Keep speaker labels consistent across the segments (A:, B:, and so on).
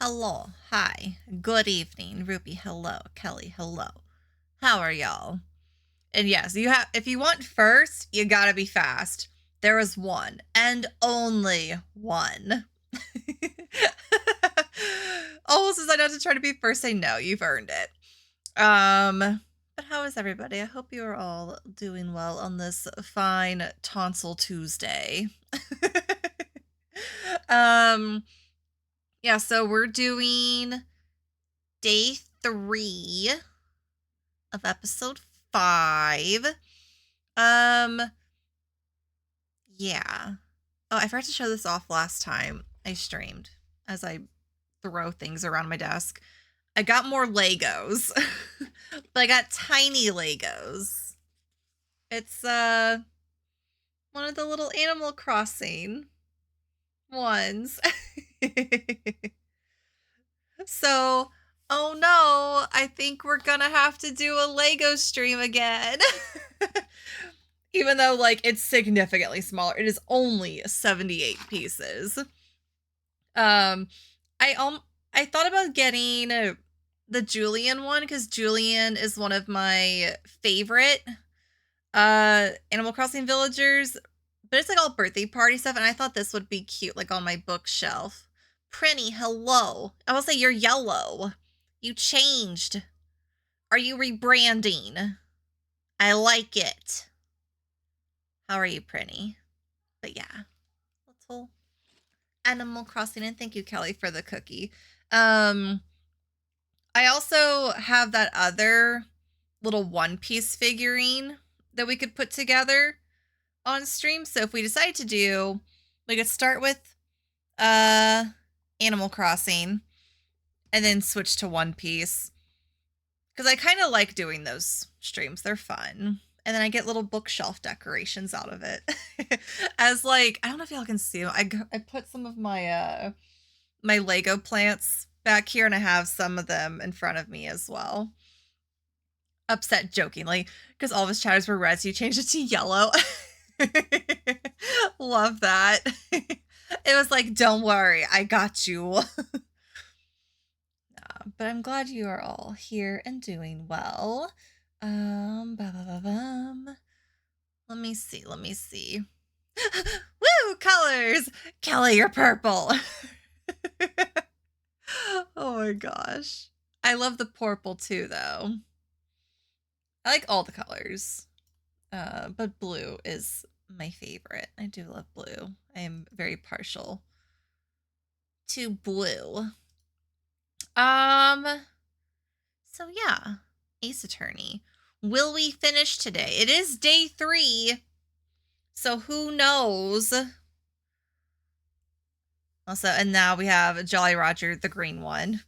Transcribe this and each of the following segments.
A: Hello, hi, good evening, Ruby, hello, Kelly, hello. How are y'all? And yes, you have if you want first, you gotta be fast. There is one and only one. Almost as I know to try to be first, I know you've earned it. But how is everybody? I hope you are all doing well on this fine tonsil Tuesday. um, yeah, so we're doing day 3 of episode 5. Um, yeah. Oh, I forgot to show this off last time I streamed as I throw things around my desk. I got more Legos, but I got tiny Legos. It's, one of the little Animal Crossing ones. So, oh no, I think we're gonna have to do a Lego stream again. Even though, like, it's significantly smaller. It is only 78 pieces. I thought about getting the Julian one because Julian is one of my favorite Animal Crossing villagers, but it's like all birthday party stuff, and I thought this would be cute, like on my bookshelf. Prinny, hello. I will say you're yellow. You changed. Are you rebranding? I like it. How are you, Prinny? But yeah, let's whole Animal Crossing, and thank you, Kelly, for the cookie. I also have that other little One Piece figurine that we could put together on stream. So if we decide to do, we could start with Animal Crossing and then switch to One Piece. Because I kind of like doing those streams. They're fun. And then I get little bookshelf decorations out of it. As like, I don't know if y'all can see them. I put some of my my Lego plants back here, and I have some of them in front of me as well. Upset jokingly, because all of his chatters were red, so you changed it to yellow. Love that. It was like, don't worry, I got you. But I'm glad you are all here and doing well. Let me see. Woo, colors! Kelly, you're purple. Oh my gosh. I love the purple too, though. I like all the colors. But blue is my favorite. I do love blue. I am very partial to blue. So yeah, Ace Attorney. Will we finish today? It is day 3, so who knows? Also, and now we have Jolly Roger, the green one.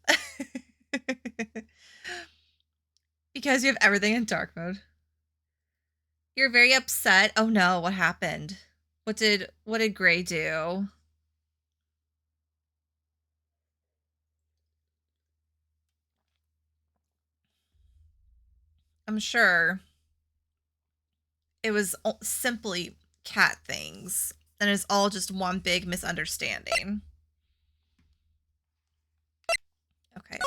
A: Because you have everything in dark mode. You're very upset. Oh no, what happened? What did Gray do? I'm sure it was simply cat things, and it's all just one big misunderstanding. Okay,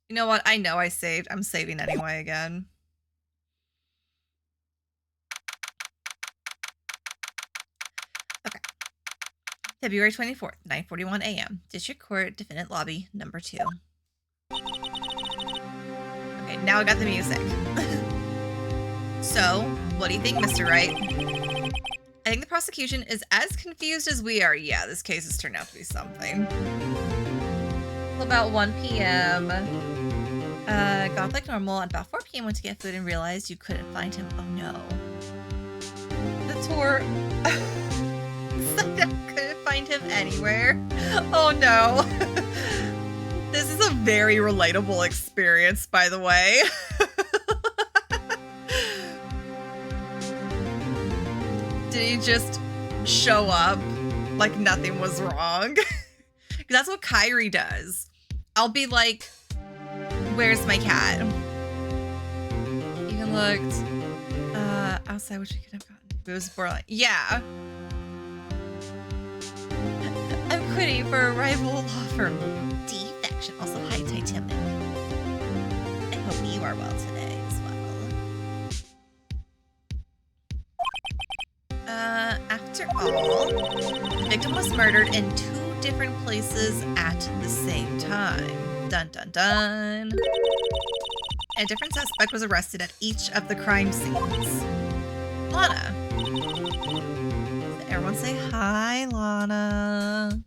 A: you know what? I know I saved. I'm saving anyway again. Okay. February 24th, 9:41 a.m. District Court, Defendant Lobby, number 2. Okay, now I got the music. So, what do you think, Mr. Wright? I think the prosecution is as confused as we are. Yeah, this case has turned out to be something. About 1 p.m. Got like normal. At about 4 p.m. went to get food and realized you couldn't find him. Oh no. The tour. I couldn't find him anywhere. Oh no. This is a very relatable experience, by the way. Did he just show up like nothing was wrong? Because that's what Kyrie does. I'll be like, where's my cat? Even looked outside, which we could have gotten. It was borderline. Yeah. I'm quitting for a rival law firm. Defection. Also, hi, Titanic. I hope you are well today as well. After all, the victim was murdered in 2 different places at the same time. Dun dun dun. A different suspect was arrested at each of the crime scenes. Lana. Everyone say hi, Lana.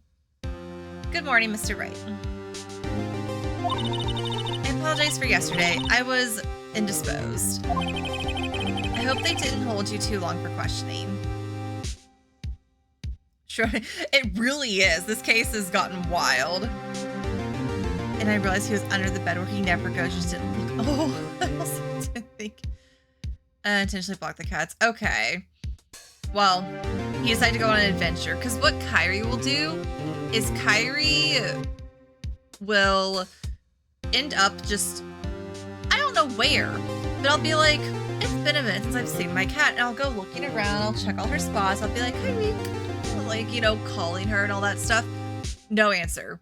A: Good morning, Mr. Wright. I apologize for yesterday. I was indisposed. I hope they didn't hold you too long for questioning. Sure, it really is. This case has gotten wild. And I realized he was under the bed where he never goes. Just didn't look. Oh, I also didn't think. Intentionally block the cats. Okay. Well, he decided to go on an adventure. Because what Kyrie will do is Kyrie will end up just, I don't know where, but I'll be like, it's been a minute since I've seen my cat. And I'll go looking around. I'll check all her spots. I'll be like, Kyrie, like, you know, calling her and all that stuff. No answer.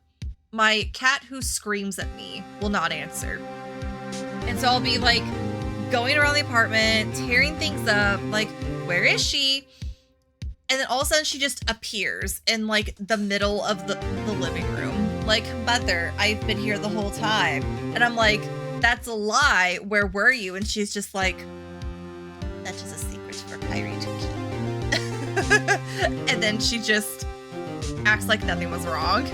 A: My cat who screams at me will not answer. And so I'll be like going around the apartment, tearing things up, like, where is she? And then all of a sudden she just appears in like the middle of the living room. Like, mother, I've been here the whole time. And I'm like, that's a lie. Where were you? And she's just like, that's just a secret for Kyrie to keep. And then she just acts like nothing was wrong.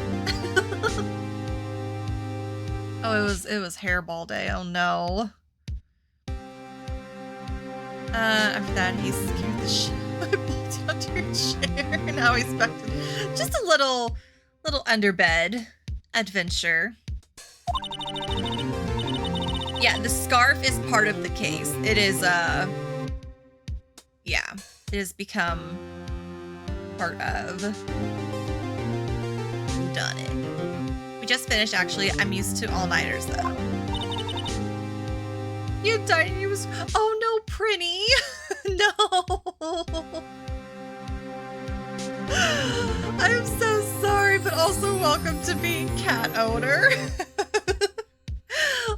A: Oh, it was hairball day. Oh no. After that, he scared the shit out of bolted onto your chair. Now he's back to just a little underbed adventure. Yeah, the scarf is part of the case. It is yeah, it has become part of who done it. We just finished, actually. I'm used to all-nighters, though. You died and you was... Oh, no, Prinny. No. I'm so sorry, but also welcome to being cat owner.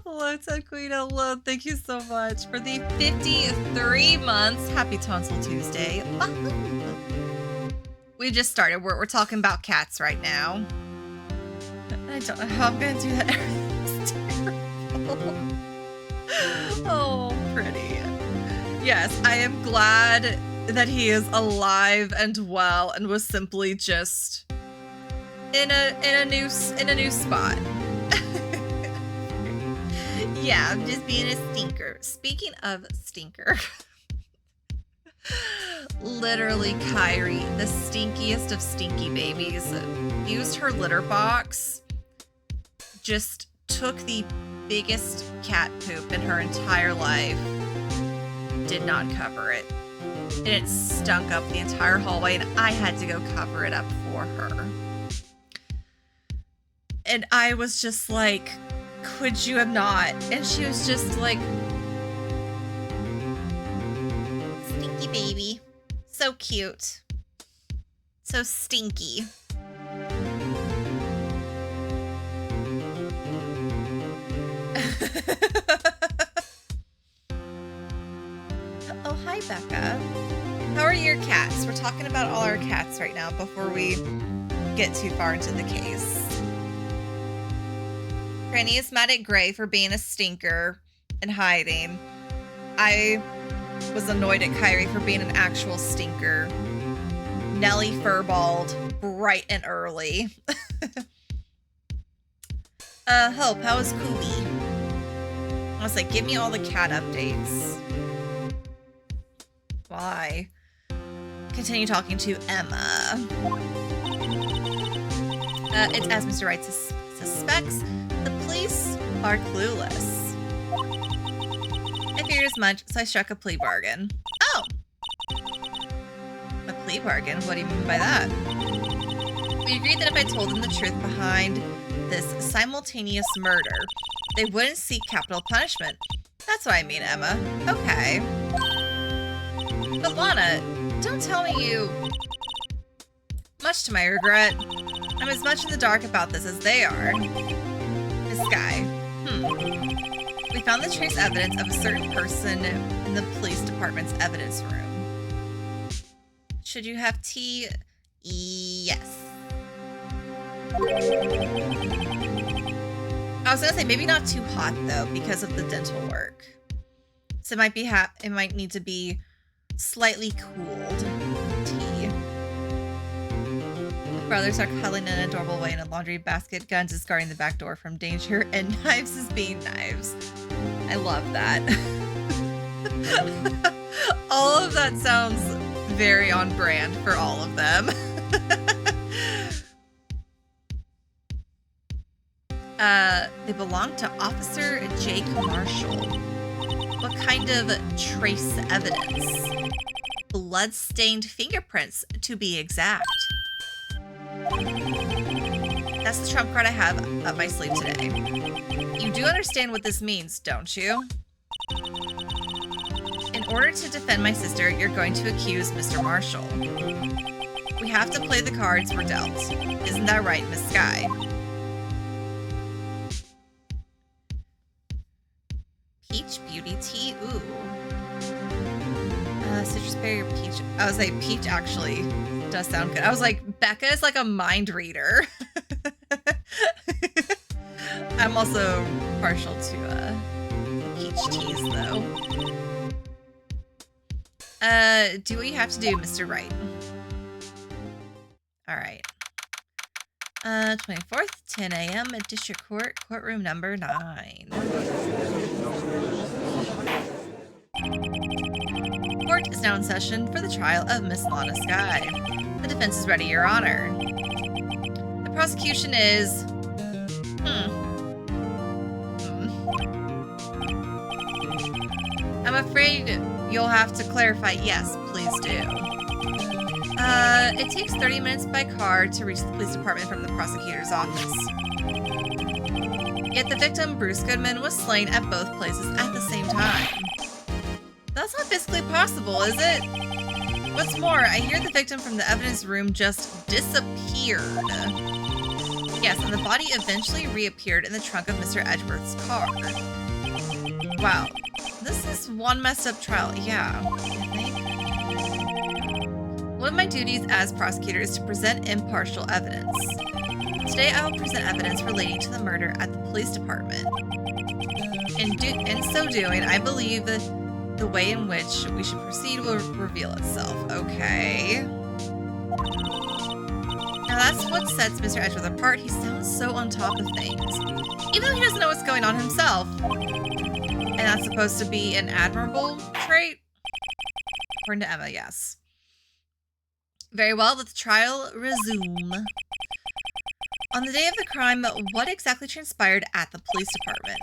A: Hello, Ted Queen. Hello. Thank you so much for the 53 months. Happy Tonsil Tuesday. We just started. We're talking about cats right now. I don't know how I'm gonna do that. Everything's terrible. Oh, pretty. Yes, I am glad that he is alive and well and was simply just in a new spot. Yeah, I'm just being a stinker. Speaking of stinker, literally Kyrie, the stinkiest of stinky babies, used her litter box. Just took the biggest cat poop in her entire life, did not cover it, and it stunk up the entire hallway, and I had to go cover it up for her. And I was just like, could you have not? And she was just like, stinky baby, so cute, so stinky. Oh, hi, Becca. How are your cats? We're talking about all our cats right now before we get too far into the case. Granny is mad at Gray for being a stinker and hiding. I was annoyed at Kyrie for being an actual stinker. Nellie furballed bright and early. Hope, how is Kubi? I was like, give me all the cat updates. Why? Continue talking to Emma. It's as Mr. Wright suspects, the police are clueless. I figured as much, so I struck a plea bargain. Oh! A plea bargain? What do you mean by that? We agreed that if I told them the truth behind this simultaneous murder, they wouldn't seek capital punishment. That's what I mean, Emma. Okay. But Lana, don't tell me you... Much to my regret, I'm as much in the dark about this as they are. This guy. We found the trace evidence of a certain person in the police department's evidence room. Should you have tea? Yes. I was gonna say maybe not too hot though because of the dental work. So it might be it might need to be slightly cooled. Tea. Brothers are cuddling in an adorable way in a laundry basket. Guns is guarding the back door from danger, and knives is being knives. I love that. All of that sounds very on brand for all of them. They belong to Officer Jake Marshall. What kind of trace evidence? Blood-stained fingerprints, to be exact. That's the trump card I have up my sleeve today. You do understand what this means, don't you? In order to defend my sister, you're going to accuse Mr. Marshall. We have to play the cards we're dealt. Isn't that right, Miss Sky? Peach beauty tea? Ooh. Citrus berry or peach? I was like, peach actually does sound good. I was like, Becca is like a mind reader. I'm also partial to peach teas though. Do what you have to do, Mr. Wright. All right. 24th, 10 a.m. at District Court, courtroom number 9. Court is now in session for the trial of Miss Lana Sky. The defense is ready, Your Honor. The prosecution is... I'm afraid you'll have to clarify. Yes, please do. It takes 30 minutes by car to reach the police department from the prosecutor's office. Yet the victim, Bruce Goodman, was slain at both places at the same time. That's not physically possible, is it? What's more, I hear the victim from the evidence room just disappeared. Yes, and the body eventually reappeared in the trunk of Mr. Edgeworth's car. Wow, this is one messed up trial. Yeah, I think. One of my duties as prosecutor is to present impartial evidence. Today I will present evidence relating to the murder at the police department. In so doing, I believe that the way in which we should proceed will reveal itself. Okay. Now that's what sets Mr. Edgeworth apart. He sounds so on top of things. Even though he doesn't know what's going on himself. And that's supposed to be an admirable trait? According to Emma, yes. Very well, let the trial resume. On the day of the crime, what exactly transpired at the police department?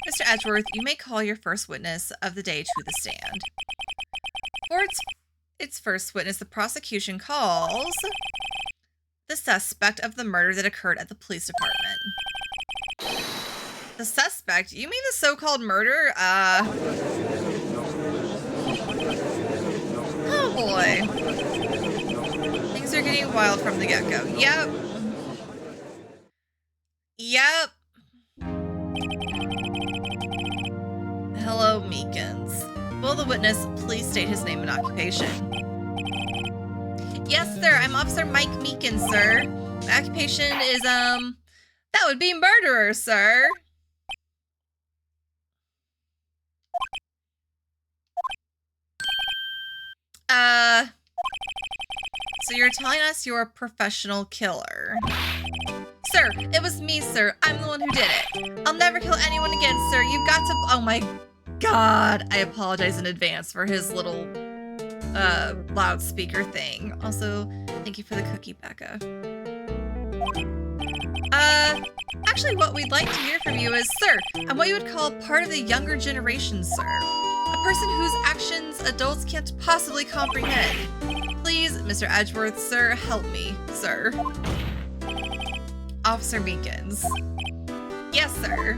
A: Mr. Edgeworth, you may call your first witness of the day to the stand. For its first witness, the prosecution calls the suspect of the murder that occurred at the police department. The suspect? You mean the so-called murder? Oh boy. Things are getting wild from the get-go. Yep. Yep. Hello, Meekins. Will the witness please state his name and occupation? Yes, sir. I'm Officer Mike Meekins, sir. My occupation is, that would be murderer, sir. So you're telling us you're a professional killer. Sir, it was me, sir. I'm the one who did it. I'll never kill anyone again, sir. You've got to... Oh my god. I apologize in advance for his little loudspeaker thing. Also, thank you for the cookie, Becca. Actually, what we'd like to hear from you is, sir, I'm what you would call part of the younger generation, sir. A person whose actions adults can't possibly comprehend. Please, Mr. Edgeworth, sir, help me, sir. Officer Meekins. Yes, sir.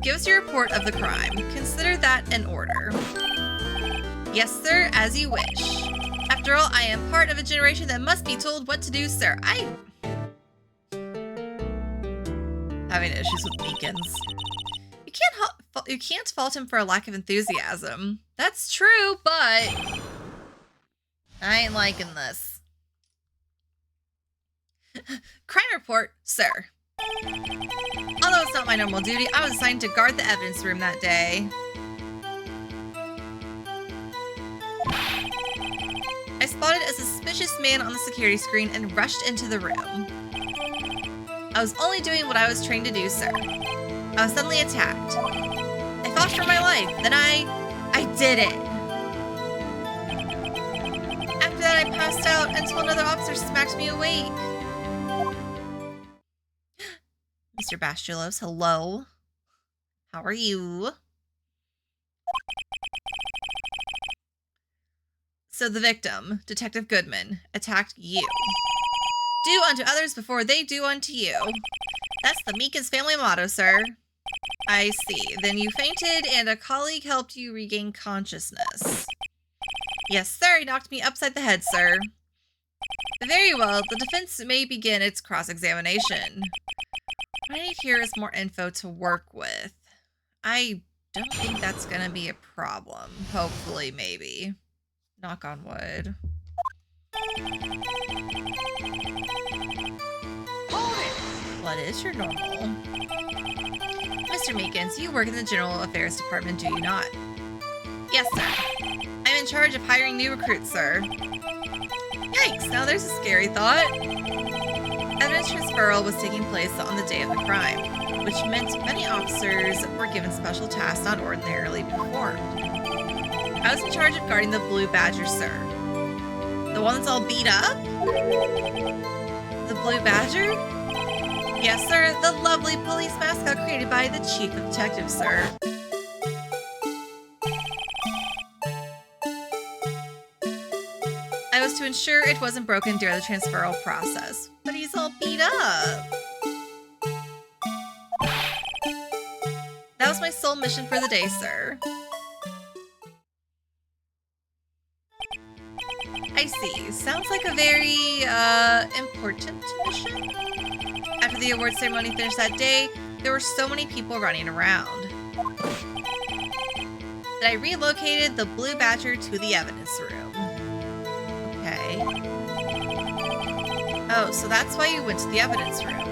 A: Give us your report of the crime. Consider that an order. Yes, sir, as you wish. After all, I am part of a generation that must be told what to do, sir. Having issues with beacons. You can't fault him for a lack of enthusiasm. That's true, but I ain't liking this. Crime report, sir. Although it's not my normal duty, I was assigned to guard the evidence room that day. I spotted a suspicious man on the security screen and rushed into the room. I was only doing what I was trained to do, sir. I was suddenly attacked. I fought for my life. Then I did it. After that, I passed out until another officer smacked me awake. Mr. Bastulos, hello. How are you? So the victim, Detective Goodman, attacked you. Do unto others before they do unto you. That's the Meekins family motto, sir. I see. Then you fainted and a colleague helped you regain consciousness. Yes, sir. He knocked me upside the head, sir. Very well. The defense may begin its cross-examination. What I need here is more info to work with. I don't think that's going to be a problem. Hopefully, maybe. Knock on wood. What is your normal? Mr. Meekins, you work in the General Affairs Department, do you not? Yes, sir. I'm in charge of hiring new recruits, sir. Yikes, now there's a scary thought. Evidence transferal was taking place on the day of the crime, which meant many officers were given special tasks not ordinarily performed. I was in charge of guarding the Blue Badger, sir. The one that's all beat up? The Blue Badger? Yes, sir. The lovely police mascot created by the Chief of Detectives, sir. I was to ensure it wasn't broken during the transferal process. But he's all beat up. That was my sole mission for the day, sir. I see. Sounds like a very, important mission. After the award ceremony finished that day, there were so many people running around that I relocated the Blue Badger to the evidence room. Okay. Oh, so that's why you went to the evidence room.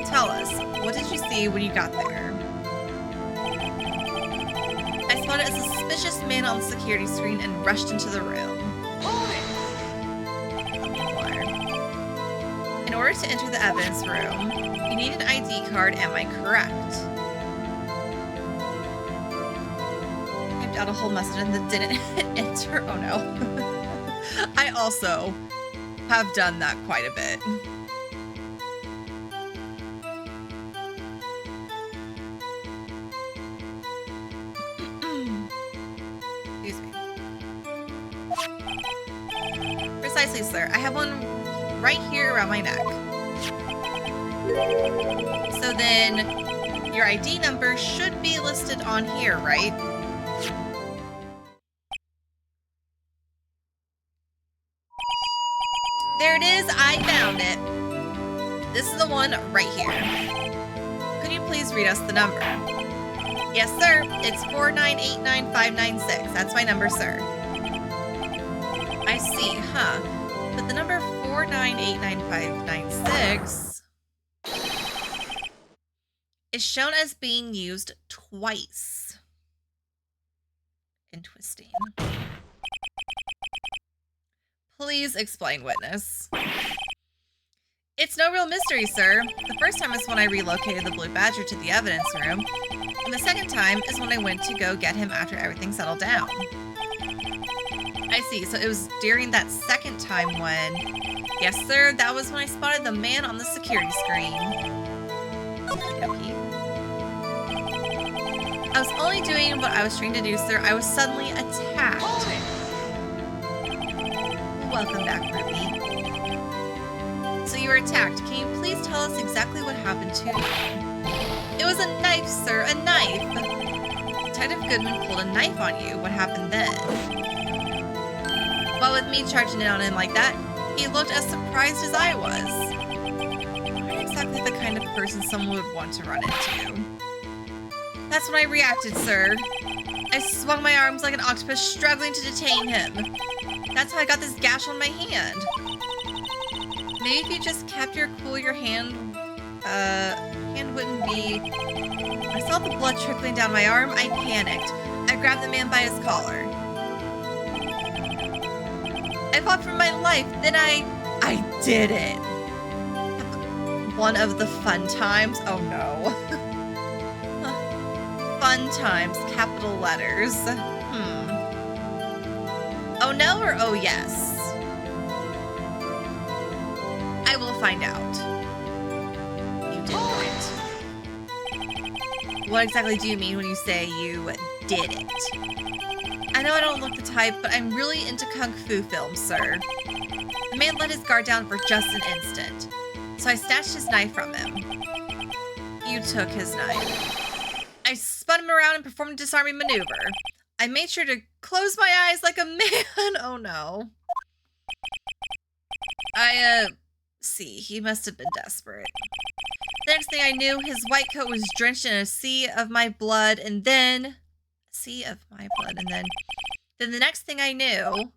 A: Tell us, what did you see when you got there? I spotted a suspicious man on the security screen and rushed into the room. In order to enter the evidence room, you need an ID card, am I correct? I typed out a whole message and then didn't enter. Oh no. I also have done that quite a bit. Excuse me. Precisely, sir. I have one right here around my neck. So then your ID number should be listed on here, right? There it is. I found it. This is the one right here. Could you please read us the number? Yes, sir. It's 4989596. That's my number, sir. I see, huh? But the number 4989596 is shown as being used twice. Interesting. Please explain, witness. It's no real mystery, sir. The first time is when I relocated the Blue Badger to the evidence room, and the second time is when I went to go get him after everything settled down. I see, so it was during that second time when... Yes, sir, that was when I spotted the man on the security screen. Okay. I was only doing what I was trained to do, sir. I was suddenly attacked. Welcome back, Ruby. So you were attacked. Can you please tell us exactly what happened to you? It was a knife, sir, a knife. Detective Goodman pulled a knife on you. What happened then? But with me charging in on him like that, he looked as surprised as I was. Not exactly the kind of person someone would want to run into. That's when I reacted, sir. I swung my arms like an octopus, struggling to detain him. That's how I got this gash on my hand. Maybe if you just kept your cool, your hand wouldn't be... I saw the blood trickling down my arm. I panicked. I grabbed the man by his collar. I fought for my life. Then I did it. One of the fun times. Oh no. Fun times, capital letters. Oh no or oh yes? I will find out. You did it. What exactly do you mean when you say you did it? I know I don't look the type, but I'm really into kung fu films, sir. The man let his guard down for just an instant, so I snatched his knife from him. You took his knife. I spun him around and performed a disarming maneuver. I made sure to close my eyes like a man. Oh no. See, he must have been desperate. The next thing I knew, his white coat was drenched in a sea of my blood, and then... Then the next thing I knew...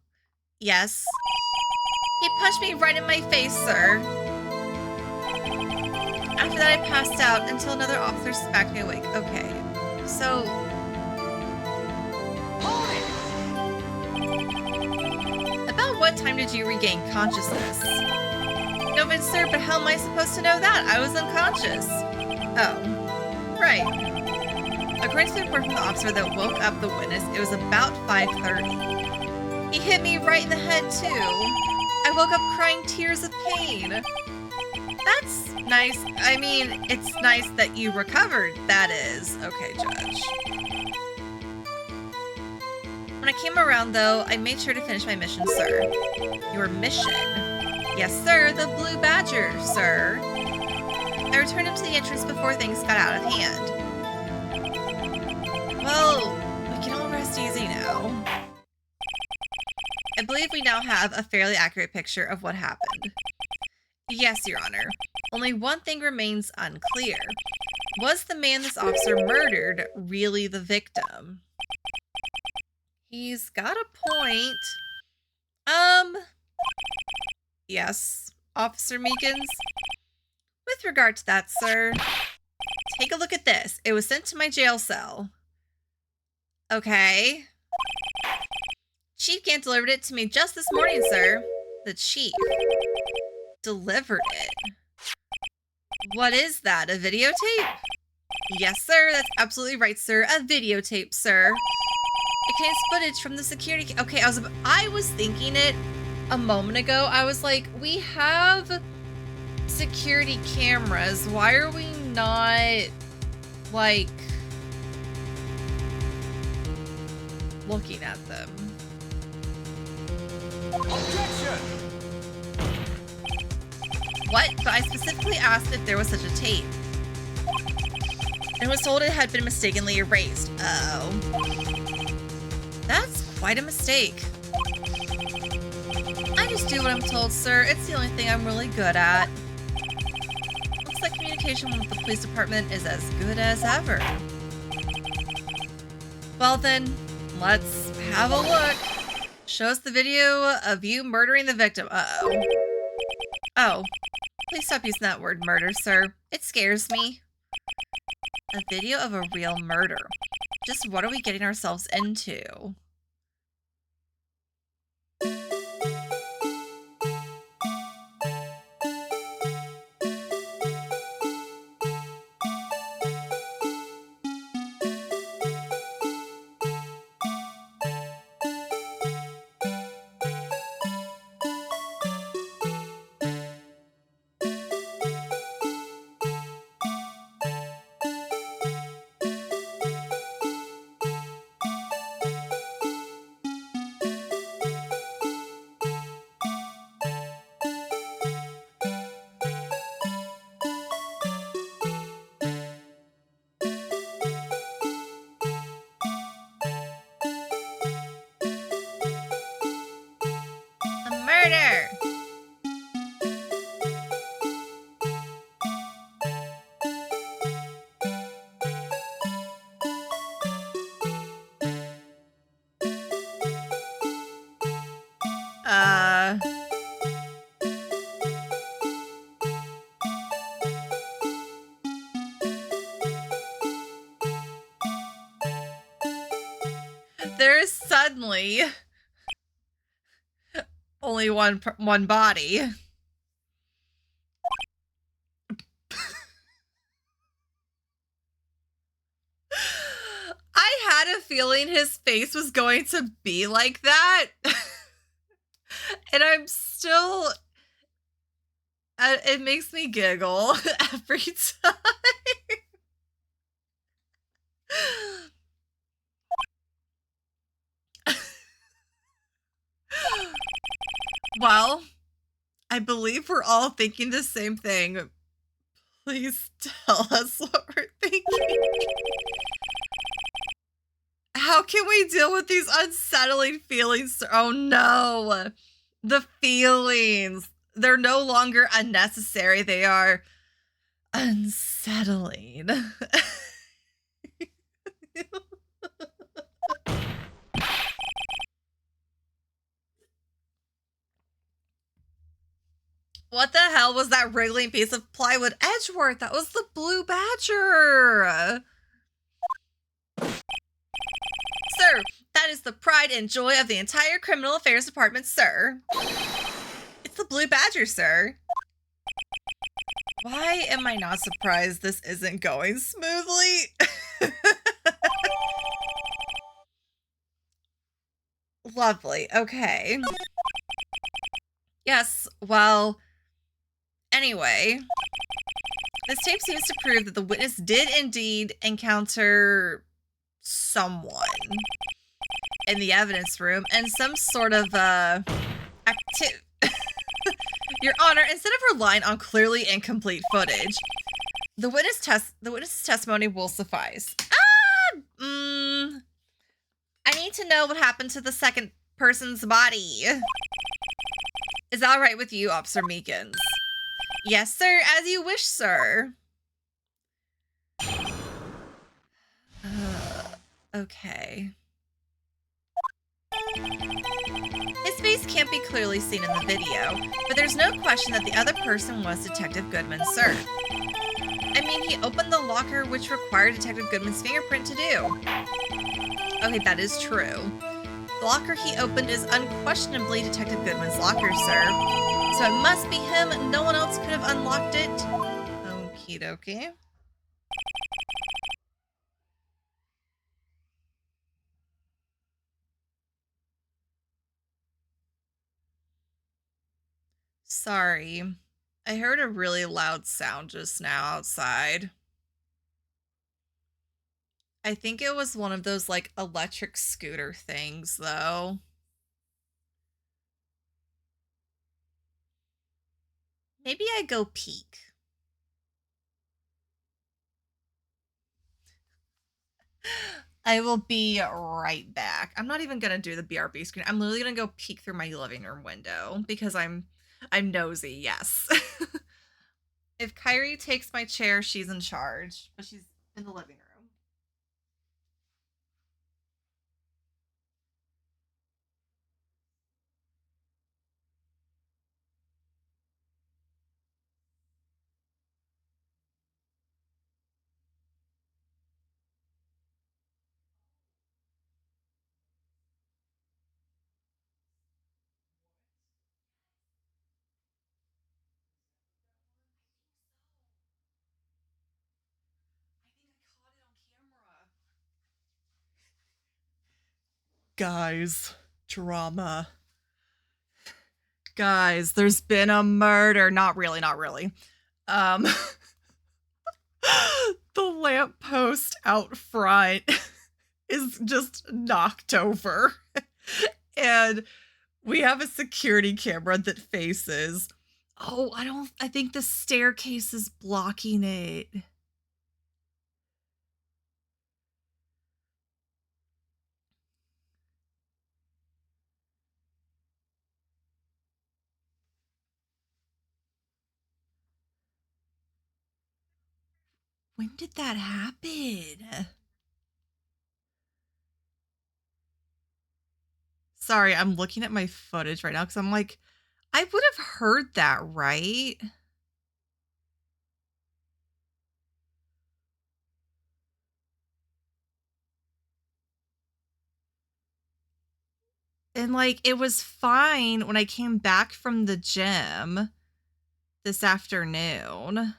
A: Yes. He punched me right in my face, sir. After that, I passed out until another officer smacked me awake. Okay, so... About what time did you regain consciousness? No, but sir, but how am I supposed to know that? I was unconscious. Oh, right. According to the report from the officer that woke up the witness, it was about 5:30. He hit me right in the head, too. I woke up crying tears of pain. That's nice. I mean, it's nice that you recovered, that is. Okay, Judge. When I came around, though, I made sure to finish my mission, sir. Your mission? Yes, sir, the Blue Badger, sir. I returned him to the entrance before things got out of hand. Well, we can all rest easy now. I believe we now have a fairly accurate picture of what happened. Yes, Your Honor. Only one thing remains unclear. Was the man this officer murdered really the victim? He's got a point. Yes, Officer Meekins. With regard to that, sir, take a look at this. It was sent to my jail cell. Okay. Chief Gant delivered it to me just this morning, sir. The chief delivered it. What is that, a videotape? Yes, sir, that's absolutely right, sir. A videotape, sir. It contains footage from the security. Okay, I was thinking it a moment ago. I was like, we have security cameras. Why are we not, like, looking at them?
B: Objection!
A: What? But I specifically asked if there was such a tape. And was told it had been mistakenly erased. Uh-oh. That's quite a mistake. I just do what I'm told, sir. It's the only thing I'm really good at. Looks like communication with the police department is as good as ever. Well then, let's have a look. Show us the video of you murdering the victim. Uh-oh. Oh. Please stop using that word murder, sir. It scares me. A video of a real murder. Just what are we getting ourselves into? Murder! Uh... There's suddenly only one body. I had a feeling his face was going to be like that. And I'm still... it makes me giggle every time. Well, I believe we're all thinking the same thing. Please tell us what we're thinking. How can we deal with these unsettling feelings? Oh no. The feelings. They're no longer unnecessary. They are unsettling. What the hell was that wriggling piece of plywood Edgeworth? That was the blue badger. Sir, that is the pride and joy of the entire criminal affairs department, sir. It's the blue badger, sir. Why am I not surprised this isn't going smoothly? Lovely. Okay. Yes, well, anyway, this tape seems to prove that the witness did indeed encounter someone in the evidence room and some sort of Your Honor, instead of relying on clearly incomplete footage, the witness's testimony will suffice. I need to know what happened to the second person's body. Is that all right with you, Officer Meekins? Yes, sir. As you wish, sir. Okay. His face can't be clearly seen in the video, but there's no question that the other person was Detective Goodman, sir. I mean, he opened the locker, which required Detective Goodman's fingerprint to do. Okay, that is true. The locker he opened is unquestionably Detective Goodman's locker, sir. So it must be him. No one else could have unlocked it. Okie dokie. Sorry. I heard a really loud sound just now outside. I think it was one of those, like, electric scooter things, though. Maybe I go peek. I will be right back. I'm not even gonna do the BRB screen. I'm literally gonna go peek through my living room window because I'm nosy, yes. If Kyrie takes my chair, she's in charge, but she's in the living room. Guys, drama. Guys, there's been a murder. Not really, not really. The lamppost out front is just knocked over. And we have a security camera that faces. Oh, I think the staircase is blocking it. When did that happen? Sorry, I'm looking at my footage right now because I'm like, I would have heard that, right? And like, it was fine when I came back from the gym this afternoon.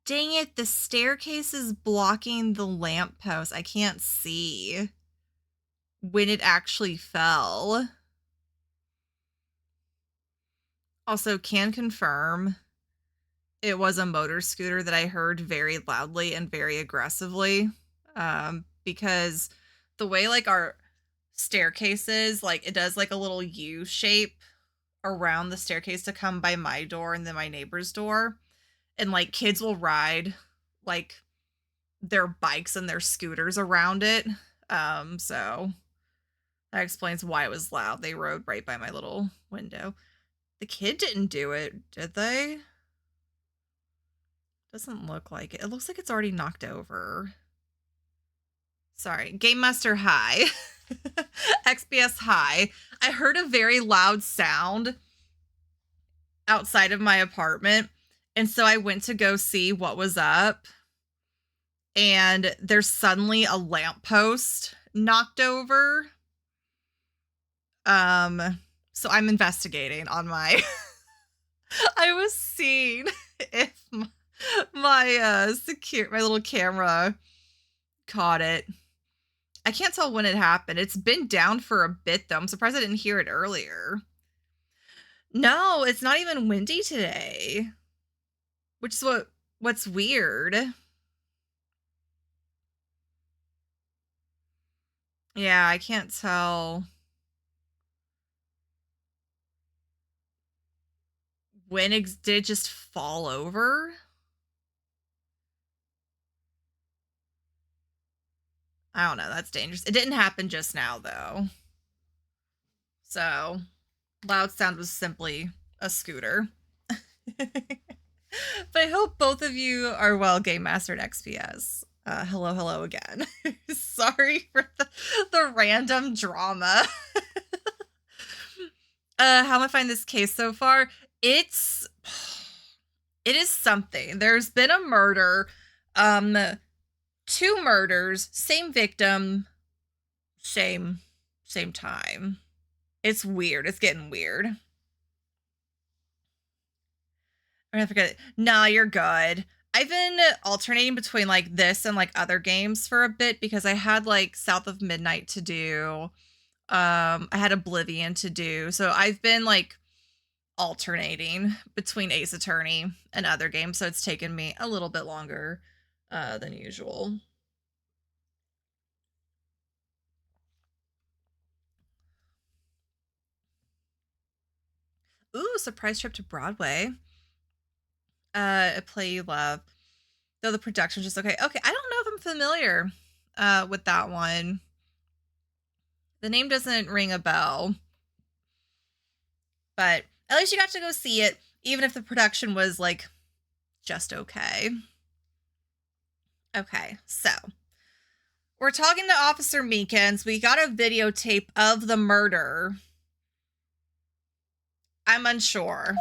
A: Dang it, the staircase is blocking the lamppost. I can't see when it actually fell. Also, can confirm it was a motor scooter that I heard very loudly and very aggressively. Because the way like our staircase is, like it does like a little U shape around the staircase to come by my door and then my neighbor's door. And like kids will ride like their bikes and their scooters around it. So that explains why it was loud. They rode right by my little window. The kid didn't do it, did they? Doesn't look like it. It looks like it's already knocked over. Sorry. Game Master High. XPS High. I heard a very loud sound outside of my apartment. And so I went to go see what was up. And there's suddenly a lamppost knocked over. So I'm investigating on my I was seeing if my my little camera caught it. I can't tell when it happened. It's been down for a bit though. I'm surprised I didn't hear it earlier. No, it's not even windy today. Which is what's weird. Yeah, I can't tell when did it just fall over? I don't know. That's dangerous. It didn't happen just now, though. So, loud sound was simply a scooter. But I hope both of you are well, Game Master at XPS. Hello again. Sorry for the random drama. How am I finding this case so far? It is something. There's been a murder, 2 murders, same victim, same time. It's weird. It's getting weird. I'm gonna forget it. Nah, you're good. I've been alternating between like this and like other games for a bit because I had like South of Midnight to do. I had Oblivion to do. So I've been like alternating between Ace Attorney and other games. So it's taken me a little bit longer than usual. Ooh, surprise trip to Broadway. A play you love. Though the production's just okay. Okay, I don't know if I'm familiar with that one. The name doesn't ring a bell. But at least you got to go see it, even if the production was like just okay. Okay, so we're talking to Officer Meekins. We got a videotape of the murder. I'm unsure.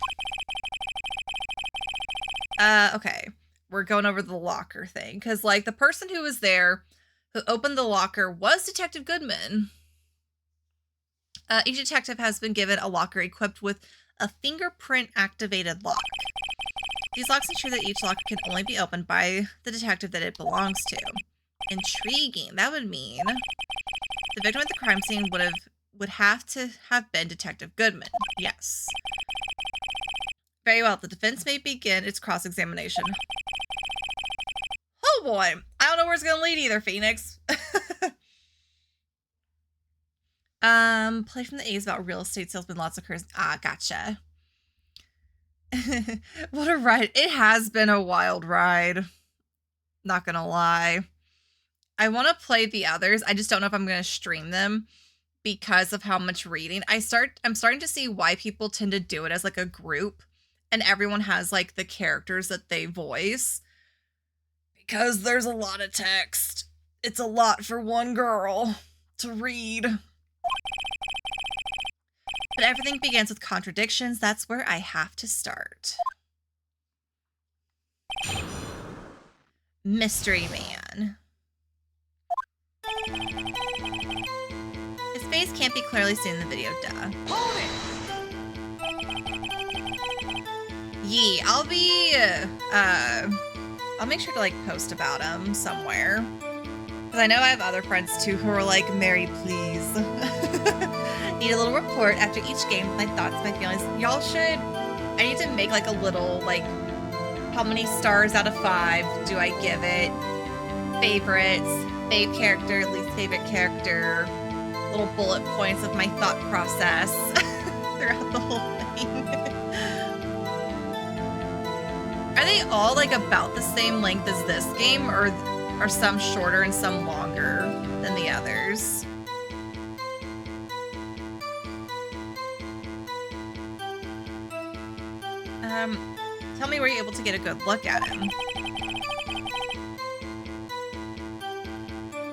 A: Okay. We're going over the locker thing. Because, like, the person who was there, who opened the locker, was Detective Goodman. Each detective has been given a locker equipped with a fingerprint-activated lock. These locks ensure that each locker can only be opened by the detective that it belongs to. Intriguing. That would mean the victim at the crime scene would have to have been Detective Goodman. Yes. Very well. The defense may begin its cross-examination. Oh boy. I don't know where it's going to lead either, Phoenix. Play from the A's about real estate salesman, lots of curse. Ah, gotcha. What a ride. It has been a wild ride. Not gonna lie. I want to play the others. I just don't know if I'm going to stream them because of how much reading. I'm starting to see why people tend to do it as like a group and everyone has like the characters that they voice because there's a lot of text. It's a lot for one girl to read. But everything begins with contradictions. That's where I have to start. Mystery Man. His face can't be clearly seen in the video, duh. Yee, I'll make sure to like post about him somewhere. Because I know I have other friends too who are like, Mary, please. Need a little report after each game, my thoughts, my feelings. Y'all should, I need to make like a little, like, how many stars out of 5 do I give it? Favorites, fave character, least favorite character, little bullet points of my thought process throughout the whole thing. Are they all like about the same length as this game, or are some shorter and some longer than the others? Tell me where you're able to get a good look at him.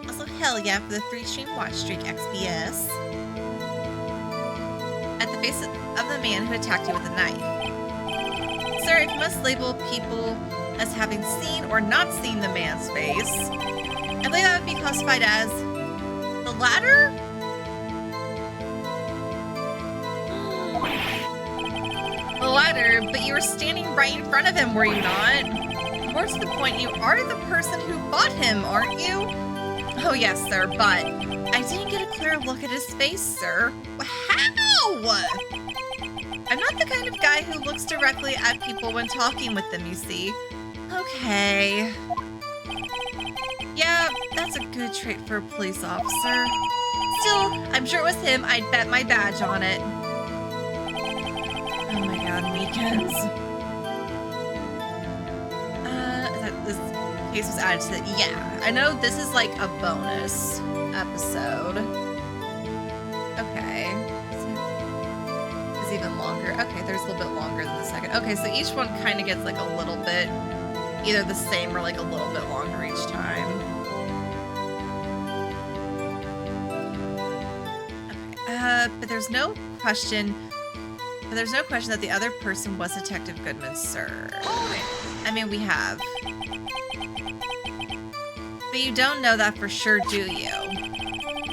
A: Also, hell yeah for the 3-stream watch streak, XPS. At the face of the man who attacked you with a knife. Sir, if you must label people as having seen or not seen the man's face, I believe that would be classified as the latter? The latter, but you were standing right in front of him, were you not? More to the point, you are the person who fought him, aren't you? Oh yes, sir, but I didn't get a clear look at his face, sir. How? I'm not the kind of guy who looks directly at people when talking with them, you see. Okay. Yeah, that's a good trait for a police officer. Still, I'm sure it was him. I'd bet my badge on it. Oh my god, weekends. That this case was added to the... Yeah, I know this is like a bonus episode. Okay. It's even longer. Okay, there's a little bit longer than the second. Okay, so each one kind of gets like a little bit either the same or like a little bit longer each time. Okay, but there's no question that the other person was Detective Goodman, sir. I mean, we have. But you don't know that for sure, do you?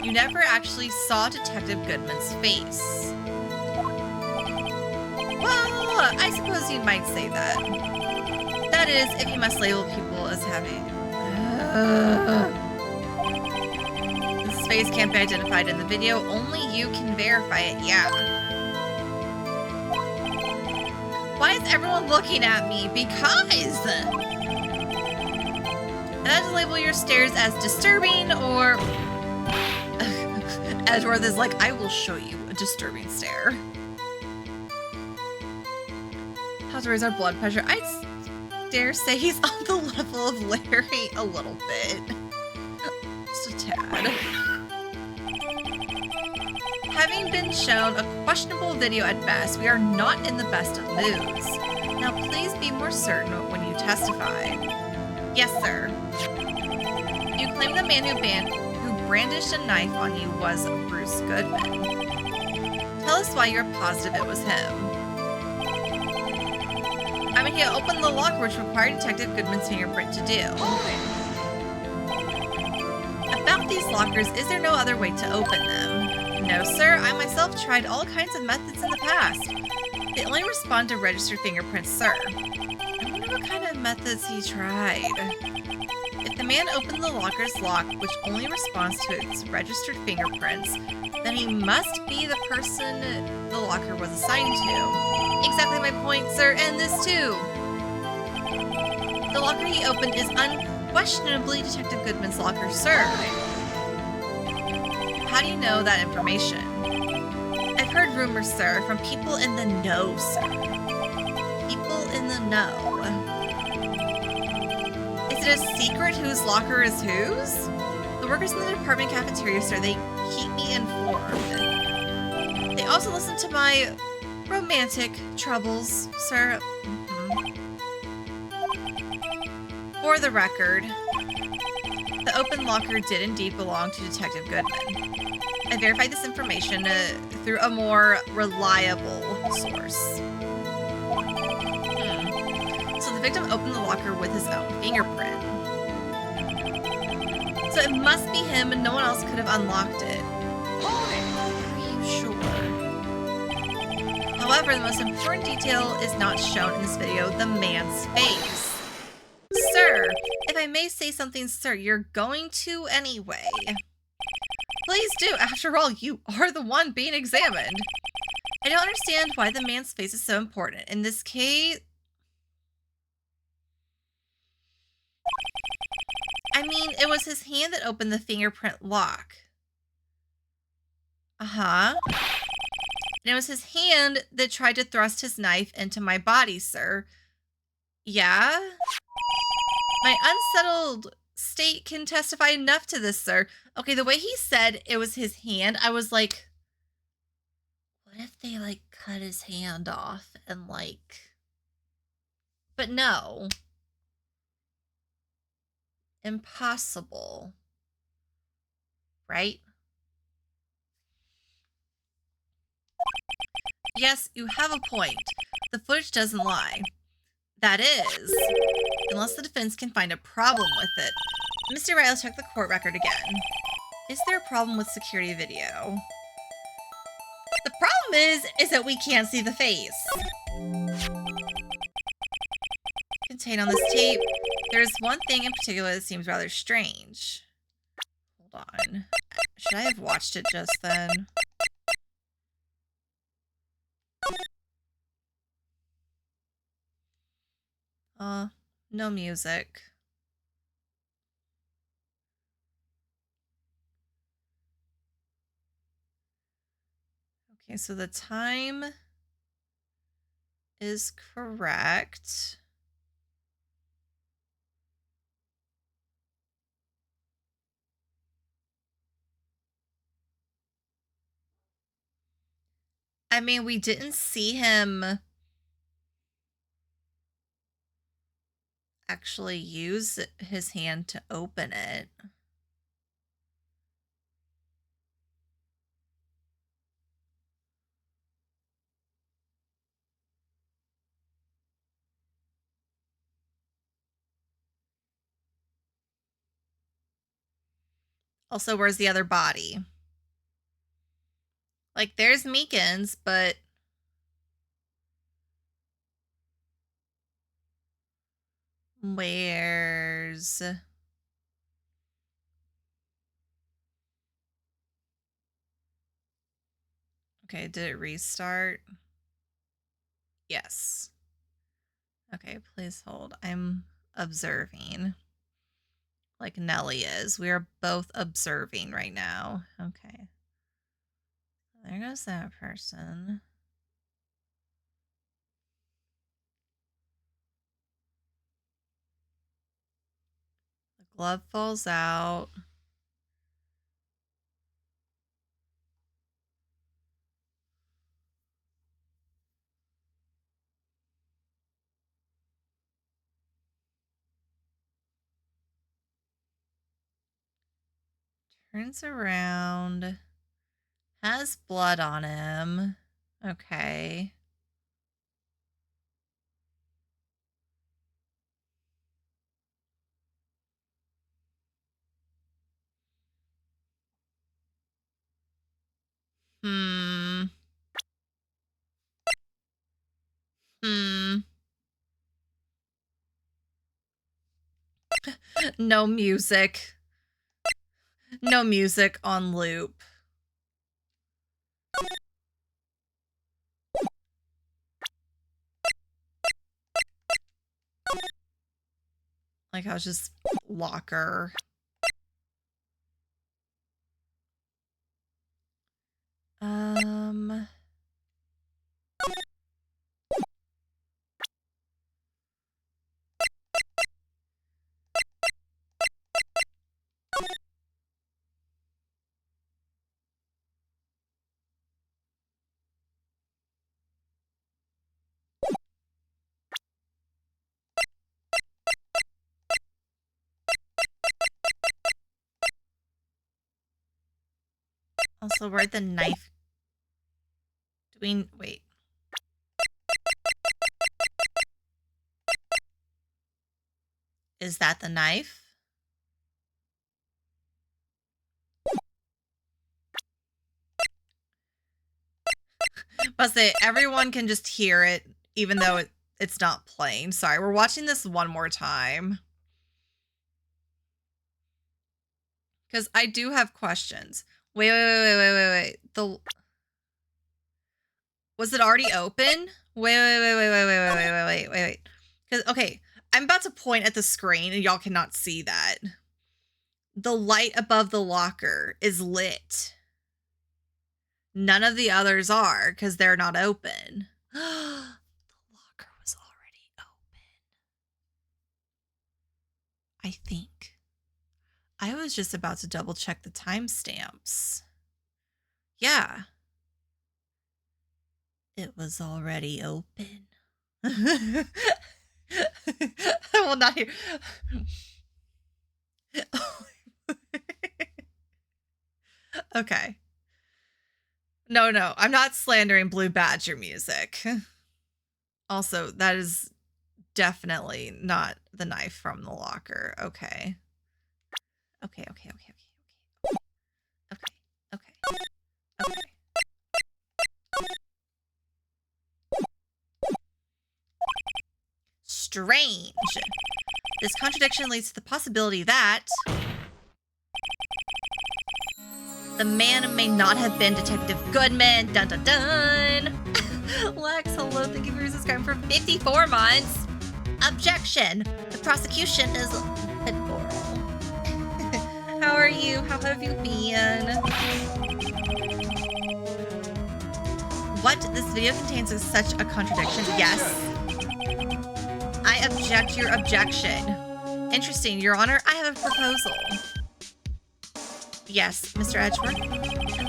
A: You never actually saw Detective Goodman's face. Well, I suppose you might say that. That is, if you must label people as having... This face can't be identified in the video. Only you can verify it, yeah. Why is everyone looking at me? Because! And I had to label your stares as disturbing, or... Edgeworth is like, I will show you a disturbing stare. How to raise our blood pressure? I'd dare say he's on the level of Larry a little bit. Just a tad. Having been shown a questionable video at best, we are not in the best of moods. Now please be more certain when you testify. Yes, sir. You claim the man who brandished a knife on you was Bruce Goodman. Tell us why you're positive it was him. I mean, he opened the locker, which required Detective Goodman's fingerprint to do. About these lockers, is there no other way to open them? No, sir. I myself tried all kinds of methods in the past. They only respond to registered fingerprints, sir. I wonder what kind of methods he tried. If the man opened the locker's lock, which only responds to its registered fingerprints, then he must be the person the locker was assigned to. Exactly my point, sir, and this too. The locker he opened is unquestionably Detective Goodman's locker, sir. How do you know that information? I've heard rumors, sir, from people in the know, sir. People in the know. Is it a secret whose locker is whose? The workers in the department cafeteria, sir, they keep me informed. They also listen to my romantic troubles, sir. For the record, the open locker did indeed belong to Detective Goodman. I verified this information through a more reliable source. So the victim opened the locker with his own fingerprint. So it must be him and no one else could have unlocked it. Are you sure? However, the most important detail is not shown in this video, the man's face. Sir, if I may say something, sir, you're going to anyway. Please do. After all, you are the one being examined. I don't understand why the man's face is so important. In this case... I mean, it was his hand that opened the fingerprint lock. Uh-huh. And it was his hand that tried to thrust his knife into my body, sir. Yeah? My unsettled state can testify enough to this, sir. Okay, the way he said it was his hand, I was like, what if they, like, cut his hand off and, like... But no. Impossible. Right? Yes, you have a point. The footage doesn't lie. That is, unless the defense can find a problem with it. Mr. Wright, let's check the court record again. Is there a problem with security video? The problem is that we can't see the face. Contained on this tape, there's one thing in particular that seems rather strange. Hold on. Should I have watched it just then? No music. Okay, so the time is correct. I mean, we didn't see him actually use his hand to open it. Also, where's the other body? Like, there's Meekins, but... Where's... Okay, did it restart? Yes. Okay, please hold. I'm observing. Like Nelly is. We are both observing right now. Okay. There goes that person. The glove falls out. Turns around. Has blood on him. Okay. Hmm. No music. No music on loop. Like, I was just locker. Also, where'd the knife... Wait. Is that the knife? Must say, everyone can just hear it, even though it's not playing. Sorry, we're watching this one more time. Because I do have questions. Wait. Was it already open? Wait. Because, okay, I'm about to point at the screen and y'all cannot see that. The light above the locker is lit. None of the others are because they're not open. The locker was already open. I think. I was just about to double check the timestamps. Yeah. It was already open. I will not hear. Okay. No, I'm not slandering Blue Badger music. Also, that is definitely not the knife from the locker. Okay. Okay. Strange. This contradiction leads to the possibility that the man may not have been Detective Goodman. Dun dun dun. Lex, hello. Thank you for subscribing for 54 months. Objection. The prosecution is immoral. How are you? How have you been? What this video contains is such a contradiction. Yes. I object your objection. Interesting, Your Honor. I have a proposal. Yes, Mr. Edgeworth.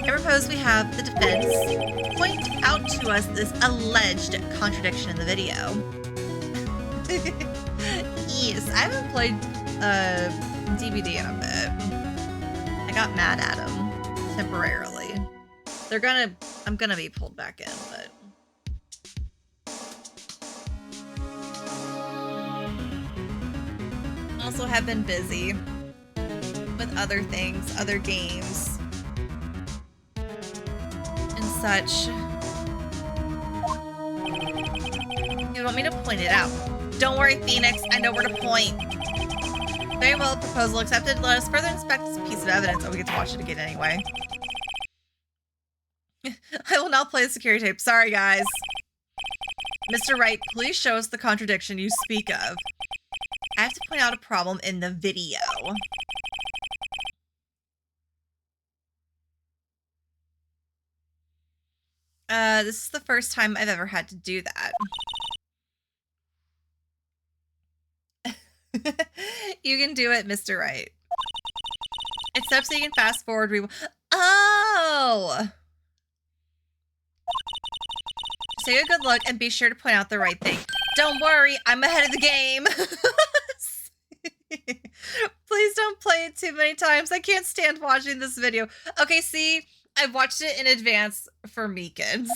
A: I propose we have the defense point out to us this alleged contradiction in the video. Yes, I haven't played DVD in a bit. I got mad at him temporarily. I'm gonna be pulled back in, but. Also have been busy with other things, other games, and such. You want me to point it out? Don't worry, Phoenix, I know where to point. Very well, proposal accepted. Let us further inspect this piece of evidence. Oh, we get to watch it again anyway. I will now play the security tape. Sorry, guys. Mr. Wright, please show us the contradiction you speak of. I have to point out a problem in the video. This is the first time I've ever had to do that. You can do it, Mr. Wright. It's up so you can fast forward. Oh! Take a good look and be sure to point out the right thing. Don't worry, I'm ahead of the game. Please don't play it too many times. I can't stand watching this video. Okay, see, I've watched it in advance for Meekins.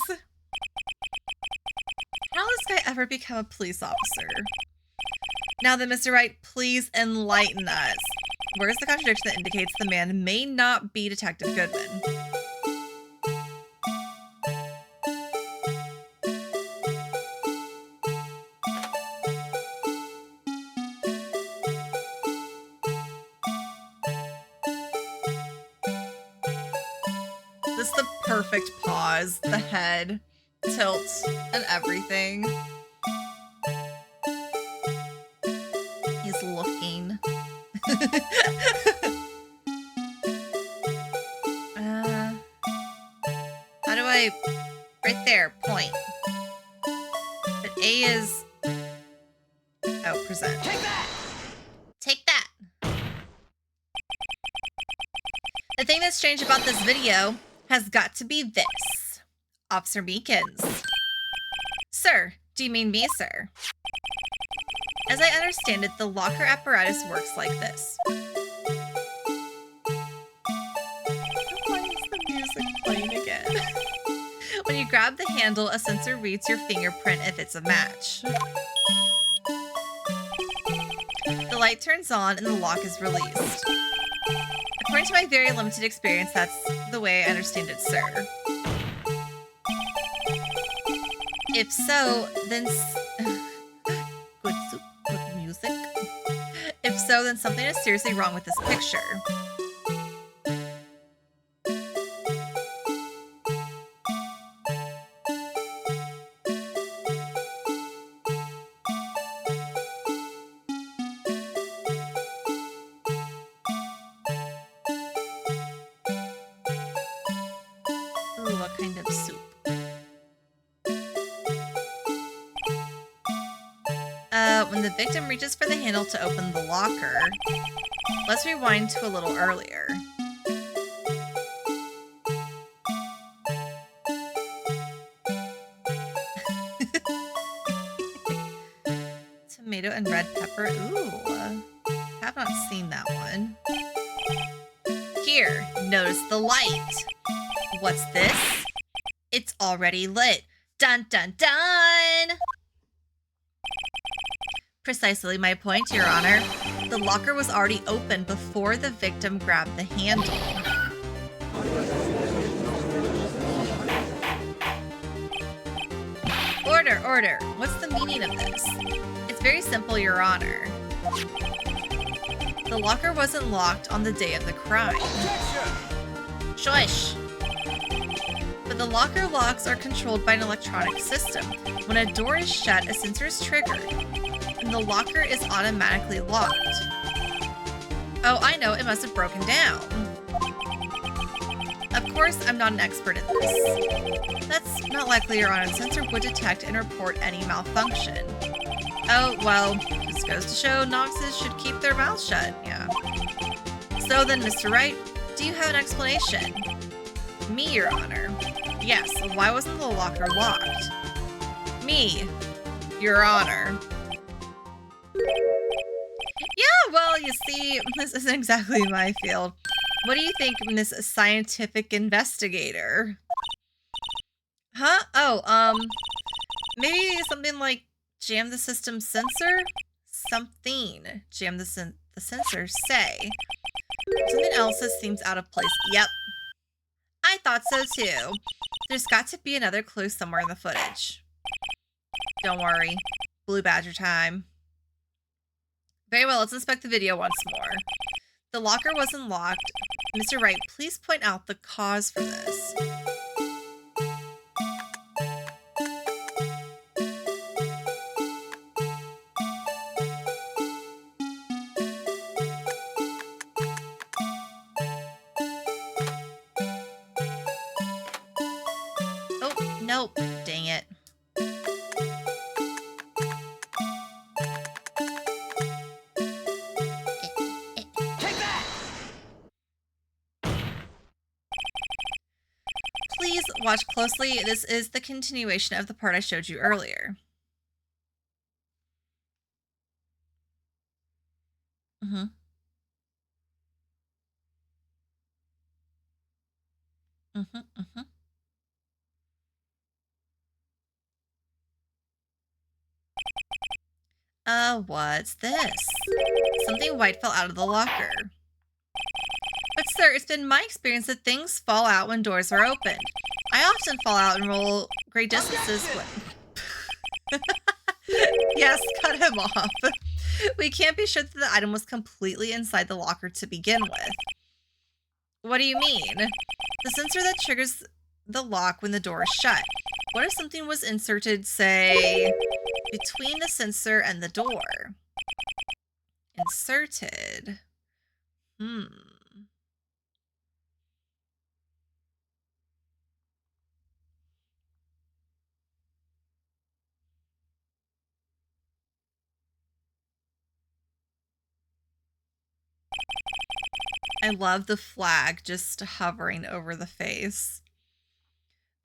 A: How does this guy ever become a police officer? Now then, Mr. Wright, please enlighten us. Where's the contradiction that indicates the man may not be Detective Goodman? This is the perfect pause, the head tilt and everything. He's looking. How do I... Right there, point. But A is... Oh, present. Take that! Take that! The thing that's strange about this video has got to be this. Officer Meekins. Sir, do you mean me, sir? As I understand it, the locker apparatus works like this. Why is the music When you grab the handle, a sensor reads your fingerprint if it's a match. The light turns on and the lock is released. According to my very limited experience, that's the way I understand it, sir. If so, then... Good soup, good music. If so, then something is seriously wrong with this picture. Ooh, what kind of soup? When the victim reaches for the handle to open the locker, let's rewind to a little earlier. Tomato and red pepper. Ooh, have not seen that one. Here, notice the light. What's this? It's already lit. Dun dun dun! Precisely my point, Your Honor. The locker was already open before the victim grabbed the handle. Order, order. What's the meaning of this? It's very simple, Your Honor. The locker wasn't locked on the day of the crime. Shush! But the locker locks are controlled by an electronic system. When a door is shut, a sensor is triggered, and the locker is automatically locked. Oh, I know, it must have broken down. Of course, I'm not an expert in this. That's not likely, Your Honor. The sensor would detect and report any malfunction. Oh, well, this goes to show novices should keep their mouths shut, yeah. So then, Mr. Wright, do you have an explanation? Me, Your Honor. Yes, why wasn't the locker locked? Me, Your Honor. Yeah, well, you see, this isn't exactly my field. What do you think, Miss Scientific Investigator? Huh? Oh, maybe something like jam the system sensor? Something. Jam the sensor, say. Something else that seems out of place. Yep. I thought so too. There's got to be another clue somewhere in the footage. Don't worry. Blue Badger time. Very well, let's inspect the video once more. The locker wasn't locked. Mr. Wright, please point out the cause for this. Oh, nope. Dang it. Please watch closely. This is the continuation of the part I showed you earlier. Mm-hmm. Mm-hmm. Mm-hmm. What's this? Something white fell out of the locker. But sir, it's been my experience that things fall out when doors are opened. I often fall out and roll great distances when... Yes, cut him off. We can't be sure that the item was completely inside the locker to begin with. What do you mean? The sensor that triggers the lock when the door is shut. What if something was inserted, say, between the sensor and the door? Inserted. I love the flag just hovering over the face.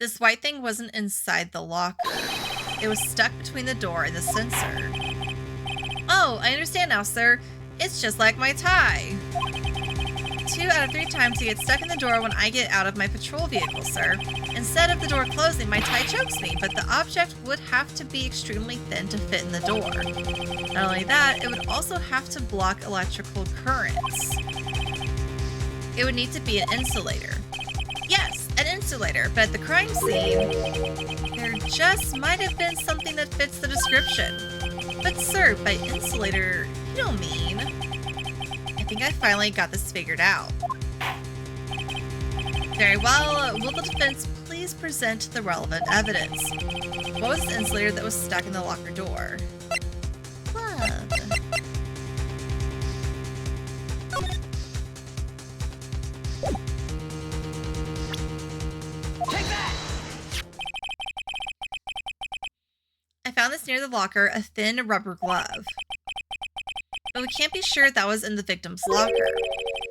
A: This white thing wasn't inside the locker. It was stuck between the door and the sensor. Oh, I understand now, sir. It's just like my tie. 2 out of 3 times I get stuck in the door when I get out of my patrol vehicle, sir. Instead of the door closing, my tie chokes me, but the object would have to be extremely thin to fit in the door. Not only that, it would also have to block electrical currents. It would need to be an insulator. Yes, an insulator, but at the crime scene, there just might have been something that fits the description. But sir, by insulator, you don't mean... I think I finally got this figured out. Very well, will the defense please present the relevant evidence? What was the insulator that was stuck in the locker door? Love.
B: Take that!
A: I found this near the locker, a thin rubber glove. But we can't be sure that was in the victim's locker.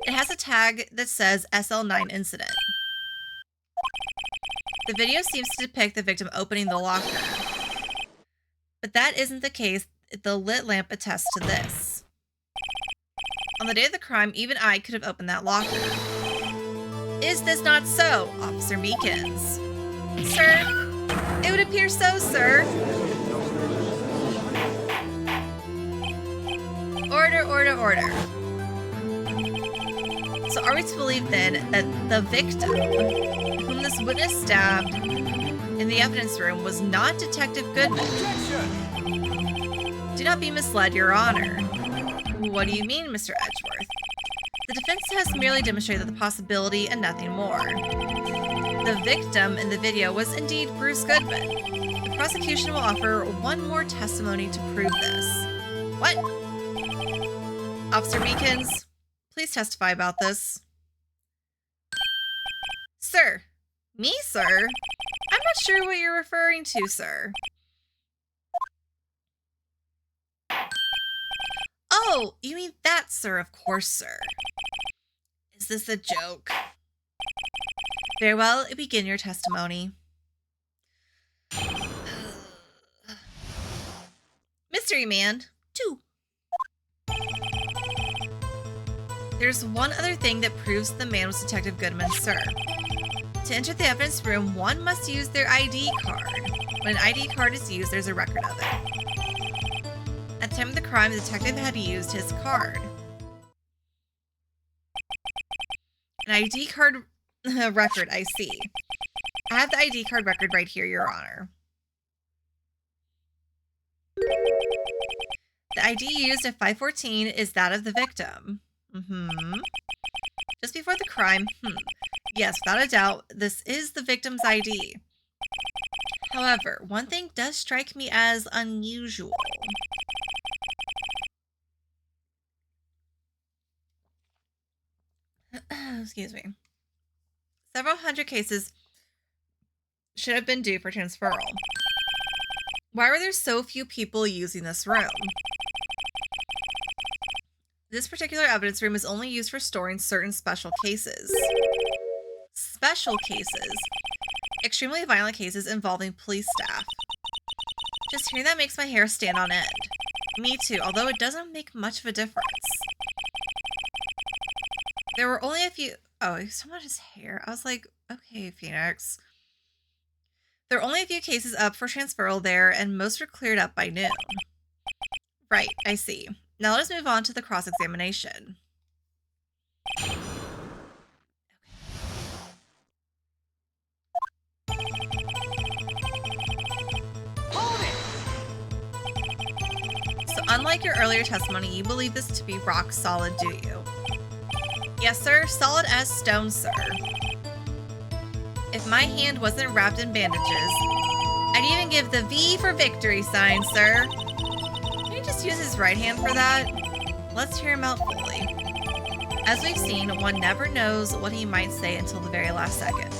A: It has a tag that says SL9 incident. The video seems to depict the victim opening the locker. But that isn't the case. The lit lamp attests to this. On the day of the crime, even I could have opened that locker. Is this not so, Officer Meekins? Sir, it would appear so, sir. Order, order, order. So are we to believe then that the victim, whom this witness stabbed in the evidence room, was not Detective Goodman?
B: Objection!
A: Do not be misled, Your Honor. What do you mean, Mr. Edgeworth? The defense has merely demonstrated the possibility and nothing more. The victim in the video was indeed Bruce Goodman. The prosecution will offer one more testimony to prove this. What? Officer Meekins, please testify about this. Sir. Me, sir? I'm not sure what you're referring to, sir. Oh, you mean that, sir, of course, sir. Is this a joke? Very well, begin your testimony. Mystery Man 2. There's one other thing that proves the man was Detective Goodman, sir. To enter the evidence room, one must use their ID card. When an ID card is used, there's a record of it. At the time of the crime, the detective had used his card. An ID card record, I see. I have the ID card record right here, Your Honor. The ID used at 514 is that of the victim. Just before the crime, yes, without a doubt, this is the victim's ID. However, one thing does strike me as unusual. Excuse me. Several hundred cases should have been due for transferal. Why were there so few people using this room? This particular evidence room is only used for storing certain special cases. Special cases. Extremely violent cases involving police staff. Just hearing that makes my hair stand on end. Me too, although it doesn't make much of a difference. There were only a few... Oh, he's talking about his hair. I was like, okay, Phoenix. There were only a few cases up for transferal there, and most were cleared up by noon. Right, I see. Now let us move on to the cross-examination. So unlike your earlier testimony, you believe this to be rock solid, do you? Yes, sir. Solid as stone, sir. If my hand wasn't wrapped in bandages, I'd even give the V for victory sign, sir. Can you just use his right hand for that? Let's hear him out fully. As we've seen, one never knows what he might say until the very last second.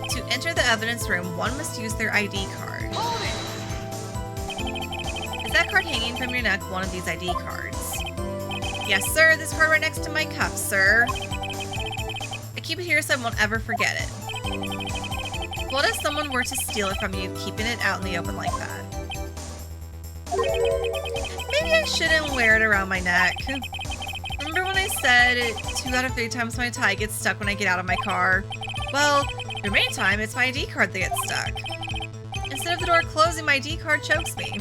A: To enter the evidence room, one must use their ID card. Is that card hanging from your neck one of these ID cards? Yes, sir. This card right next to my cuff, sir. I keep it here so I won't ever forget it. What if someone were to steal it from you, keeping it out in the open like that? Maybe I shouldn't wear it around my neck. Remember Remember when I said 2 out of 3 times my tie gets stuck when I get out of my car? Well, the remaining time, it's my ID card that gets stuck. Instead of the door closing, my ID card chokes me.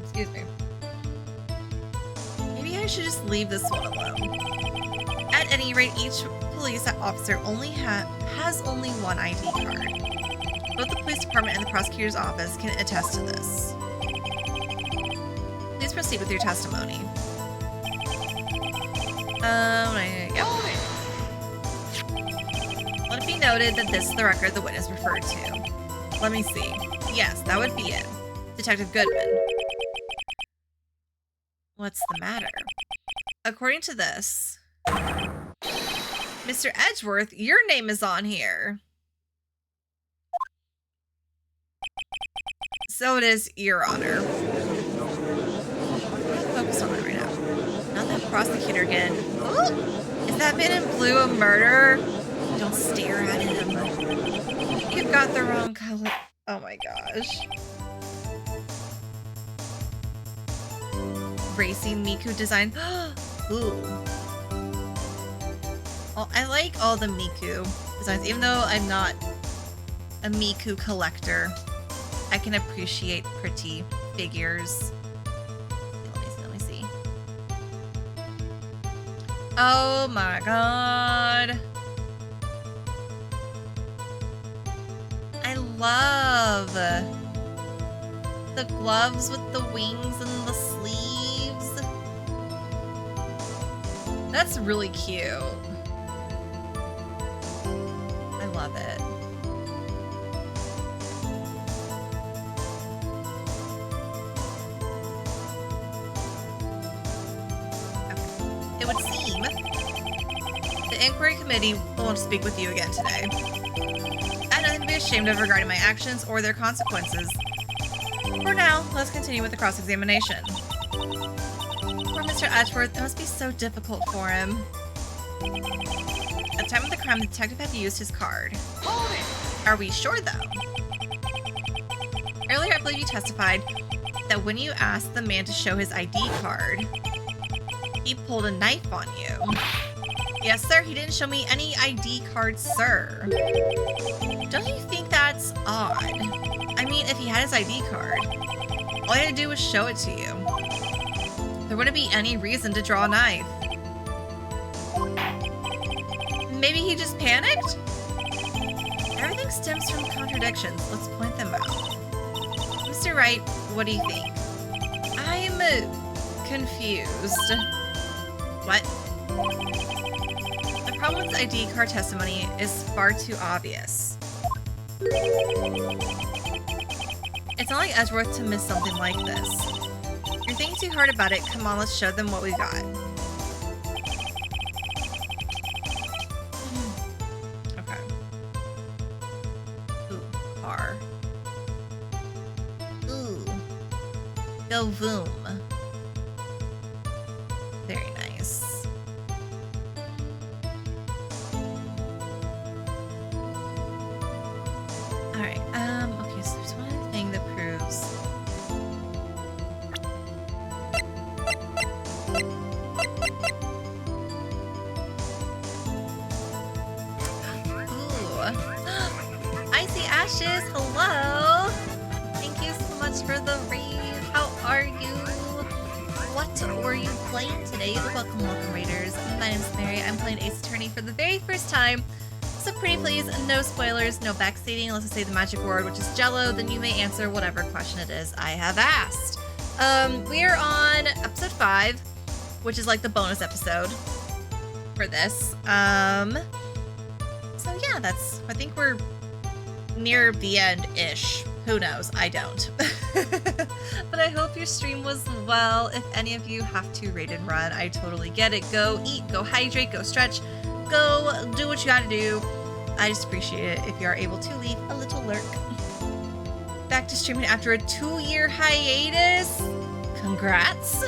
A: Excuse me. Maybe I should just leave this one alone. At any rate, each police officer has only one ID card. Both the police department and the prosecutor's office can attest to this. Please proceed with your testimony. Yep. Let it be noted that this is the record the witness referred to. Let me see. Yes, that would be it. Detective Goodman. What's the matter? According to this, Mr. Edgeworth, your name is on here. So it is, Your Honor. Focus on it right now. Not that prosecutor again. Ooh, is that man in blue a murderer? Don't stare at him. You've got the wrong color. Oh my gosh. Racing Miku design. Ooh. Well, I like all the Miku designs, even though I'm not a Miku collector. I can appreciate pretty figures. Let me see. Oh my god. I love the gloves with the wings and the sleeves. That's really cute. I love it. It would seem the inquiry committee will want to speak with you again today. I have nothing to be ashamed of regarding my actions or their consequences. For now, let's continue with the cross-examination. Poor Mr. Edgeworth, it must be so difficult for him. At the time of the crime, the detective had used his card. Are we sure, though? Earlier, I believe you testified that when you asked the man to show his ID card, he pulled a knife on you. Yes, sir, he didn't show me any ID card, sir. Don't you think that's odd? I mean, if he had his ID card, all he had to do was show it to you. There wouldn't be any reason to draw a knife. Maybe he just panicked? Everything stems from contradictions. Let's point them out. Mr. Wright, what do you think? I'm confused. What? The problem with ID card testimony is far too obvious. It's not like Edgeworth to miss something like this. You're thinking too hard about it. Come on, let's show them what we've got. Okay. Ooh, car. Ooh. Go boom. Very nice. Alright, okay, so there's one other thing that proves. Ooh. Icy Ashes, hello! Thank you so much for the raid. How are you? What were you playing today? Welcome, Raiders. My name's Mary. I'm playing Ace Attorney for the very first time. So pretty please, no spoilers, no backstating. Unless I say the magic word, which is Jello, then you may answer whatever question it is I have asked. We are on episode 5, which is like the bonus episode for this. So yeah, I think we're near the end-ish. Who knows? I don't. But I hope your stream was well. If any of you have to raid and run, I totally get it. Go eat, go hydrate, go stretch, go do what you gotta do. I just appreciate it if you are able to leave a little lurk. Back to streaming after a 2-year hiatus. Congrats.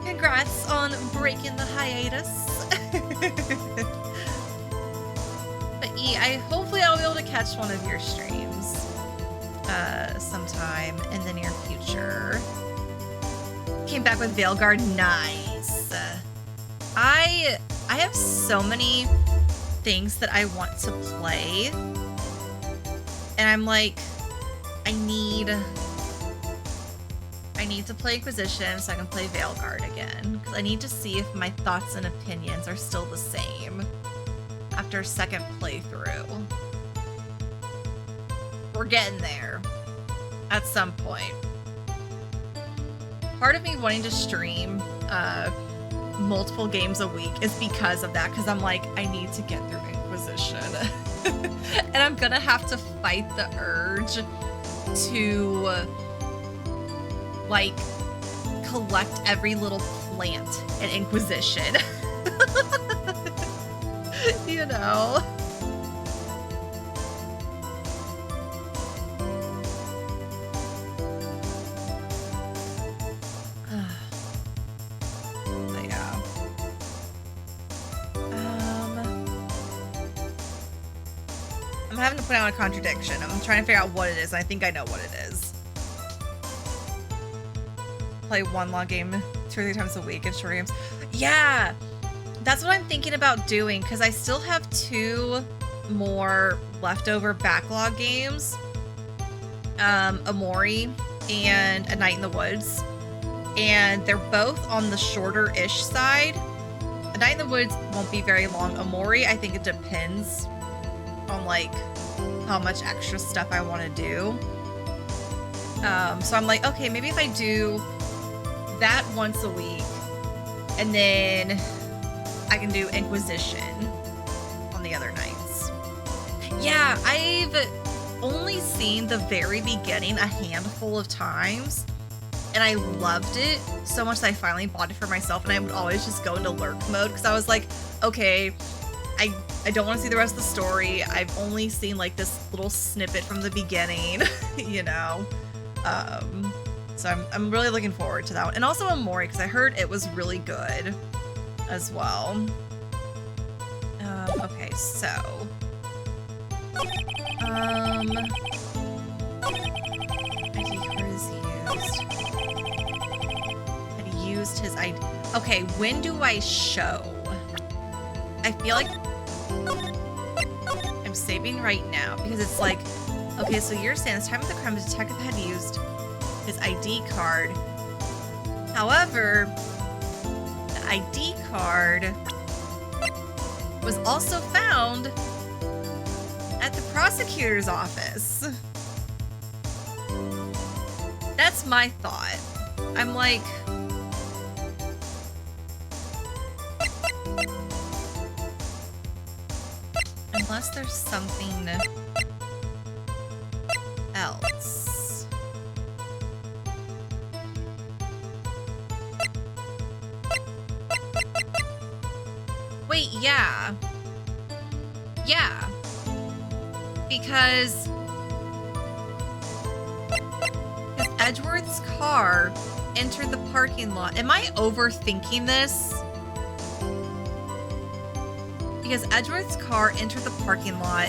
A: Congrats on breaking the hiatus. But yeah, hopefully I'll be able to catch one of your streams sometime in the near future. came back with Veilguard. Nice. I have so many things that I want to play, and I'm like, I need to play Inquisition so I can play Veilguard again, because I need to see if my thoughts and opinions are still the same after a second playthrough. We're getting there at some point. Part of me wanting to stream multiple games a week is because of that, because I'm like, I need to get through Inquisition. And I'm gonna have to fight the urge to like collect every little plant in Inquisition. You know? But yeah. I'm having to put out a contradiction. I'm trying to figure out what it is. I think I know what it is. Play one long game 2 or 3 times a week in short games. Yeah, that's what I'm thinking about doing, because I still have 2 more leftover backlog games. Amori and A Night in the Woods. And they're both on the shorter-ish side. A Night in the Woods won't be very long. Amori, I think it depends on like how much extra stuff I want to do. So I'm like, okay, maybe if I do that once a week, and then I can do Inquisition on the other nights. Yeah, I've only seen the very beginning a handful of times, and I loved it so much that I finally bought it for myself, and I would always just go into lurk mode, because I was like, okay, I don't want to see the rest of the story. I've only seen like this little snippet from the beginning, you know? So I'm really looking forward to that one. And also Amori, because I heard it was really good as well. Okay, so... ID card is used. Had used his ID. Okay, when do I show? I feel like I'm saving right now, because it's like, okay, so you're saying this time of the crime, the detective had used his ID card. However, the ID card was also found at the prosecutor's office. That's my thought. I'm like, unless there's something else. Wait, yeah. Yeah. Because Edgeworth's car entered the parking lot. Am I overthinking this? Because Edgeworth's car entered the parking lot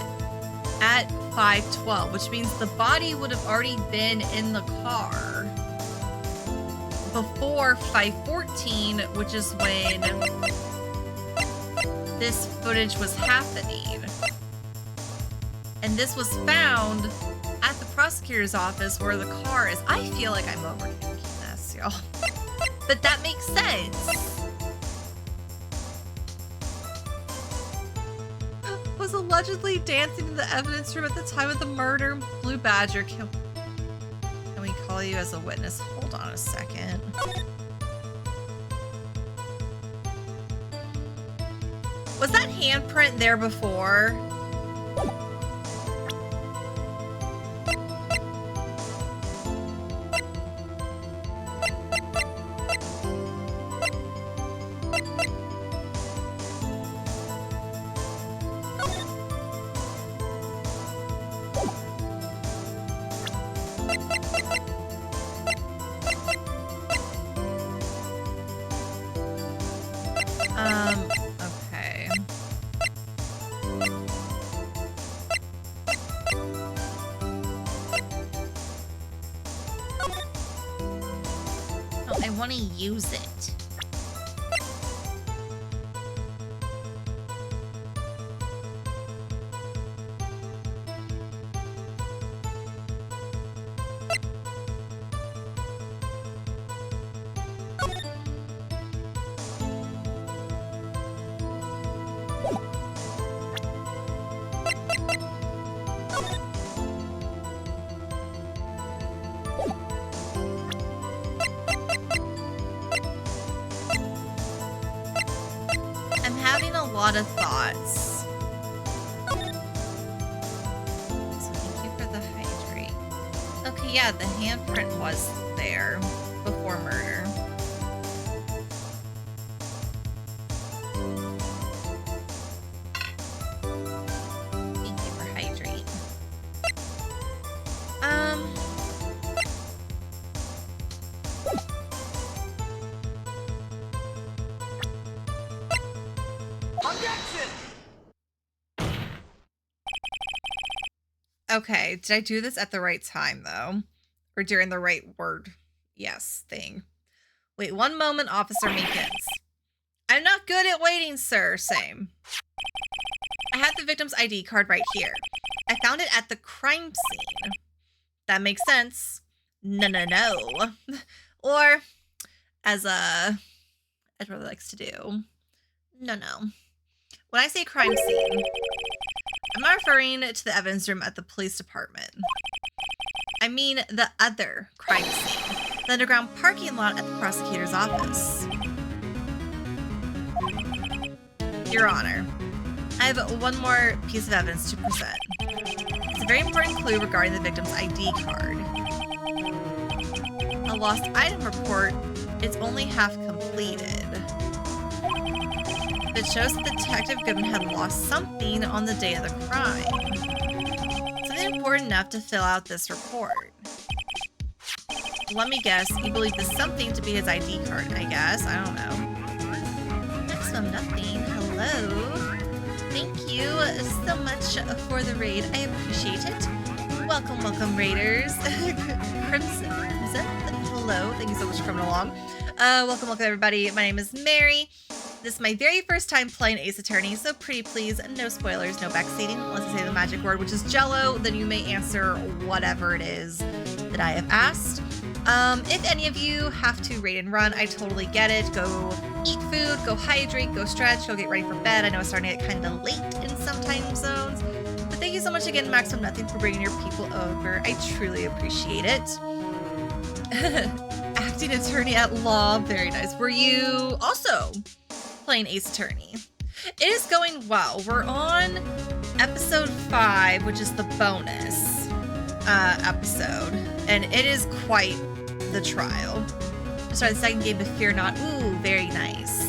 A: at 5:12, which means the body would have already been in the car before 5:14, which is when this footage was happening. And this was found at the prosecutor's office where the car is. I feel like I'm overthinking this, y'all. But that makes sense. Was allegedly dancing in the evidence room at the time of the murder. Blue Badger, can we call you as a witness? Hold on a second. Was that handprint there before? I want to use it. I'm having a lot of thoughts. So thank you for the hydrate. Okay, yeah, the handprint was there before murder. Thank you for hydrate.
B: Objection!
A: Okay, did I do this at the right time, though? Or during the right word? Yes, thing. Wait, one moment, Officer Meekins. I'm not good at waiting, sir. Same. I have the victim's ID card right here. I found it at the crime scene. That makes sense. No. Or, as Edward likes to do. No. When I say crime scene, I'm not referring to the evidence room at the police department. I mean the other crime scene, the underground parking lot at the prosecutor's office. Your Honor, I have one more piece of evidence to present. It's a very important clue regarding the victim's ID card. A lost item report is only half completed. It shows that Detective Goodman had lost something on the day of the crime. Something important enough to fill out this report. Let me guess, you believe this something to be his ID card, I guess. I don't know. Maximum nothing. Hello. Thank you so much for the raid. I appreciate it. Welcome, raiders. Crimson. Hello. Thank you so much for coming along. Welcome, everybody. My name is Mary. This is my very first time playing Ace Attorney, so pretty please, no spoilers, no backseating. Unless I say the magic word, which is Jello, then you may answer whatever it is that I have asked. If any of you have to raid and run, I totally get it. Go eat food, go hydrate, go stretch, go get ready for bed. I know it's starting to get kind of late in some time zones. But thank you so much again, Maximum Nothing, for bringing your people over. I truly appreciate it. Acting attorney at law, very nice. Were you also playing Ace Attorney? It is going well. We're on episode 5, which is the bonus episode, and it is quite the trial. Sorry, the second game of Fear Not. Ooh, very nice.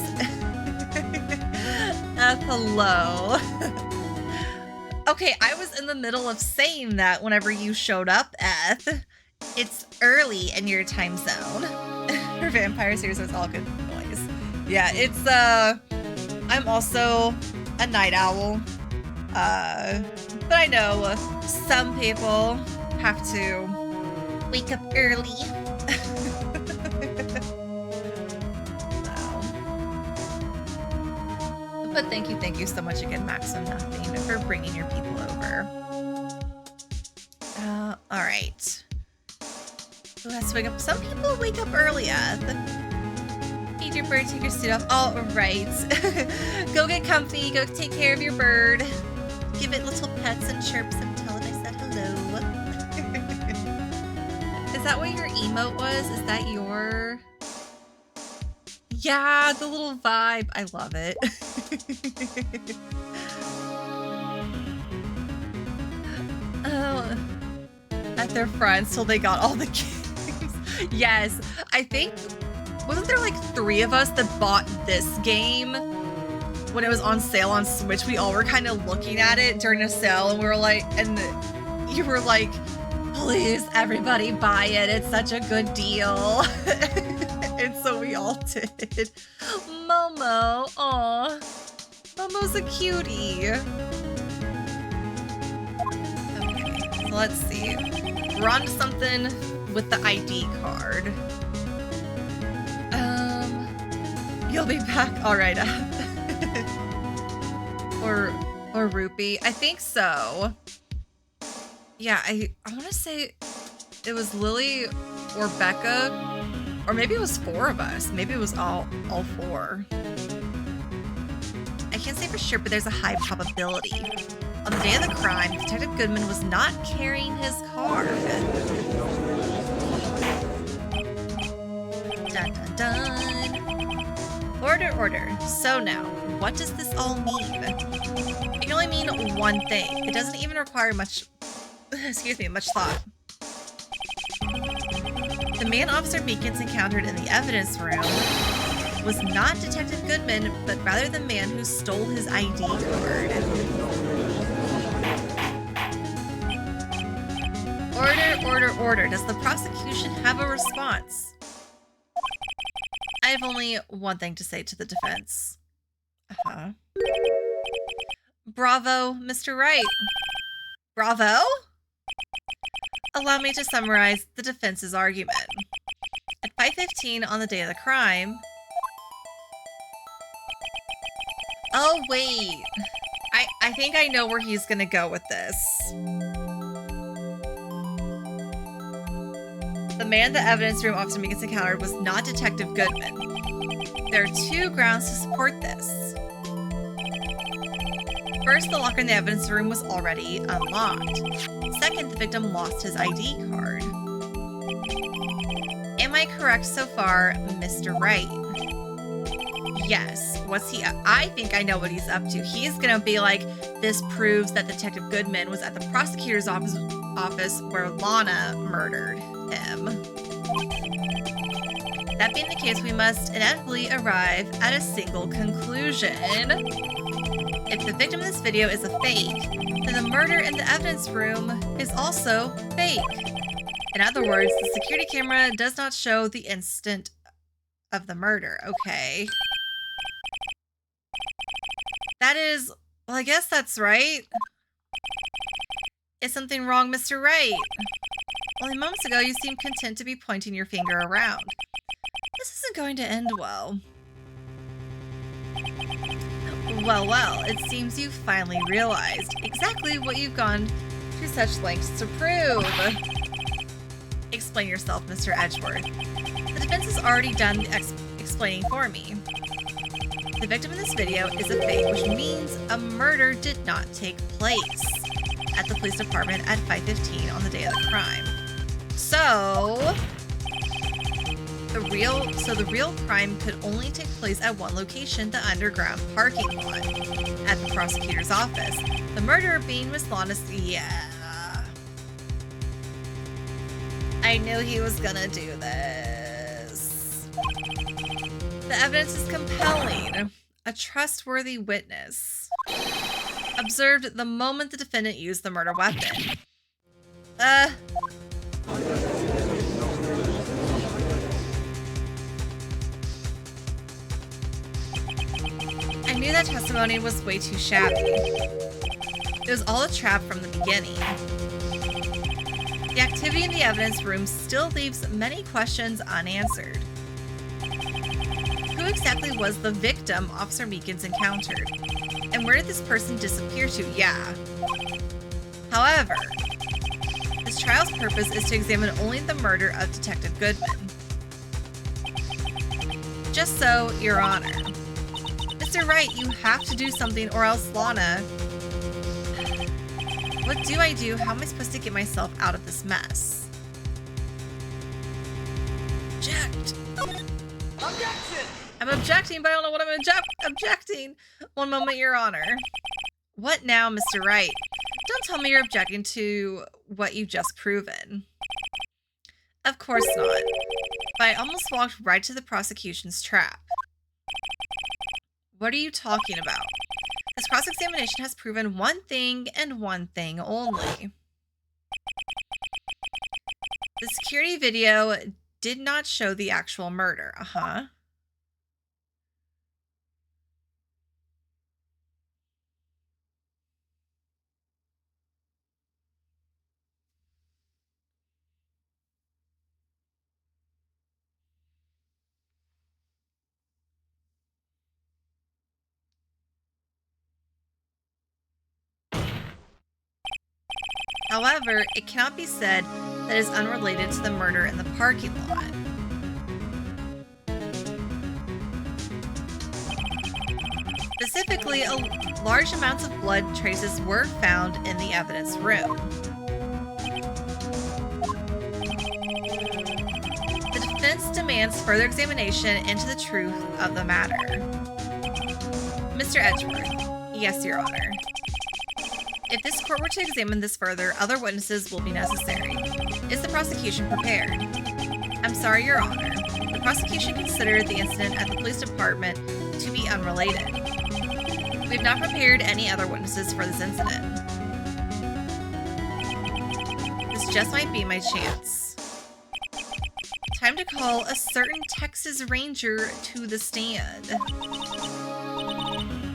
A: Hello. Okay, I was in the middle of saying that whenever you showed up, Eth. It's early in your time zone. For vampires here, so it's all good noise. Yeah, it's, I'm also a night owl. But I know some people have to wake up early. But thank you so much again, Maxim Nothing, for bringing your people over. All right. Who has to wake up? Some people wake up early, Feed your bird, take your suit off. All right. Go get comfy. Go take care of your bird. Give it little pets and chirps and tell it I said hello. Is that what your emote was? Is that your... Yeah, the little vibe. I love it. Oh, at their friends till they got all the games. Yes, I think, wasn't there like 3 of us that bought this game when it was on sale on Switch? We all were kind of looking at it during a sale, and we were like, and you were like, please, everybody buy it. It's such a good deal. And so we all did. Momo, aw. Momo's a cutie. Okay, so let's see. We're on to something with the ID card. You'll be back. All right. or Rupee. I think so. Yeah, I want to say it was Lily or Becca, or maybe it was 4 of us. Maybe it was all 4. I can't say for sure, but there's a high probability. On the day of the crime, Detective Goodman was not carrying his card. Dun dun dun. Order, order. So now, what does this all mean? It can only mean one thing. It doesn't even require much, much thought. The man Officer Meekins encountered in the evidence room was not Detective Goodman, but rather the man who stole his ID card. Order, order, order. Does the prosecution have a response? I have only one thing to say to the defense. Bravo, Mr. Wright. Bravo? Allow me to summarize the defense's argument. At 5:15 on the day of the crime... Oh, wait. I think I know where he's gonna go with this. The man in the evidence room Officer Meekins encountered was not Detective Goodman. There are 2 grounds to support this. First, the locker in the evidence room was already unlocked. Second, the victim lost his ID card. Am I correct so far, Mr. Wright? Yes. What's he up? I think I know what he's up to. He's gonna be like, this proves that Detective Goodman was at the prosecutor's office where Lana murdered him. That being the case, we must inevitably arrive at a single conclusion. If the victim in this video is a fake, then the murder in the evidence room is also fake. In other words, the security camera does not show the instant of the murder. Okay. That is... Well, I guess that's right. Is something wrong, Mr. Wright? Only moments ago, you seemed content to be pointing your finger around. This isn't going to end well. Well, well, it seems you've finally realized exactly what you've gone to such lengths to prove. Explain yourself, Mr. Edgeworth. The defense has already done the explaining for me. The victim in this video is a fake, which means a murder did not take place at the police department at 5:15 on the day of the crime. So the real crime could only take place at one location, the underground parking lot at the prosecutor's office. The murderer being Miss Lana's... Yeah. I knew he was gonna do this. The evidence is compelling. A trustworthy witness observed the moment the defendant used the murder weapon. I knew that testimony was way too shabby. It was all a trap from the beginning. The activity in the evidence room still leaves many questions unanswered. Who exactly was the victim Officer Meekins encountered? And where did this person disappear to? Yeah. However, this trial's purpose is to examine only the murder of Detective Goodman. Just so, Your Honor. Mr. Wright, you have to do something or else Lana... What do I do? How am I supposed to get myself out of this mess? Object!
B: Objection!
A: I'm objecting, but I don't know what I'm objecting. One moment, Your Honor. What now, Mr. Wright? Don't tell me you're objecting to what you've just proven. Of course not. But I almost walked right to the prosecution's trap. What are you talking about? This cross-examination has proven one thing and one thing only. The security video did not show the actual murder. However, it cannot be said that it is unrelated to the murder in the parking lot. Specifically, large amounts of blood traces were found in the evidence room. The defense demands further examination into the truth of the matter. Mr. Edgeworth. Yes, Your Honor. If this court were to examine this further, other witnesses will be necessary. Is the prosecution prepared? I'm sorry, Your Honor. The prosecution considered the incident at the police department to be unrelated. We have not prepared any other witnesses for this incident. This just might be my chance. Time to call a certain Texas Ranger to the stand.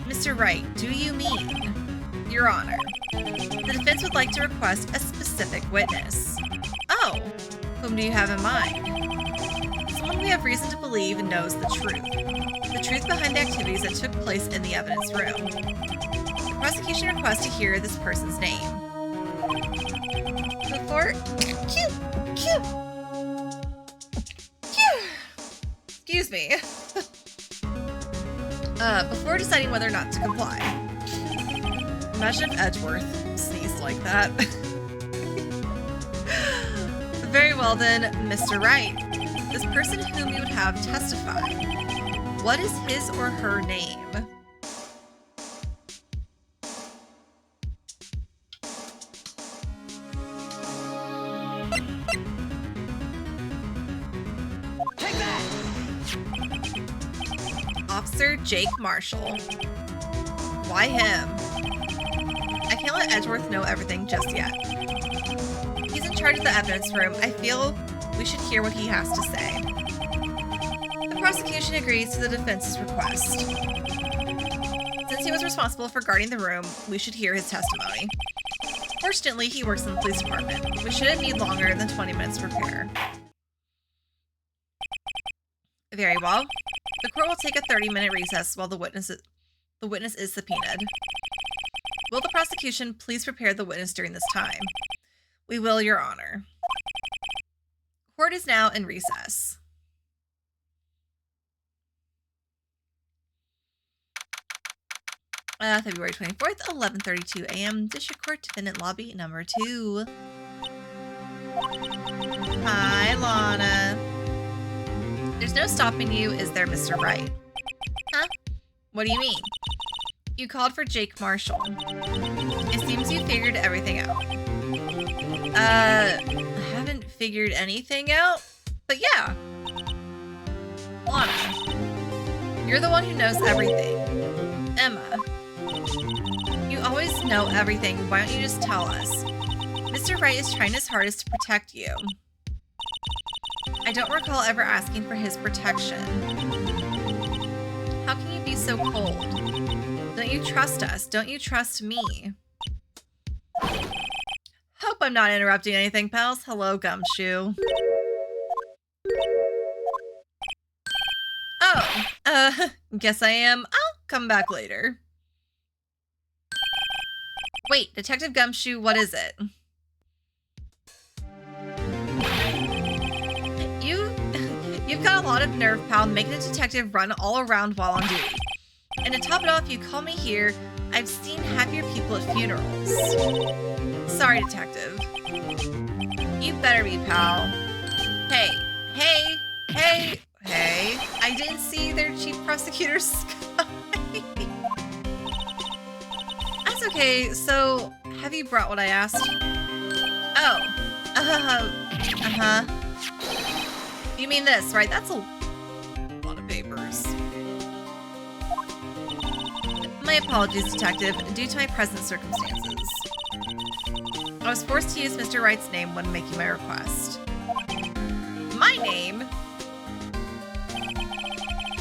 A: Mr. Wright, do you mean? Your Honor, the defense would like to request a specific witness. Oh, whom do you have in mind? Someone we have reason to believe knows the truth. The truth behind the activities that took place in the evidence room. The prosecution requests to hear this person's name. Before... Excuse me. Before deciding whether or not to comply. Imagine if Edgeworth sneezed like that. Very well then, Mr. Wright. This person whom you would have testify. What is his or her name?
B: Take that!
A: Officer Jake Marshall. Why him? I can't let Edgeworth know everything just yet. He's in charge of the evidence room. I feel we should hear what he has to say. The prosecution agrees to the defense's request. Since he was responsible for guarding the room, we should hear his testimony. Fortunately, he works in the police department. We shouldn't need longer than 20 minutes to prepare. Very well. The court will take a 30-minute recess while the witness is subpoenaed. Will the prosecution please prepare the witness during this time? We will, Your Honor. Court is now in recess. February 24th, 11:32 a.m. District Court, Defendant Lobby, number 2. Hi, Lana. There's no stopping you, is there, Mr. Wright? Huh? What do you mean? You called for Jake Marshall. It seems you figured everything out. I haven't figured anything out, but yeah. Lana, you're the one who knows everything. Emma, you always know everything. Why don't you just tell us? Mr. Wright is trying his hardest to protect you. I don't recall ever asking for his protection. How can you be so cold? Don't you trust us? Don't you trust me? Hope I'm not interrupting anything, pals. Hello, Gumshoe. Oh, guess I am. I'll come back later. Wait, Detective Gumshoe, what is it? You've got a lot of nerve, pal, making a detective run all around while on duty. And to top it off, you call me here. I've seen happier people at funerals. Sorry, detective. You better be, pal. Hey. I didn't see their chief prosecutor, Sky. That's okay, so have you brought what I asked? Oh. Uh-huh. You mean this, right? That's a lot of papers. My apologies, detective, due to my present circumstances. I was forced to use Mr. Wright's name when making my request. My name?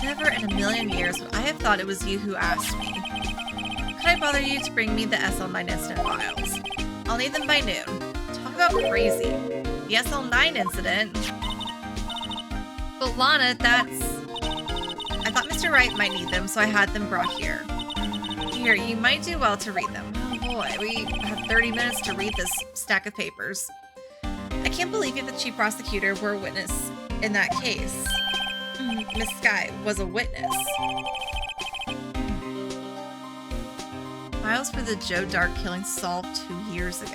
A: Never in a million years would I have thought it was you who asked me. Could I bother you to bring me the SL9 incident files? I'll need them by noon. Talk about crazy. The SL9 incident? But Lana, that's... I thought Mr. Wright might need them, so I had them brought here. Here, you might do well to read them. Oh boy, we have 30 minutes to read this stack of papers. I can't believe you, the chief prosecutor, were a witness in that case. Miss Sky was a witness. Files for the Joe Dark killing solved 2 years ago.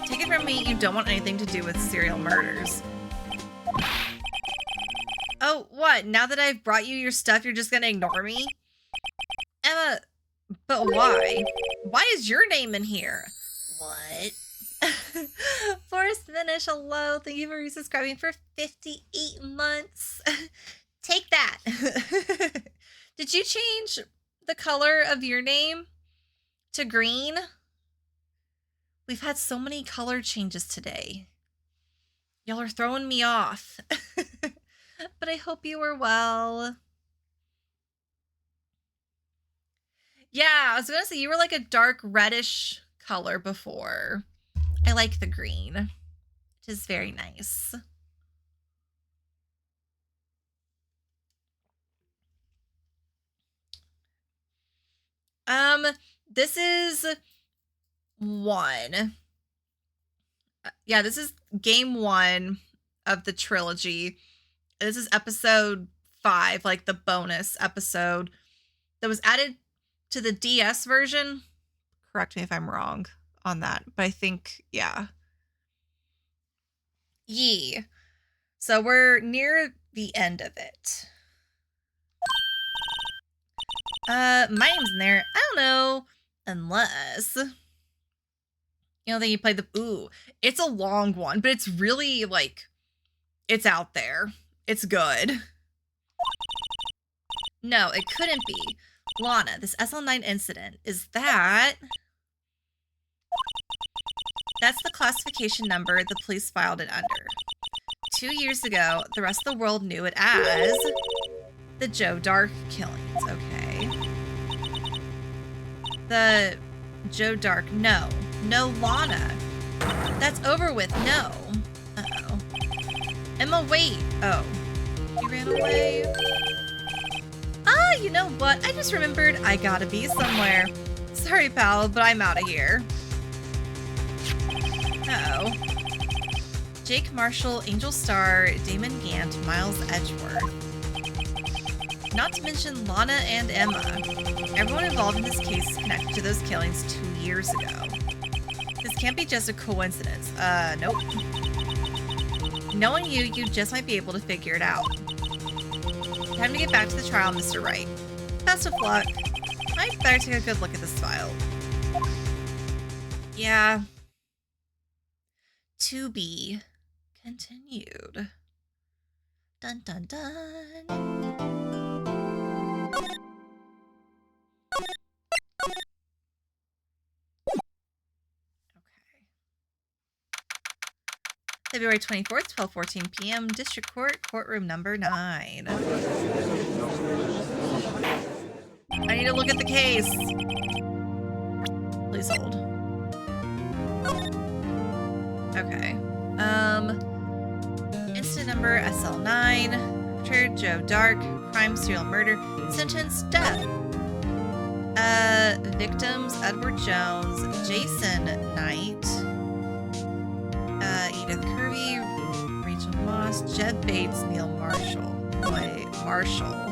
A: Take it from me, you don't want anything to do with serial murders. Oh, what? Now that I've brought you your stuff, you're just gonna ignore me? Emma, but why? Why is your name in here? What? Forrest Finish, hello. Thank you for resubscribing for 58 months. Take that. Did you change the color of your name to green? We've had so many color changes today. Y'all are throwing me off. But I hope you were well. Yeah, I was gonna say you were like a dark reddish color before. I like the green. It is very nice. This is 1. Yeah, this is game 1 of the trilogy. This is episode 5, like the bonus episode that was added to the DS version. Correct me if I'm wrong on that, but I think, yeah. Yee. So we're near the end of it. My name's in there. I don't know. Unless, you know, then you play the, ooh, it's a long one, but it's really like, it's out there. It's good. No, it couldn't be. Lana, this SL9 incident, is that... That's the classification number the police filed it under. 2 years ago, the rest of the world knew it as the Joe Dark killings. Okay. The Joe Dark, no. No, Lana. That's over with, no. Uh-oh. Emma, wait. Oh. He ran away. Ah, you know what? I just remembered I gotta be somewhere. Sorry, pal, but I'm out of here. Uh-oh. Jake Marshall, Angel Starr, Damon Gant, Miles Edgeworth. Not to mention Lana and Emma. Everyone involved in this case is connected to those killings 2 years ago. This can't be just a coincidence. Nope. Knowing you just might be able to figure it out. Time to get back to the trial, Mr. Wright. Best of luck. I'd better take a good look at this file. Yeah. To be continued. Dun dun dun. February 24th, 12:14 p.m. District Court, courtroom number 9. I need to look at the case. Please hold. Okay. Incident number SL9. Perpetrator Joe Dark. Crime, serial murder. Sentence, death. Victims, Edward Jones, Jason Knight, Edith Kirby, Rachel Moss, Jed Bates, Neil Marshall. Wait, Marshall.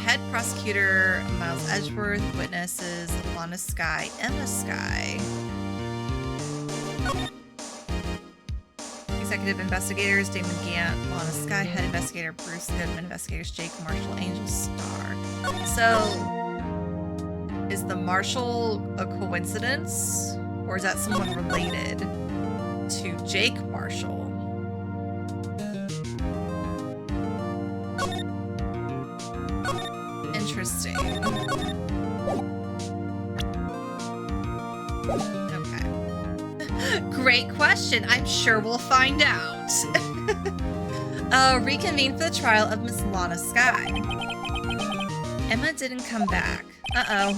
A: Head prosecutor, Miles Edgeworth. Witnesses, Lana Sky, Emma Sky. Executive investigators, Damon Gant, Lana Sky. Head investigator, Bruce Goodman. Investigators, Jake Marshall, Angel Starr. So, is the Marshall a coincidence? Or is that someone related to Jake Marshall? Interesting. Okay. Great question. I'm sure we'll find out. Reconvene for the trial of Miss Lana Sky. Emma didn't come back. Uh-oh.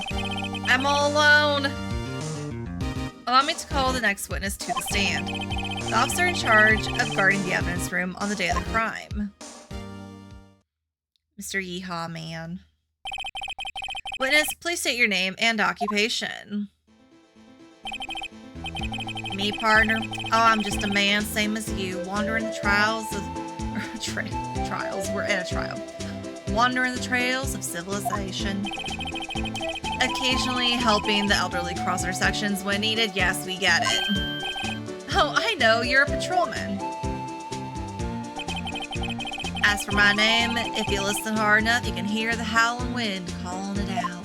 A: I'm all alone. Allow me to call the next witness to the stand. The officer in charge of guarding the evidence room on the day of the crime. Mr. Yeehaw Man. Witness, please state your name and occupation. Me, partner? Oh, I'm just a man, same as you, wandering the trials of... trials, we're in a trial. Wandering the trails of civilization. Occasionally helping the elderly cross intersections when needed. Yes, we get it. Oh, I know, you're a patrolman. As for my name, if you listen hard enough, you can hear the howling wind calling it out.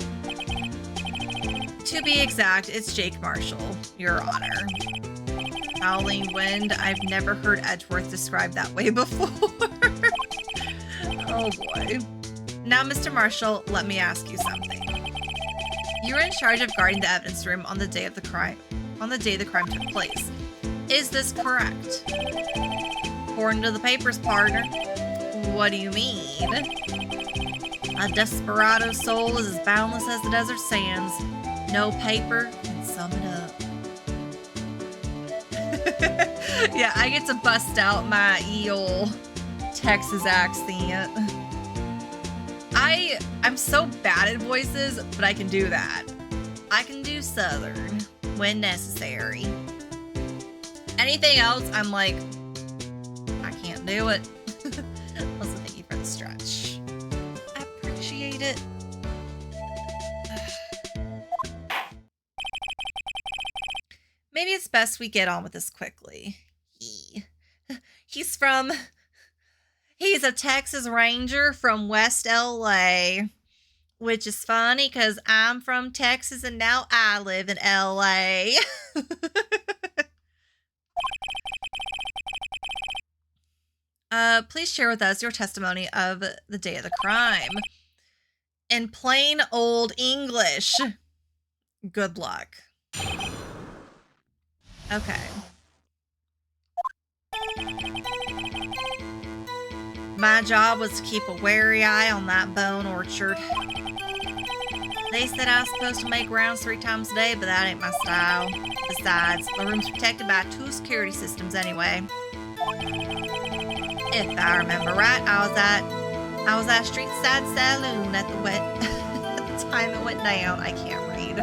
A: To be exact, it's Jake Marshall, Your Honor. Howling wind, I've never heard Edgeworth described that way before. Oh boy. Now, Mr. Marshall, let me ask you something. You were in charge of guarding the evidence room on the day of the crime, took place. Is this correct? According to the papers, partner. What do you mean? A desperado soul is as boundless as the desert sands. No paper can sum it up. Yeah, I get to bust out my eel Texas accent. I'm so bad at voices, but I can do that. I can do Southern when necessary. Anything else, I'm like, I can't do it. Also, thank you for the stretch. I appreciate it. Maybe it's best we get on with this quickly. He's a Texas Ranger from West LA, which is funny because I'm from Texas and now I live in LA. Please share with us your testimony of the day of the crime. In plain old English. Good luck. Okay. My job was to keep a wary eye on that bone orchard. They said I was supposed to make rounds 3 times a day, but that ain't my style. Besides, the room's protected by 2 security systems anyway. If I remember right, I was at Street Side Saloon at the time it went down. I can't read.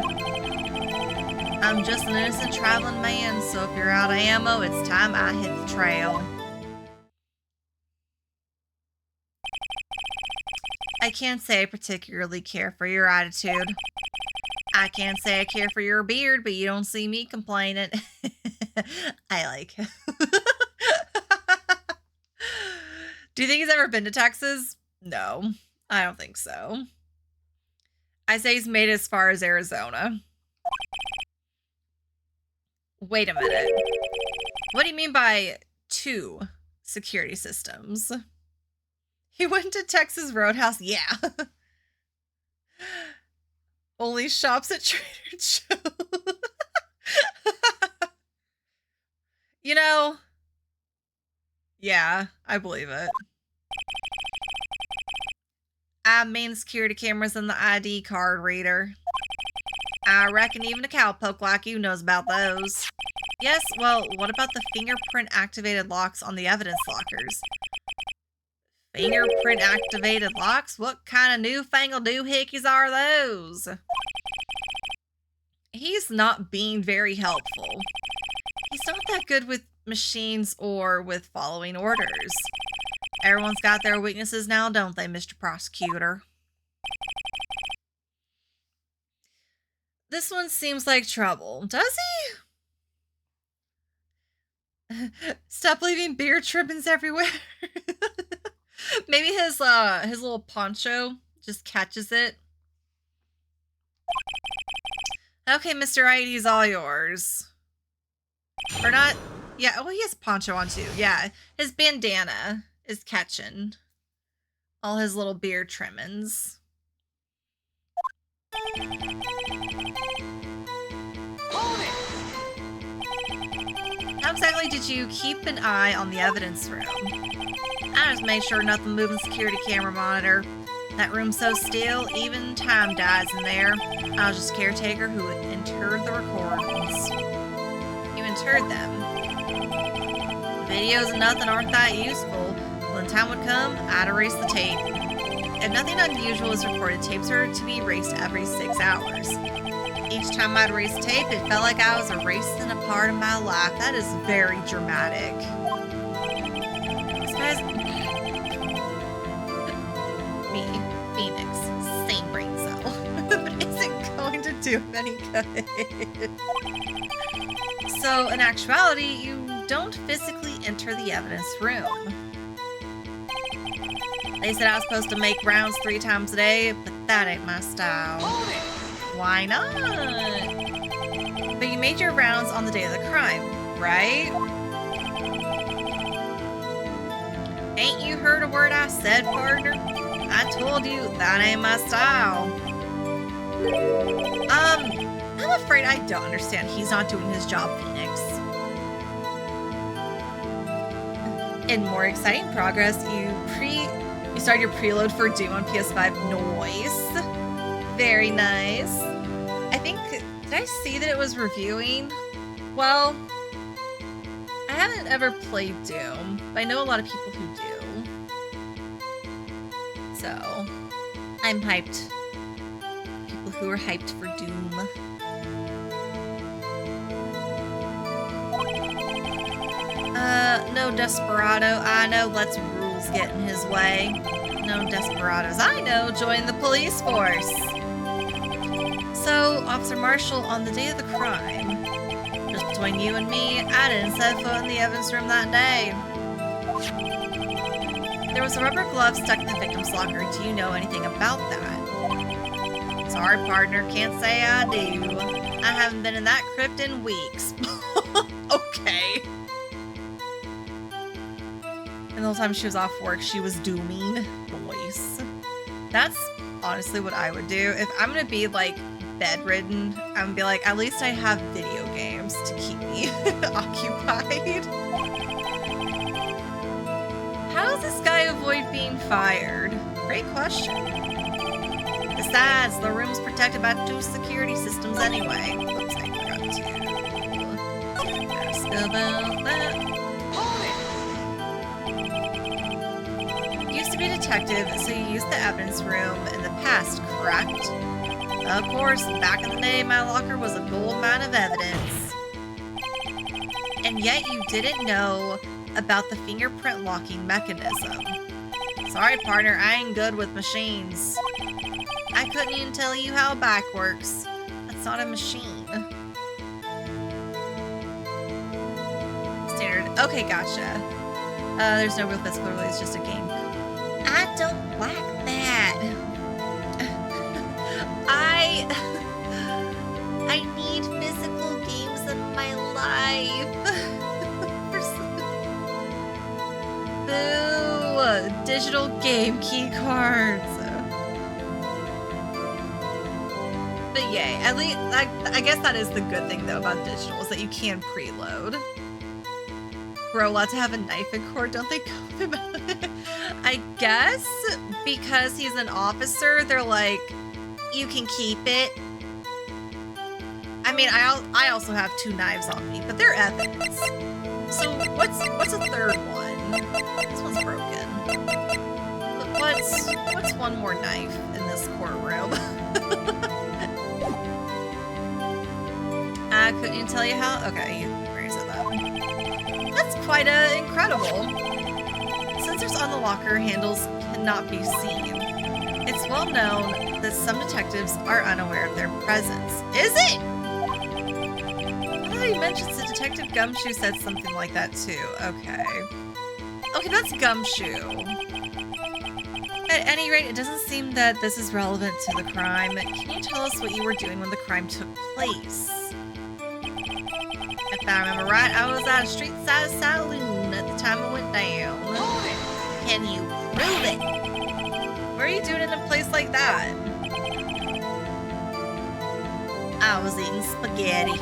A: I'm just an innocent traveling man, so if you're out of ammo, it's time I hit the trail. I can't say I particularly care for your attitude. I can't say I care for your beard, but you don't see me complaining. I like it. Do you think he's ever been to Texas? No, I don't think so. I say he's made it as far as Arizona. Wait a minute. What do you mean by 2 security systems? He went to Texas Roadhouse? Yeah. Only shops at Trader Joe's. You know, yeah, I believe it. I mean security cameras and the ID card reader. I reckon even a cowpoke like you knows about those. Yes, well, what about the fingerprint-activated locks on the evidence lockers? Fingerprint-activated locks? What kind of newfangled doohickeys are those? He's not being very helpful. He's not that good with machines or with following orders. Everyone's got their weaknesses now, don't they, Mr. Prosecutor? This one seems like trouble. Does he? Stop leaving beard trimmings everywhere. Maybe his little poncho just catches it. Okay, Mr. Wright, he's all yours. Or not. Yeah, oh, he has poncho on too. Yeah, his bandana is catching all his little beard trimmings. How exactly did you keep an eye on the evidence room? I just made sure nothing moved in the security camera monitor. That room's so still, even time dies in there. I was just caretaker who interred the recordings. You interred them? The videos and nothing aren't that useful. When time would come, I'd erase the tape. If nothing unusual is reported, tapes are to be erased every 6 hours. Each time I'd erase tape, it felt like I was erasing a part of my life. That is very dramatic. This guy's... Me, Phoenix, same brain cell. But isn't going to do him any good. So, in actuality, you don't physically enter the evidence room. They said I was supposed to make rounds 3 times a day, but that ain't my style. Why not? But you made your rounds on the day of the crime, right? Ain't you heard a word I said, partner? I told you that ain't my style. I'm afraid I don't understand. He's not doing his job, Phoenix. In more exciting progress, you started your preload for Doom on PS5. Noise. Very nice. I think, did I see that it was reviewing? Well, I haven't ever played Doom, but I know a lot of people who do. So, I'm hyped. People who are hyped for Doom. No Desperado. I know lets rules get in his way. No Desperados I know join the police force. So, Officer Marshall, on the day of the crime, just between you and me, I didn't set foot in the evidence room that day. There was a rubber glove stuck in the victim's locker. Do you know anything about that? Sorry, partner, can't say I do. I haven't been in that crypt in weeks. Okay. And the whole time she was off work, she was dooming voice. That's honestly what I would do. If I'm gonna be like bedridden, I'm gonna be like, at least I have video games to keep me occupied. How does this guy avoid being fired? Great question. Besides, the room's protected by 2 security systems anyway. Oops, I forgot to ask about that. Used to be a detective, so you used the evidence room in the past, correct? Of course, back in the day, my locker was a gold mine of evidence. And yet you didn't know about the fingerprint locking mechanism. Sorry, partner, I ain't good with machines. I couldn't even tell you how a bike works. That's not a machine. Standard. Okay, gotcha. There's no real physical release, it's just a game. I don't like that. I need physical games in my life. Boo! Digital game key cards. But yay, at least I guess that is the good thing though about digital is that you can preload. We're allowed to have a knife in court, don't they? I guess because he's an officer, they're like, you can keep it. I mean, I also have 2 knives on me, but they're evidence. So what's a third one? This one's broken. But what's one more knife in this courtroom? I couldn't even tell you how. Okay, where is it that? That's quite incredible. Sensors on the locker handles cannot be seen. It's well known that some detectives are unaware of their presence. Is it? I thought he mentions that Detective Gumshoe said something like that too. Okay. Okay, that's Gumshoe. At any rate, it doesn't seem that this is relevant to the crime. Can you tell us what you were doing when the crime took place? If I remember right, I was at a street-side saloon at the time it went down. Can you prove it? What are you doing in a place like that? I was eating spaghetti.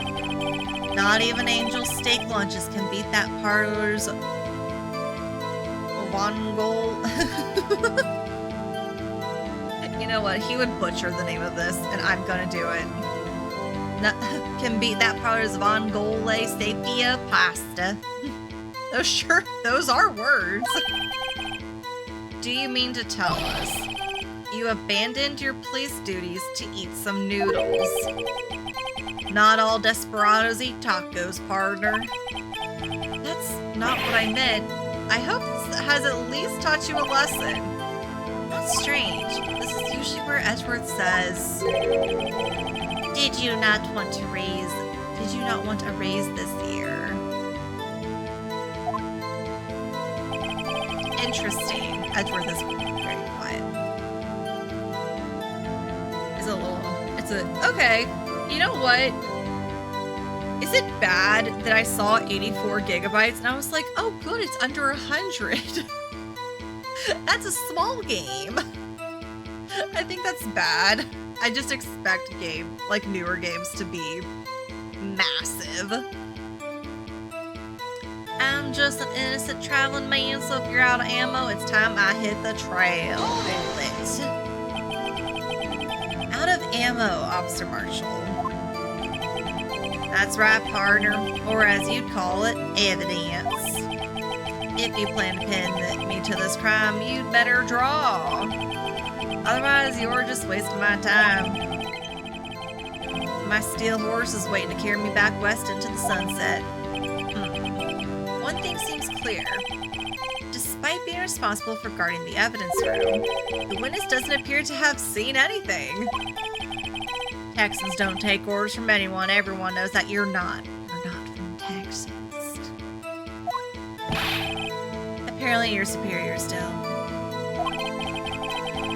A: Not even Angel's steak lunches can beat that parlor's one goal. You know what? He would butcher the name of this, and I'm gonna do it. Can beat that parlor's Von Gole Sapia pasta. Oh, sure, those are words. Do you mean to tell us You abandoned your police duties to eat some noodles. Not all desperados eat tacos, partner. That's not what I meant. I hope this has at least taught you a lesson. That's strange. This is usually where Edgeworth says, Did you not want a raise this year? Interesting. Edgeworth is very quiet. Okay. You know what? Is it bad that I saw 84 gigabytes and I was like, oh good, it's under 100. That's a small game. I think that's bad. I just expect newer games to be massive. I'm just an innocent traveling man, so if you're out of ammo, it's time I hit the trail. Bullet. Out of ammo, Officer Marshall. That's right, partner, or as you'd call it, evidence. If you plan to pin me to this crime, you'd better draw. Otherwise, you're just wasting my time. My steel horse is waiting to carry me back west into the sunset. One thing seems clear. Despite being responsible for guarding the evidence room, the witness doesn't appear to have seen anything. Texans don't take orders from anyone. Everyone knows that you're not from Texas. Apparently you're superior still.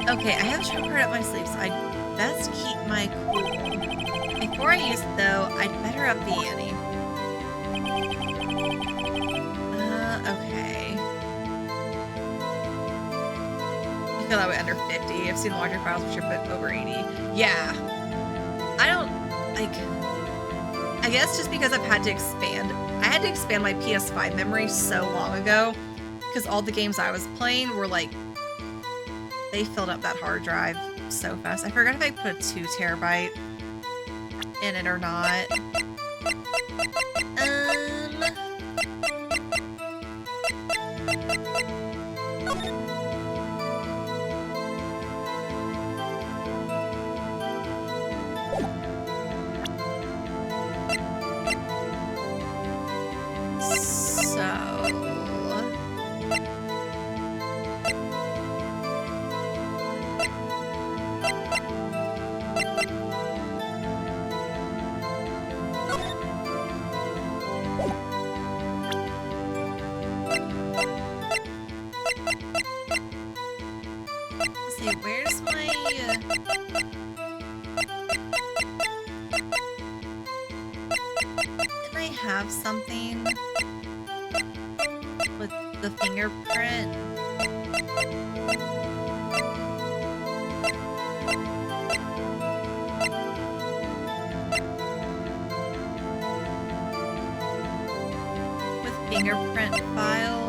A: Okay, I have a trump card up my sleeve, so I'd best keep my cool. Before I use it though, I'd better up the ante. Okay. I feel that way under 50. I've seen larger files for sure, but over 80. Yeah. I don't, I guess just because I had to expand my PS5 memory so long ago, because all the games I was playing were they filled up that hard drive so fast. I forgot if I put a 2 terabyte in it or not. Where's my didn't I have something with the fingerprint? With fingerprint file?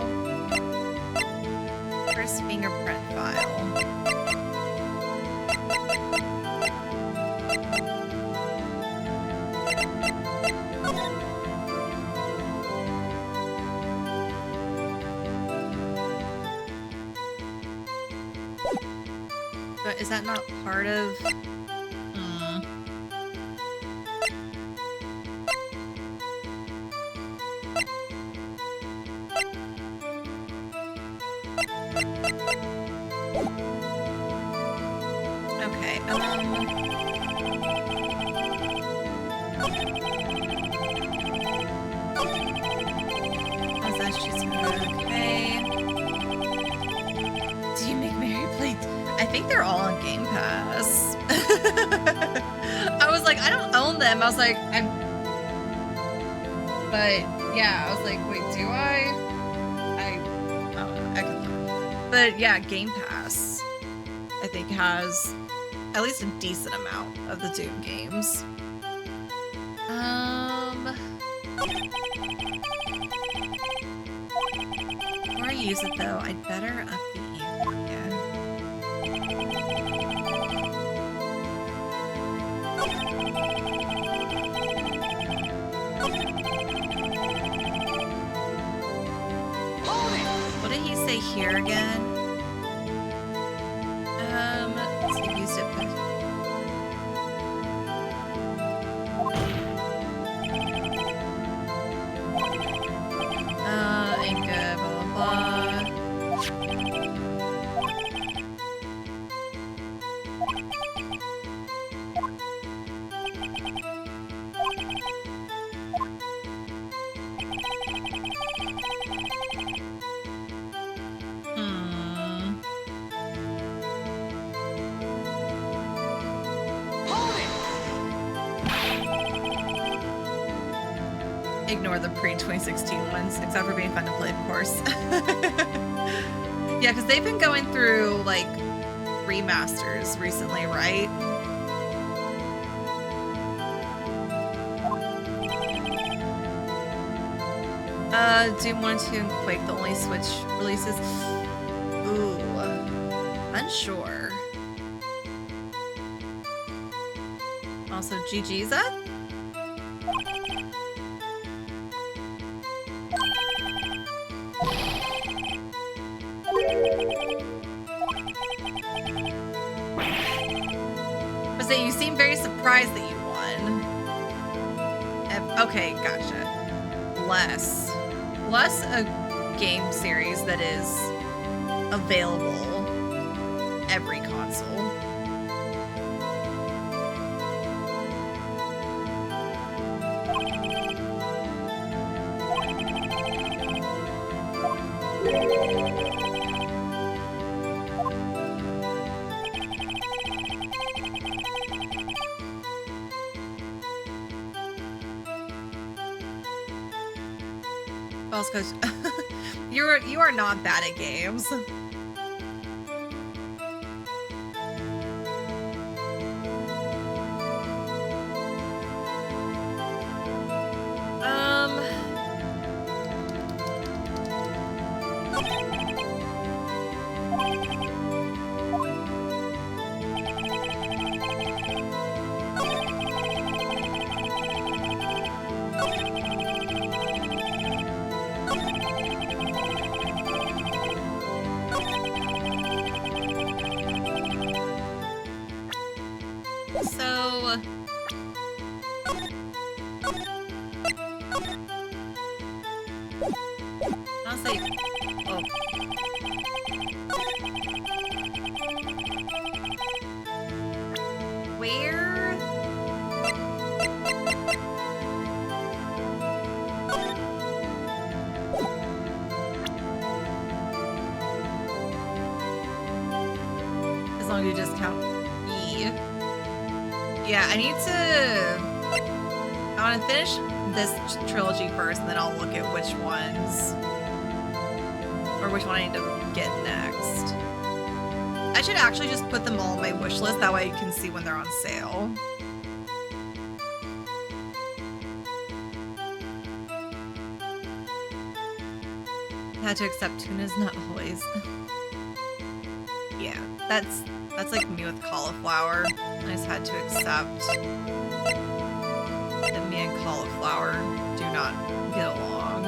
A: First fingerprint file. Is that not part of... Okay, that's just okay. Do you make Mary play? I think they're all on Game Pass. I was like, I don't own them. I was like, but yeah, I was like, wait, do I don't know. I can look. But yeah, Game Pass, I think, has at least a decent amount of the Doom games. Before I use it though, I'd better up the ante. What did he say here again? Ignore the pre-2016 ones, except for being fun to play, of course. Yeah, because they've been going through, like, remasters recently, right? Doom 1 and 2 and Quake, the only Switch releases. Ooh, unsure. Also, GG's up? But say you seem very surprised that you won. Okay, gotcha. Less a game series that is available every console. Because you are not bad at games. You just count E. Yeah, I want to finish this trilogy first, and then I'll look at which ones, or which one I need to get next. I should actually just put them all on my wish list, that way you can see when they're on sale. Had to accept tunas, not always. Yeah, that's like me with cauliflower. I just had to accept that me and cauliflower do not get along.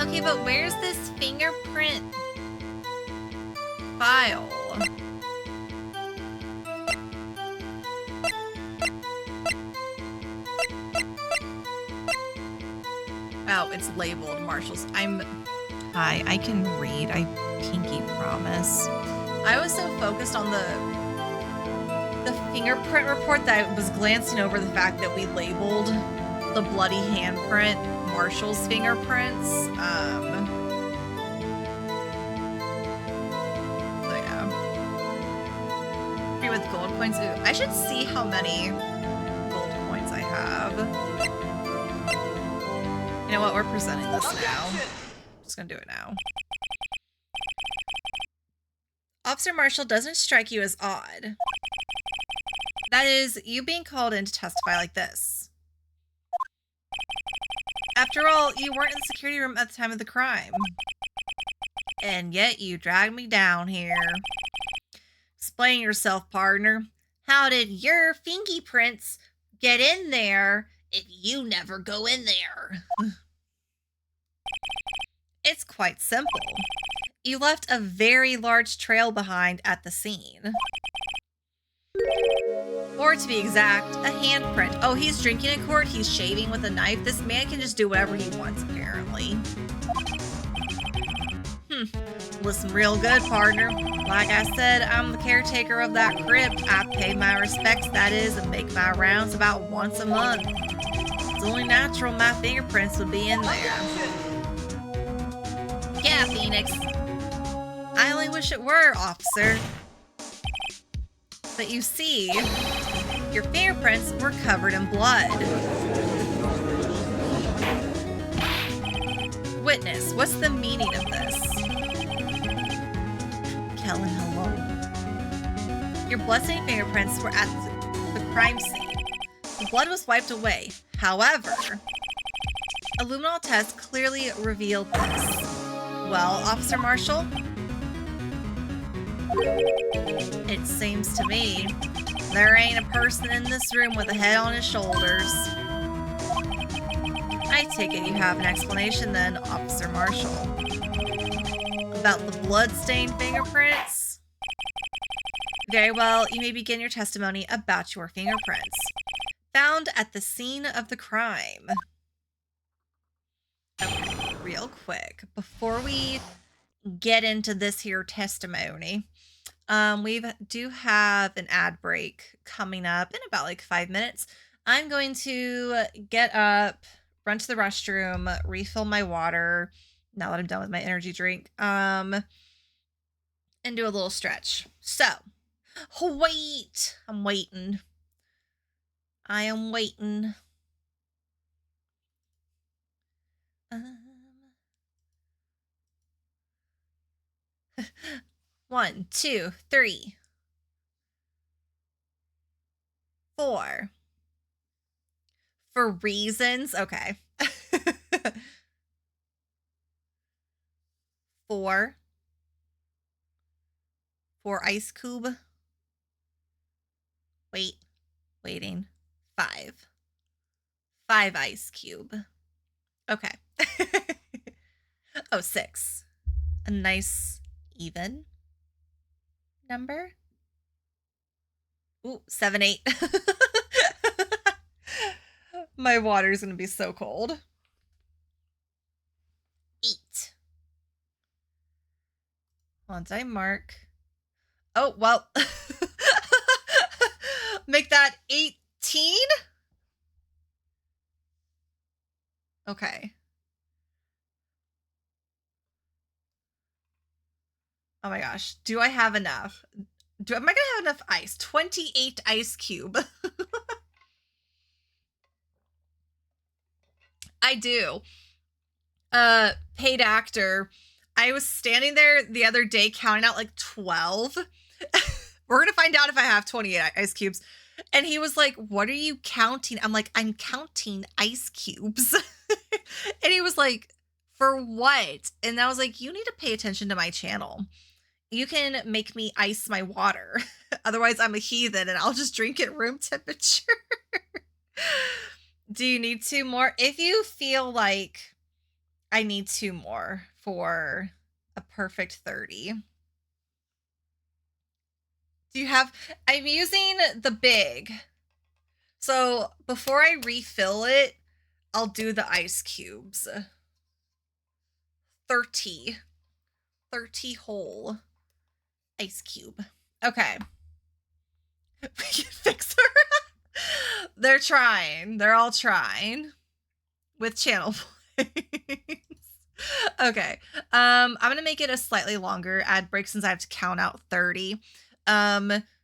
A: Okay, but where's this fingerprint file? Oh, it's labeled Marshall's. Hi, I can read. I pinky promise. I was so focused on the fingerprint report that I was glancing over the fact that we labeled the bloody handprint Marshall's fingerprints. So yeah. Free with gold coins. Ooh, I should see how many gold coins I have. You know what? We're presenting this now. I'm just gonna do it now. Officer Marshall doesn't strike you as odd. That is, you being called in to testify like this. After all, you weren't in the security room at the time of the crime. And yet you dragged me down here. Explain yourself, partner. How did your fingerprints get in there if you never go in there? It's quite simple. You left a very large trail behind at the scene. Or to be exact, a handprint. Oh, he's drinking a quart, he's shaving with a knife. This man can just do whatever he wants, apparently. Listen real good, partner. Like I said, I'm the caretaker of that crypt. I pay my respects, that is, and make my rounds about once a month. It's only natural my fingerprints would be in there. Yeah, Phoenix. I only wish it were, officer. But you see, your fingerprints were covered in blood. Witness, what's the meaning of this? Kellen, hello. Your bloodstained fingerprints were at the crime scene. The blood was wiped away. However, a luminol test clearly revealed this. Well, Officer Marshall? It seems to me there ain't a person in this room with a head on his shoulders. I take it you have an explanation then, Officer Marshall. About the blood-stained fingerprints? Very well, you may begin your testimony about your fingerprints. Found at the scene of the crime. Okay, real quick, before we get into this here testimony, we do have an ad break coming up in about like 5 minutes. I'm going to get up, run to the restroom, refill my water now that I'm done with my energy drink, and do a little stretch. So, wait, I'm waiting. I am waiting. 1, 2, 3, 4. For reasons, okay. 4. For ice cube. Waiting. 5. 5 ice cube. Okay. Oh, 6. A nice even number. Ooh, 7, 8. My water's gonna be so cold. 8. Once I mark. Oh, well. Make that 18? Okay. Oh my gosh. Do I have enough? Am I gonna have enough ice? 28 ice cube. I do. Paid actor. I was standing there the other day counting out like 12. We're gonna find out if I have 28 ice cubes. And he was like, what are you counting? I'm like, I'm counting ice cubes. And he was like, for what? And I was like, you need to pay attention to my channel. You can make me ice my water. Otherwise, I'm a heathen and I'll just drink it room temperature. Do you need 2 more? If you feel like I need 2 more for a perfect 30. Do you have... I'm using the big. So before I refill it, I'll do the ice cubes. 30 whole ice cube. Okay. We can fix her. They're trying. They're all trying with channel points. Okay. I'm gonna make it a slightly longer ad break since I have to count out 30.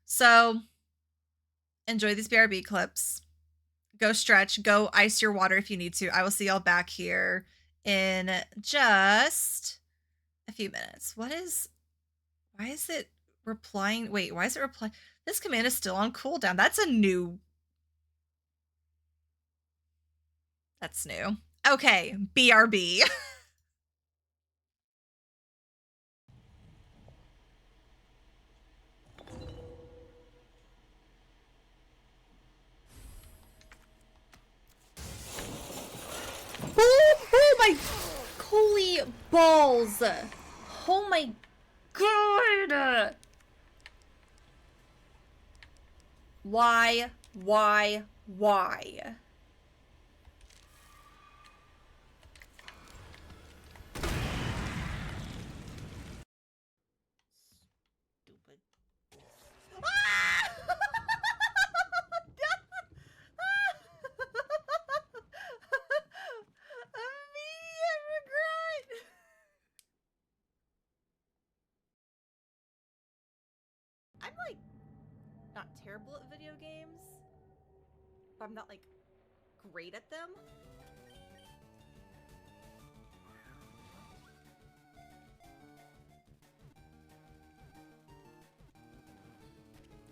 A: So enjoy these BRB clips. Go stretch. Go ice your water if you need to. I will see y'all back here in just a few minutes. Why is it replying? Wait, why is it replying? This command is still on cooldown. That's new. Okay, BRB. Oh my holy balls. Oh my god. Why? I'm like not terrible at video games, but I'm not like great at them.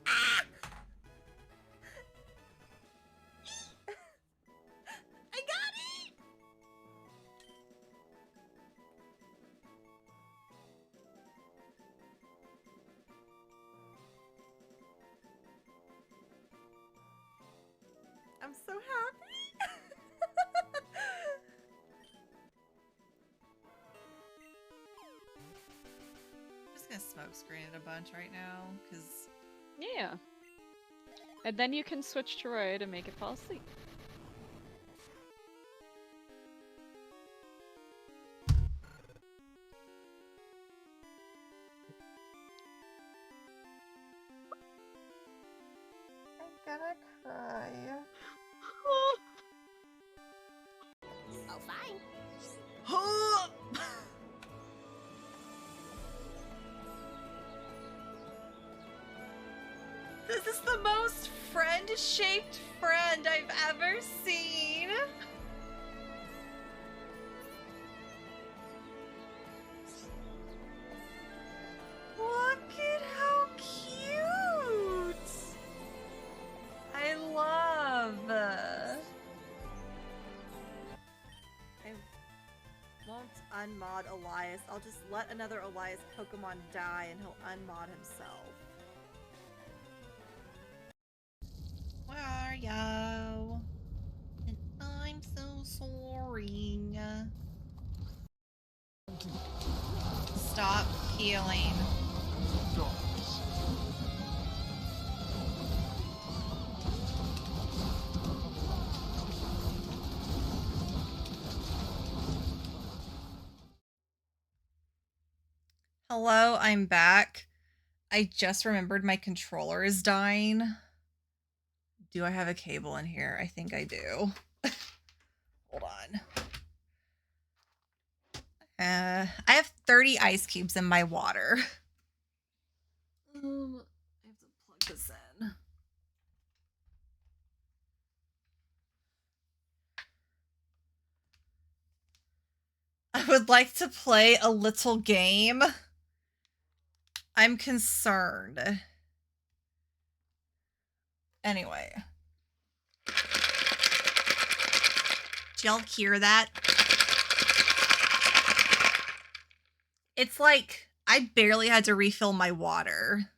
A: Ah! I got it! I'm so happy. I'm just gonna smoke screen it a bunch right now, because...
C: Yeah. And then you can switch to Wright and make it fall asleep.
A: I'm gonna cry.
B: Oh, fine.
A: This is the most friend-shaped friend I've ever seen. Look at how cute. I love. I won't unmod Elias. I'll just let another Elias Pokemon die and he'll unmod himself. Where are you? And I'm so sorry. Stop healing. Hello, I'm back. I just remembered my controller is dying. Do I have a cable in here? I think I do. Hold on. I have 30 ice cubes in my water. I have to plug this in. I would like to play a little game. I'm concerned. Anyway. Do y'all hear that? It's like I barely had to refill my water.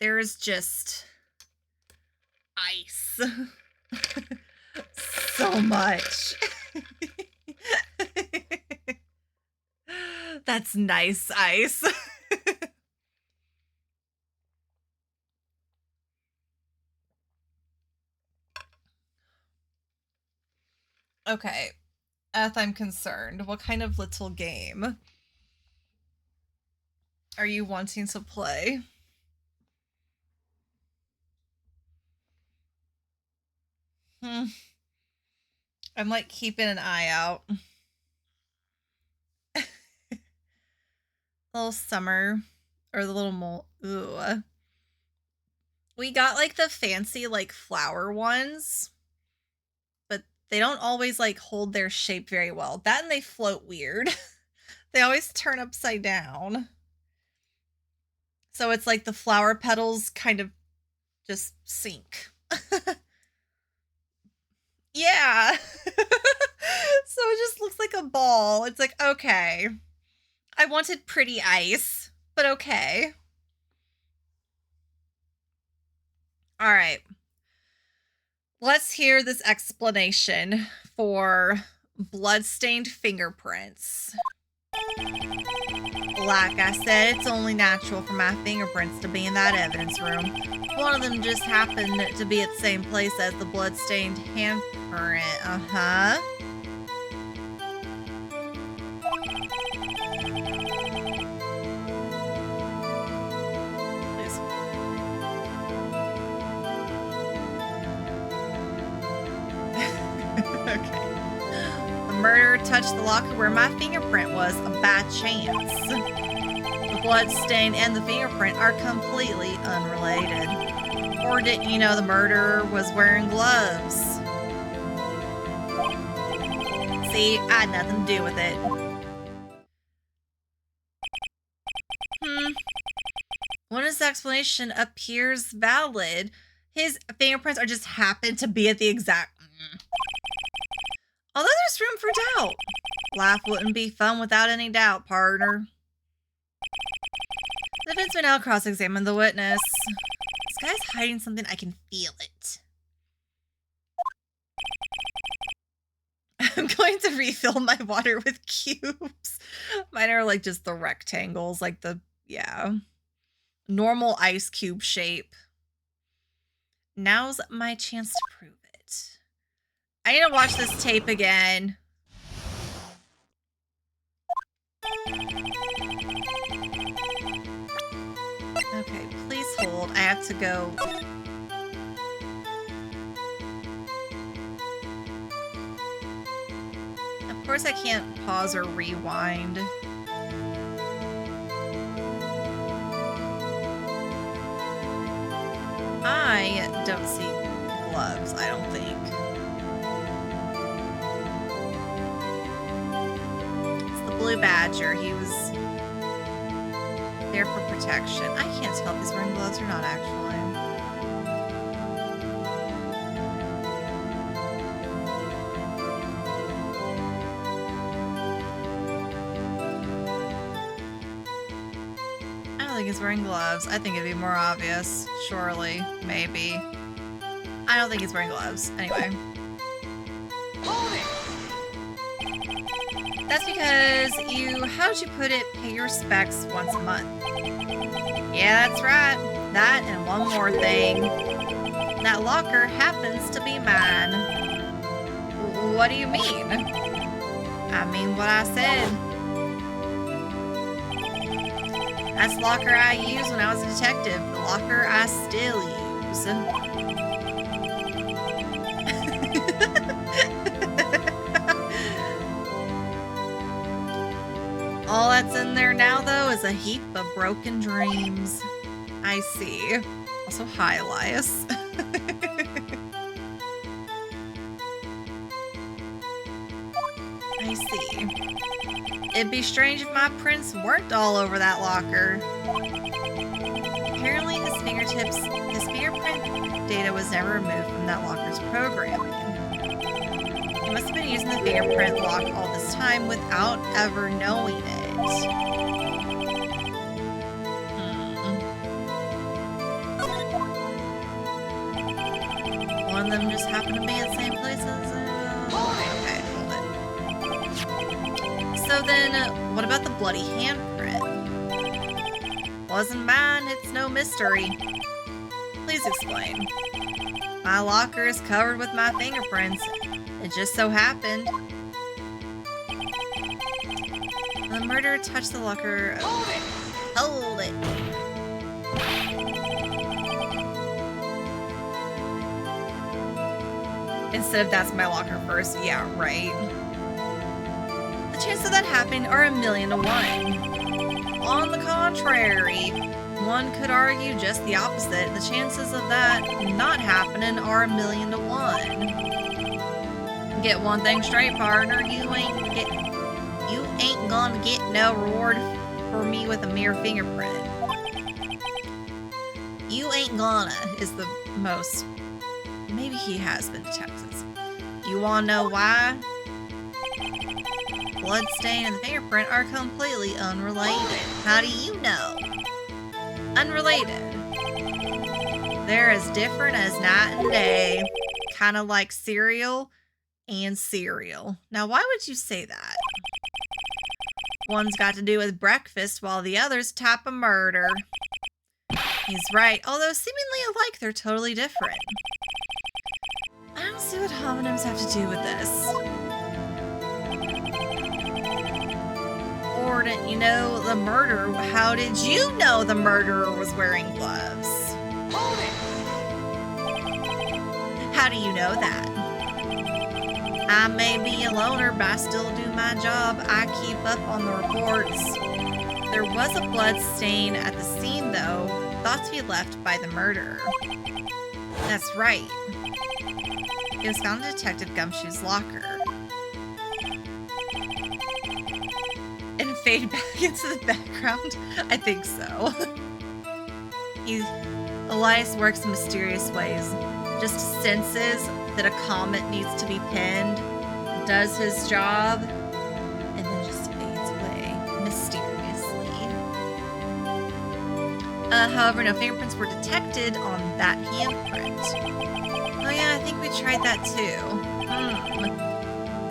A: There's just ice. So much. That's nice ice. Okay. Eth, I'm concerned. What kind of little game are you wanting to play? I'm like keeping an eye out. Little summer or the little mole. Ooh. We got like the fancy like flower ones, but they don't always like hold their shape very well. That and they float weird. They always turn upside down. So it's like the flower petals kind of just sink. Yeah. So it just looks like a ball. It's like, okay. I wanted pretty ice, but okay. All right. Let's hear this explanation for bloodstained fingerprints. Like I said, it's only natural for my fingerprints to be in that evidence room. One of them just happened to be at the same place as the bloodstained handprint. Uh-huh. Okay. The murderer touched the locker where my fingerprint was, a bad chance. The bloodstain and the fingerprint are completely unrelated. Or didn't you know the murderer was wearing gloves? See, I had nothing to do with it. When his explanation appears valid, his fingerprints are just happen to be at the exact... Although there's room for doubt. Life wouldn't be fun without any doubt, partner. The defense may now cross-examine the witness. This guy's hiding something. I can feel it. I'm going to refill my water with cubes. Mine are like just the rectangles, like the, yeah, normal ice cube shape. Now's my chance to prove it. I need to watch this tape again. Okay, please hold. I have to go. Of course I can't pause or rewind. I don't see gloves, I don't think. It's the blue badger. He was there for protection. I can't tell if he's wearing gloves or not, actually. I don't think he's wearing gloves. I think it'd be more obvious. Surely. Maybe. I don't think he's wearing gloves. Anyway. That's because you, how'd you put it, pay your specs once a month. Yeah, that's right. That and one more thing. That locker happens to be mine. What do you mean? I mean what I said. That's the locker I used when I was a detective. The locker I still use. All that's in there now, though, is a heap of broken dreams. I see. Also, hi, Elias. I see. It'd be strange if my prints weren't all over that locker. Apparently, his fingerprint data was never removed from that locker's programming. He must have been using the fingerprint lock all this time without ever knowing it. One of them just happened to be at the same places. Okay, hold it. So then, what about the bloody handprint? Wasn't mine, it's no mystery. Please explain. My locker is covered with my fingerprints. It just so happened. The murderer touched the locker. Hold it. Instead of that's my locker first. Yeah, right. The chances of that happening are 1,000,000 to 1. On the contrary, one could argue just the opposite. The chances of that not happening are 1,000,000 to 1. Get one thing straight, partner. You ain't gonna get no reward for me with a mere fingerprint. You ain't gonna is the most. Maybe he has been to Texas. You wanna know why? Bloodstain and the fingerprint are completely unrelated. How do you know? Unrelated. They're as different as night and day. Kind of like cereal and cereal. Now, why would you say that? One's got to do with breakfast while the other's type of murder. He's right, although seemingly alike, they're totally different. I don't see what homonyms have to do with this. Or didn't you know the murderer? How did you know the murderer was wearing gloves? How do you know that? I may be a loner, but I still do my job. I keep up on the reports. There was a blood stain at the scene, though, thought to be left by the murderer. That's right. It was found in Detective Gumshoe's locker. And fade back into the background? I think so. Elias works in mysterious ways. Just senses that a comet needs to be pinned, does his job, and then just fades away mysteriously. However, no fingerprints were detected on that handprint. Oh yeah, I think we tried that too.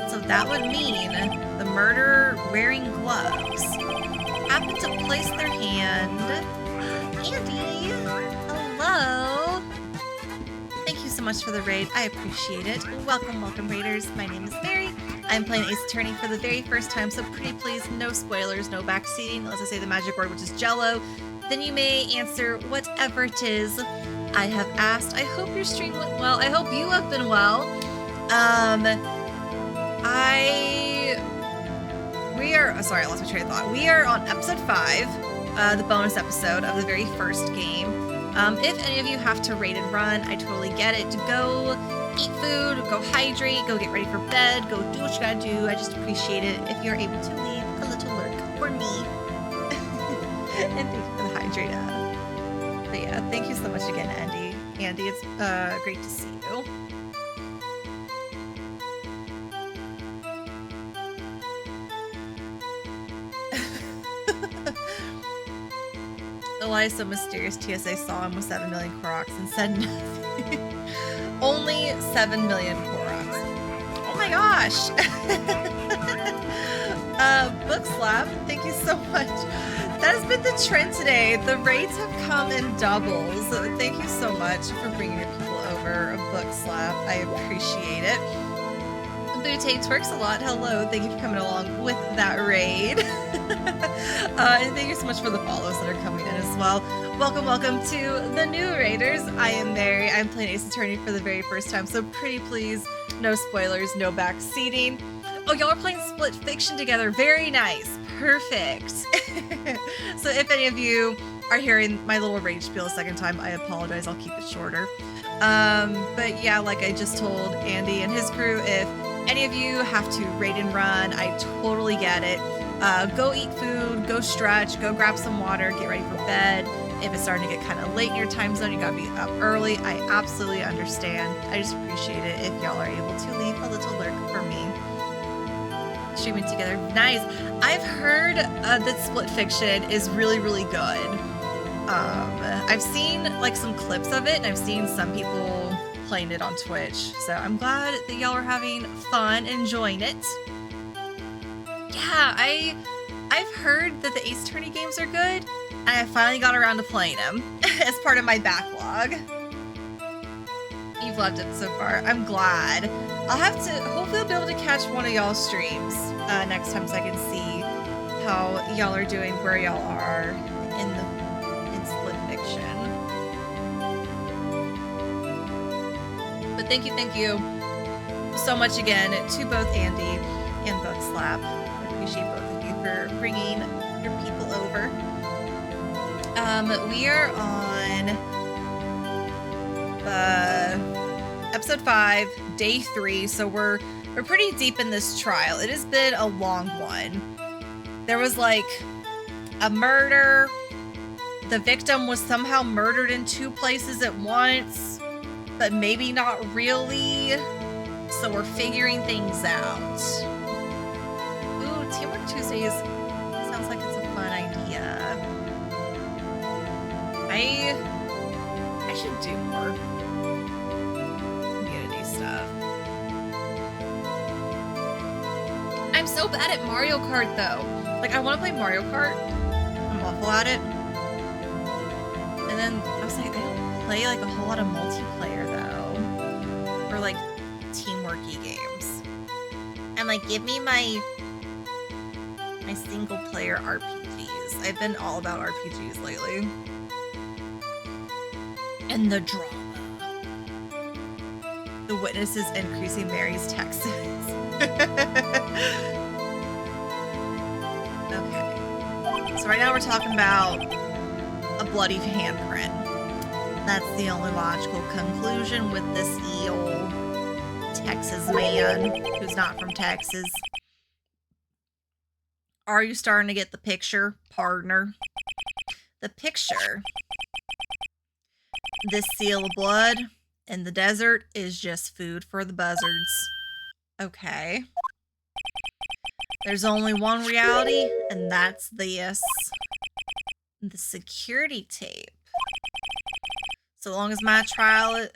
A: So that would mean the murderer wearing gloves happened to place their hand. Andy, hello. Thank you so much for the raid. I appreciate it. Welcome, welcome, raiders. My name is Mary. I'm playing Ace Attorney for the very first time, so pretty please, no spoilers, no backseating, unless I say the magic word, which is Jello. Then you may answer whatever it is I have asked. I hope your stream went well. I hope you have been well. Sorry, I lost my train of thought. We are on episode 5, the bonus episode of the very first game. If any of you have to raid and run, I totally get it. Go eat food, go hydrate, go get ready for bed, go do what you gotta do. I just appreciate it if you're able to leave a little lurk for me. And thank you for the hydrate. But yeah, thank you so much again, Andy. Andy, it's great to see you. Elias so mysterious. TSA saw him with 7 million Koroks and said nothing. Only 7 million Koroks. Oh my gosh! Book Slap, thank you so much. That has been the trend today. The raids have come in doubles. Thank you so much for bringing your people over. Book Slap, I appreciate it. Butte twerks a lot. Hello, thank you for coming along with that raid. And thank you so much for the follows that are coming in as well. Welcome, welcome to the new raiders. I am Mary. I'm playing Ace Attorney for the very first time, so pretty please, no spoilers, no backseating. Oh, y'all are playing Split Fiction together. Very nice. Perfect. So if any of you are hearing my little rage spiel a second time, I apologize. I'll keep it shorter. But yeah, like I just told Andy and his crew, if any of you have to raid and run, I totally get it. Go eat food, go stretch, go grab some water, get ready for bed. If it's starting to get kind of late in your time zone, you gotta be up early. I absolutely understand. I just appreciate it if y'all are able to leave a little lurk for me. Streaming together, nice. I've heard that Split Fiction is really, really good. I've seen like some clips of it, and I've seen some people playing it on Twitch. So I'm glad that y'all are having fun enjoying it. Yeah, I've heard that the Ace Attorney games are good, and I finally got around to playing them as part of my backlog. You've loved it so far. I'm glad. I'll have to, hopefully I'll be able to catch one of y'all's streams next time so I can see how y'all are doing, where y'all are in Split Fiction. But thank you so much again to both Andy and Book Slap. I appreciate both of you for bringing your people over. We are on episode 5, day 3, so we're pretty deep in this trial. It has been a long one. There was like a murder. The victim was somehow murdered in 2 places at once, but maybe not really. So we're figuring things out. Ooh, Teamwork Tuesdays sounds like it's a fun idea. I should do more community stuff. I'm so bad at Mario Kart though. Like I want to play Mario Kart. I'm awful at it. And then I was like, I don't play like a whole lot of multiplayer though. Or like teamworky games. And like give me my single player RPGs. I've been all about RPGs lately. And the drama. The witness is increasing Mary's texts. Okay. So right now we're talking about a bloody handprint. That's the only logical conclusion with this eel Texas man who's not from Texas. Are you starting to get the picture, partner? The picture. This seal of blood in the desert is just food for the buzzards. Okay. There's only one reality, and that's this. The security tape. So long as my trail,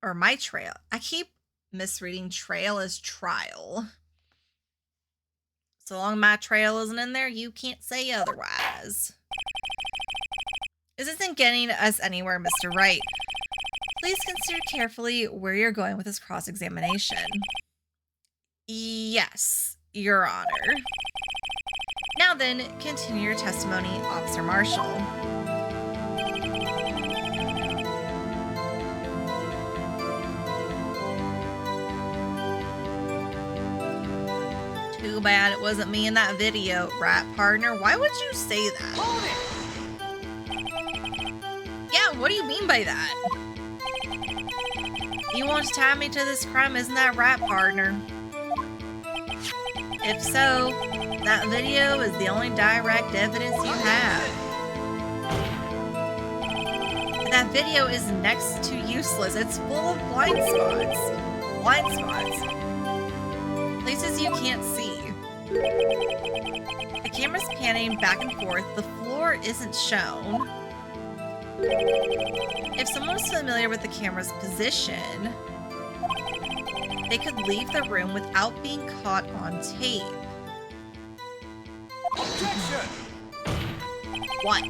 A: I keep misreading trail as trial. So long as my trail isn't in there, you can't say otherwise. This isn't getting us anywhere, Mr. Wright. Please consider carefully where you're going with this cross-examination. Yes, Your Honor. Now then, continue your testimony, Officer Marshall. Too bad it wasn't me in that video, right, partner? Why would you say that?
B: Hold it!
A: Yeah, what do you mean by that? You want to tie me to this crime, isn't that right, partner? If so, that video is the only direct evidence you have. That video is next to useless. It's full of blind spots. Blind spots. Places you can't see. The camera's panning back and forth. The floor isn't shown. If someone's familiar with the camera's position, they could leave the room without being caught on tape.
B: Objection!
A: What?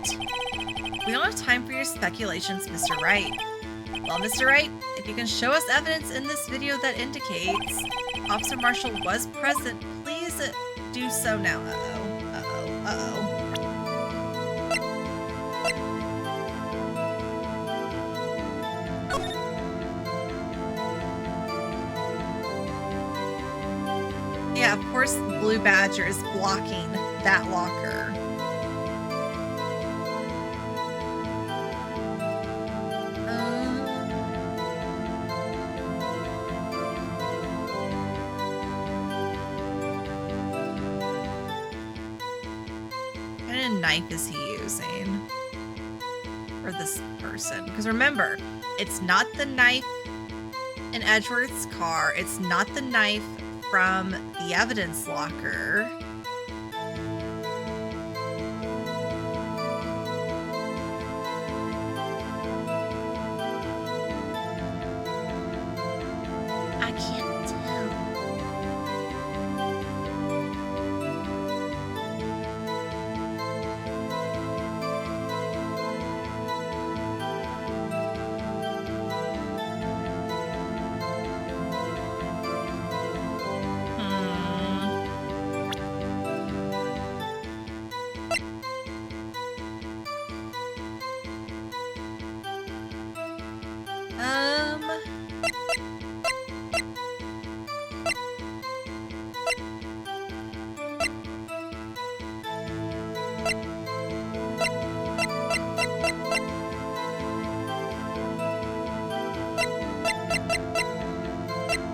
A: We don't have time for your speculations, Mr. Wright. Well, Mr. Wright, if you can show us evidence in this video that indicates Officer Marshall was present, please do so now. Uh-oh. Yeah, of course, Blue Badger is blocking that locker. What kind of knife is he using for this person? Because remember, it's not the knife in Edgeworth's car. It's not the knife from the evidence locker. I can't tell.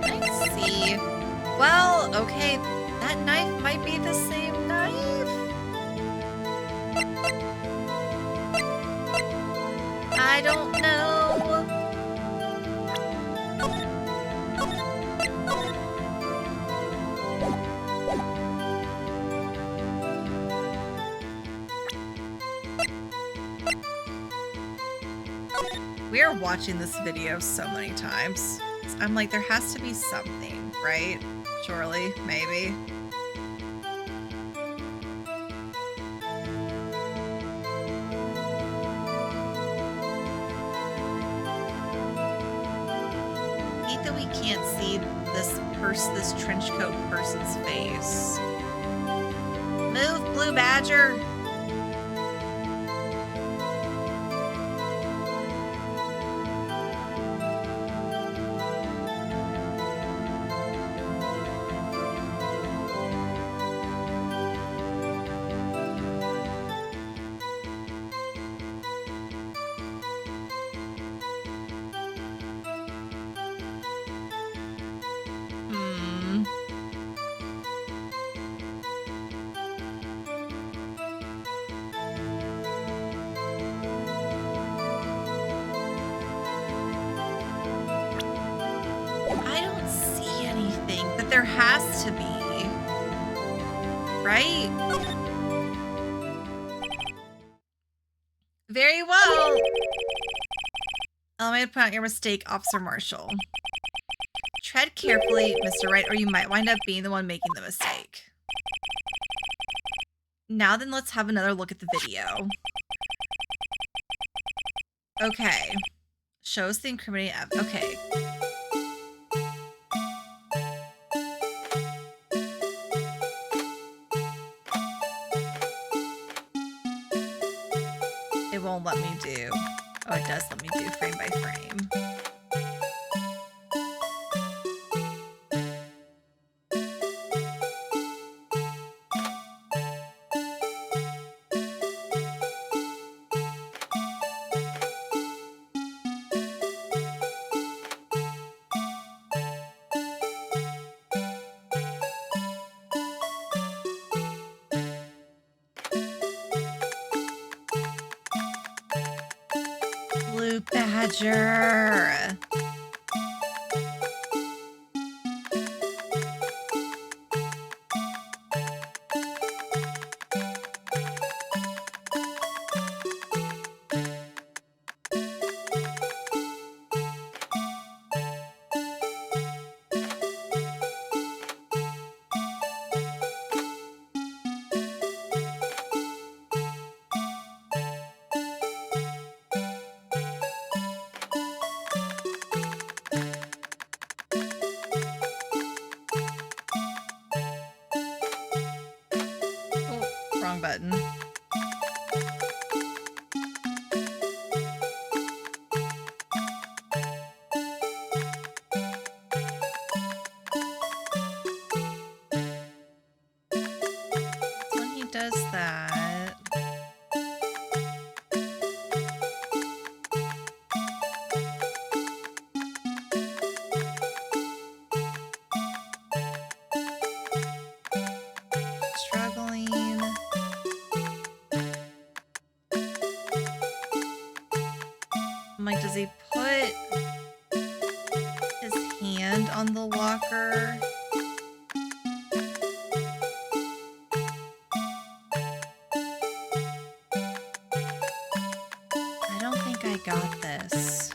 A: Let's see. Well, okay, that knife might be the same knife. I don't know. We are watching this video so many times. I'm like, there has to be something, right? Surely, maybe. I hate that we can't see this trench coat person's face. Move, Blue Badger! there has to be. Right? Very well. Allow me to point out your mistake, Officer Marshall. Tread carefully, Mr. Wright, or you might wind up being the one making the mistake. Now then, let's have another look at the video. Okay. Shows the incriminating evidence. Okay. It won't let me do. Oh, it does let me do frame by frame. Blue Badger. Oh, wrong button. When he does that. Struggling. I'm like, does he put his hand on the locker? I don't think I got this.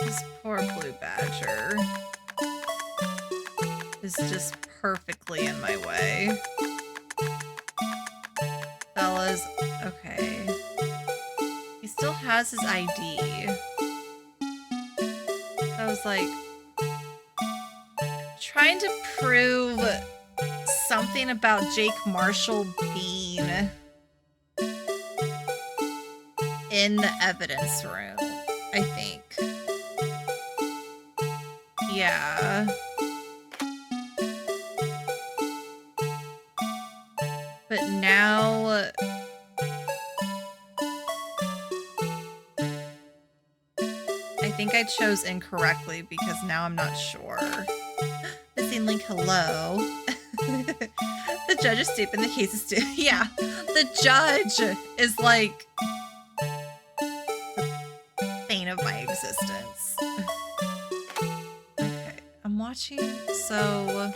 A: This poor Blue Badger is just perfectly in my way. Fellas, okay. He still has his ID. I was like, trying to prove something about Jake Marshall being in the evidence room, I think. Yeah. But now I think I chose incorrectly because now I'm not sure. Missing link, hello. The judge is stupid, the case is stupid. Yeah, the judge is like the bane of my existence. Okay, I'm watching, so...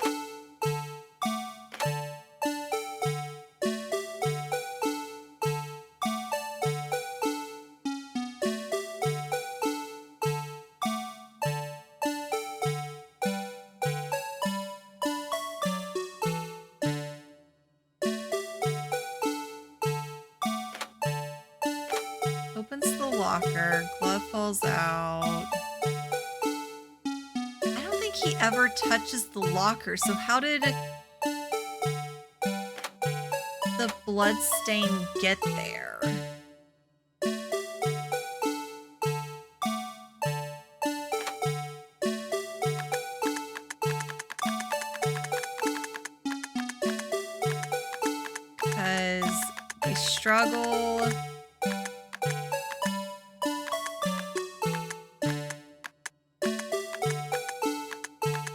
A: Opens the locker, glove falls out. I don't think he ever touches the locker, so how did the blood stain get there? Because they struggle.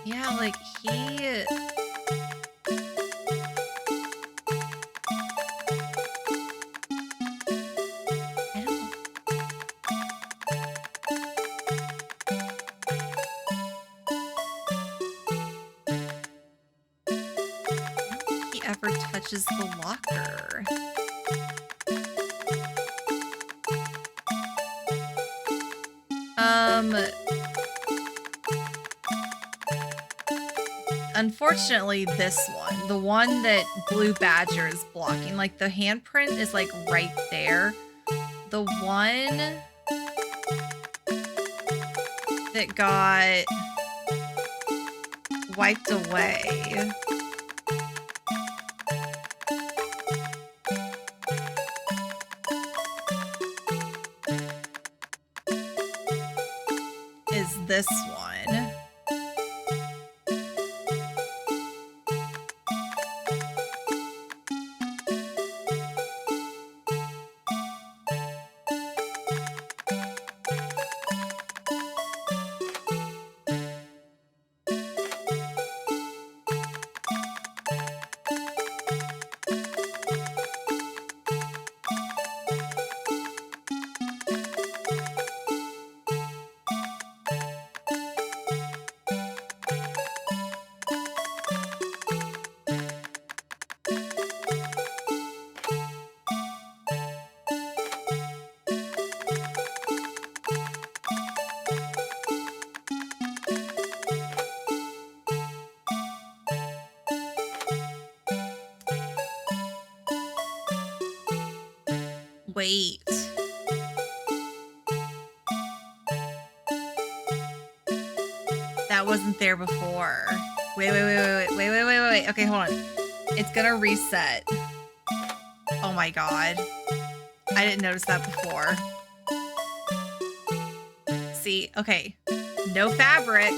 A: Yeah, like he touches the locker. Unfortunately, this one, the one that Blue Badger is blocking, like the handprint is like right there. The one that got wiped away. Is this one. Wait. That wasn't there before. Wait. Okay, hold on. It's gonna reset. Oh my god. I didn't notice that before. See, okay. No fabric.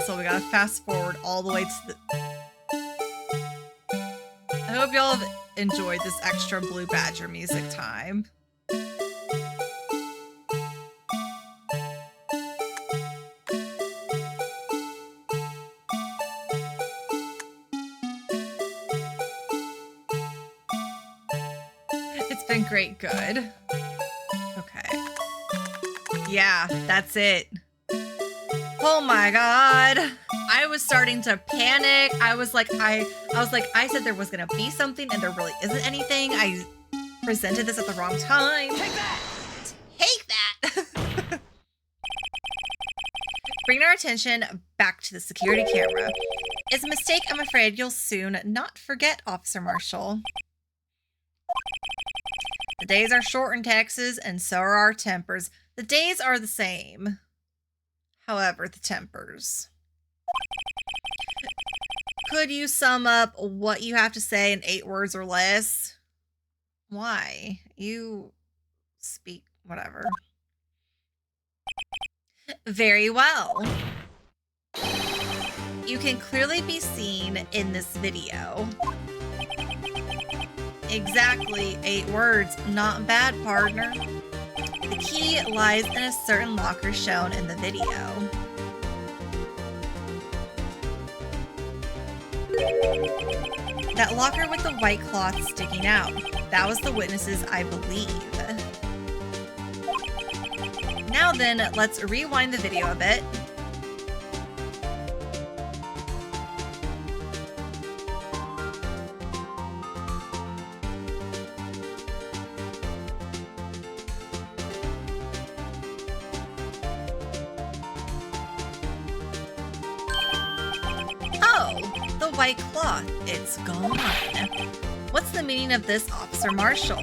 A: So we gotta fast forward all the way to the... I hope y'all have enjoyed this extra Blue Badger music time. It's been great, good. Okay. Yeah, that's it. Oh my god. I was starting to panic. I was like, I said there was gonna be something and there really isn't anything. I presented this at the wrong time. Take that! Take that! Bringing our attention back to the security camera. It's a mistake I'm afraid you'll soon not forget, Officer Marshall. The days are short in Texas and so are our tempers. The days are the same. However, the tempers. Could you sum up what you have to say in 8 words or less? Why? You speak whatever. Very well. You can clearly be seen in this video. Exactly 8 words. Not bad, partner. The key lies in a certain locker shown in the video. That locker with the white cloth sticking out. That was the witnesses, I believe. Now then, let's rewind the video a bit. White cloth. It's gone. What's the meaning of this, Officer Marshall?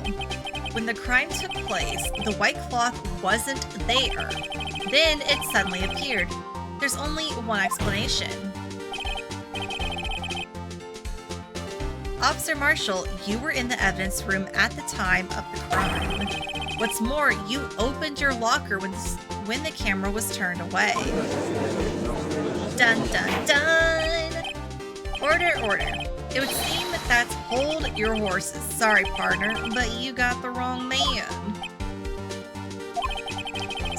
A: When the crime took place, the white cloth wasn't there. Then it suddenly appeared. There's only one explanation. Officer Marshall, you were in the evidence room at the time of the crime. What's more, you opened your locker when the camera was turned away. Dun dun dun! Order, order. It would seem that's hold your horses. Sorry, partner, but you got the wrong man.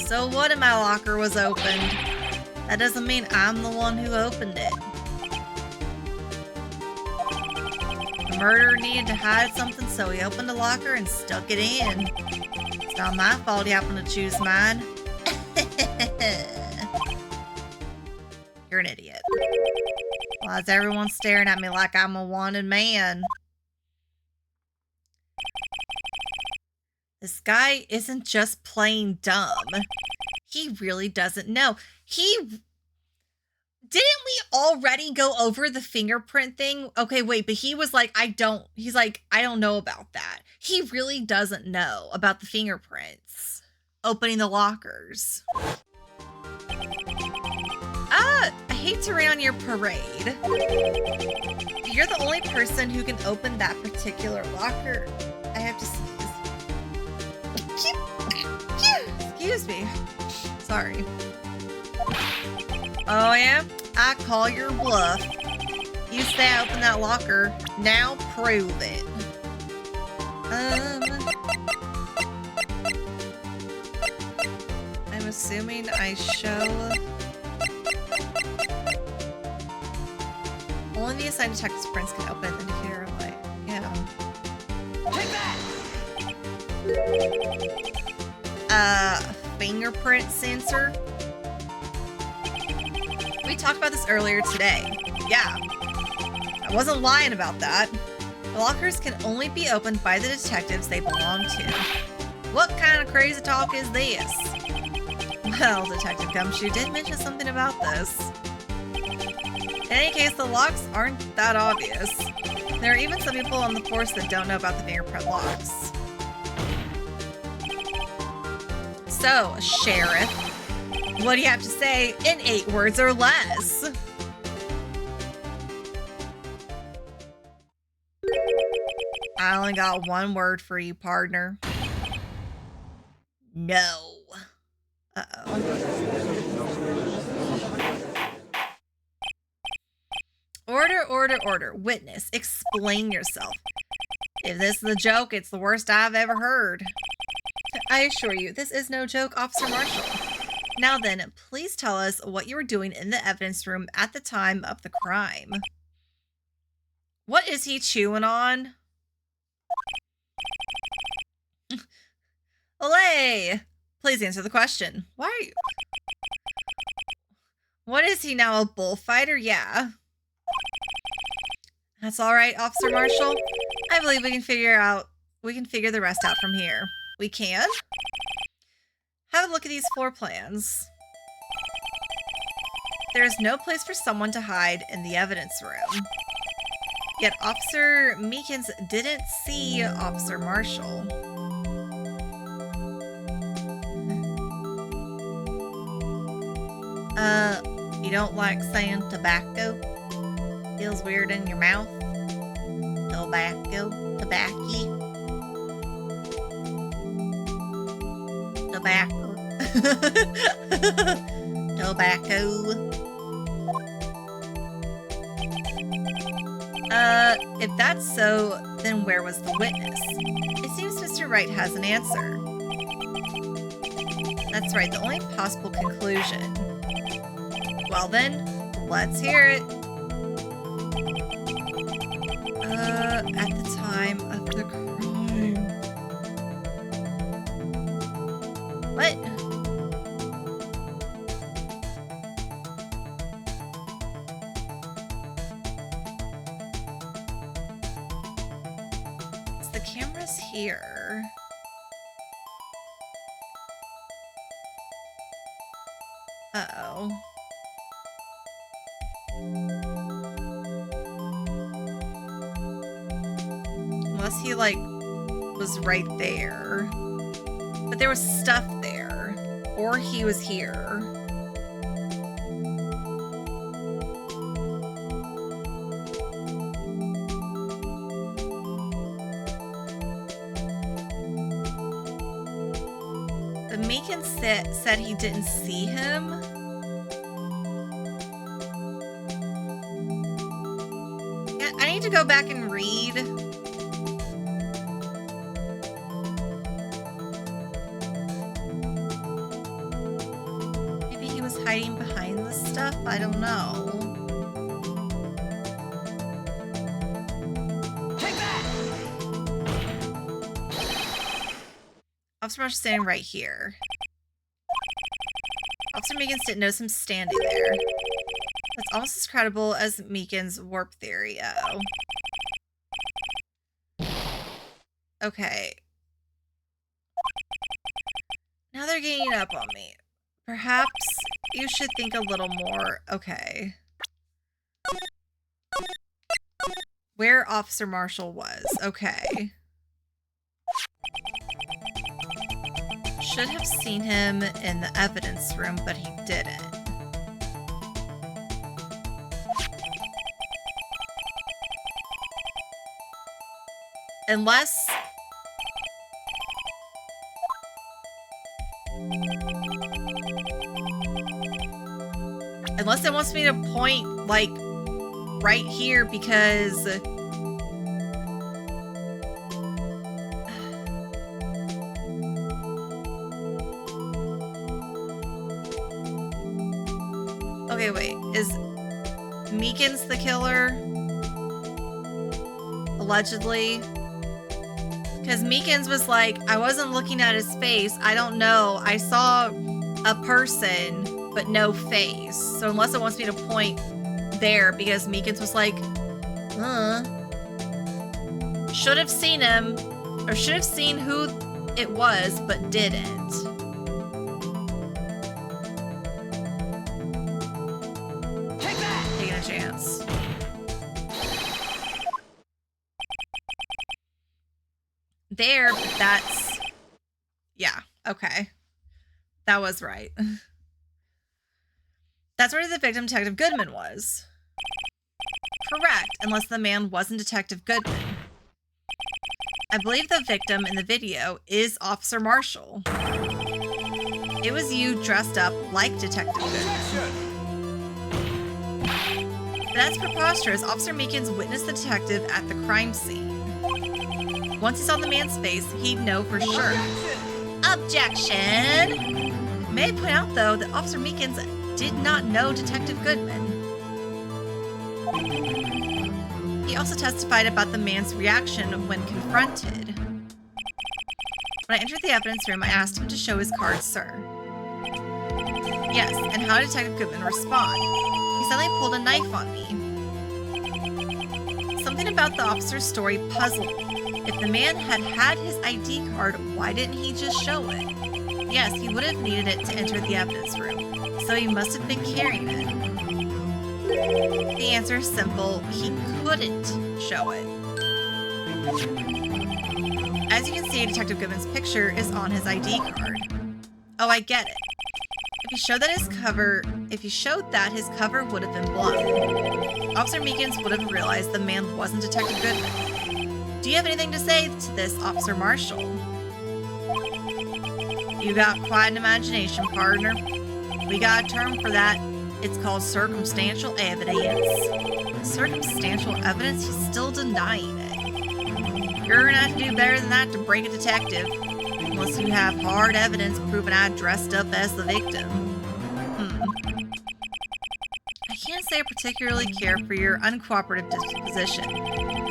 A: So what if my locker was opened? That doesn't mean I'm the one who opened it. The murderer needed to hide something, so he opened the locker and stuck it in. It's not my fault he happened to choose mine. You're an idiot. Why is everyone staring at me like I'm a wanted man? This guy isn't just plain dumb. He really doesn't know. Didn't we already go over the fingerprint thing? Okay, wait, but he was like, he's like, I don't know about that. He really doesn't know about the fingerprints. Opening the lockers. I hate to rain on your parade. You're the only person who can open that particular locker. I have to sneeze. Excuse me. Sorry. Oh yeah? I call your bluff. You say I opened that locker. Now prove it. I'm assuming I show... Only the assigned detective's prints can open the indicator light. Yeah.
B: Take that!
A: Fingerprint sensor. We talked about this earlier today. Yeah. I wasn't lying about that. The lockers can only be opened by the detectives they belong to. What kind of crazy talk is this? Well, Detective Gumshoe did mention something about this. In any case, the locks aren't that obvious. There are even some people on the force that don't know about the fingerprint locks. So, Sheriff, what do you have to say in 8 words or less? I only got 1 word for you, partner. No. Uh-oh. Order, order, order. Witness, explain yourself. If this is a joke, it's the worst I've ever heard. I assure you, this is no joke, Officer Marshall. Now then, please tell us what you were doing in the evidence room at the time of the crime. What is he chewing on? Olay! Please answer the question. Why are you... What is he now, a bullfighter? Yeah. That's all right, Officer Marshall. I believe we can figure the rest out from here. We can? Have a look at these floor plans. There is no place for someone to hide in the evidence room. Yet Officer Meekins didn't see Officer Marshall. You don't like saying tobacco? Feels weird in your mouth? Tobacco? Tobacco? Tobacco? Tobacco? If that's so, then where was the witness? It seems Mr. Wright has an answer. That's right, the only possible conclusion. Well then, let's hear it. At the time of the crime. What? So the camera's here. Uh-oh. Unless he, like, was right there. But there was stuff there. Or he was here. But Meekins said he didn't see him. Yeah, I need to go back and read. Hiding behind this stuff? I don't know.
B: Take that!
A: Officer Marshall standing right here. Officer Meekins didn't notice him standing there. That's almost as credible as Meekins' warp theory. Oh. Okay. Now they're ganging up on me. Perhaps you should think a little more. Okay. Where Officer Marshall was. Okay. Should have seen him in the evidence room, but he didn't. Unless it wants me to point, like, right here because... Okay, wait. Is Meekins the killer? Allegedly? Because Meekins was like, I wasn't looking at his face. I don't know. I saw a person, but no face. So unless it wants me to point there, because Meekins was like, should have seen him, or should have seen who it was, but didn't.
B: Take that!
A: Taking a chance. There, but that's... Yeah, okay. That was right. That's where the victim, Detective Goodman, was. Correct, unless the man wasn't Detective Goodman. I believe the victim in the video is Officer Marshall. It was you dressed up like Detective Goodman. That's preposterous. Officer Meekins witnessed the detective at the crime scene. Once he saw the man's face, he'd know for sure. Objection! May I point out, though, that Officer Meekins did not know Detective Goodman. He also testified about the man's reaction when confronted. When I entered the evidence room, I asked him to show his card, sir. Yes, and how did Detective Goodman respond? He suddenly pulled a knife on me. Something about the officer's story puzzled me. If the man had had his ID card, why didn't he just show it? Yes, he would have needed it to enter the evidence room, so he must have been carrying it. The answer is simple. He couldn't show it. As you can see, Detective Goodman's picture is on his ID card. Oh, I get it. If he showed that his cover would have been blown. Officer Meekins would have realized the man wasn't Detective Goodman. Do you have anything to say to this, Officer Marshall? You got quite an imagination, partner. We got a term for that. It's called circumstantial evidence. Circumstantial evidence? He's still denying it. You're gonna have to do better than that to break a detective. Unless you have hard evidence proving I dressed up as the victim. I can't say I particularly care for your uncooperative disposition.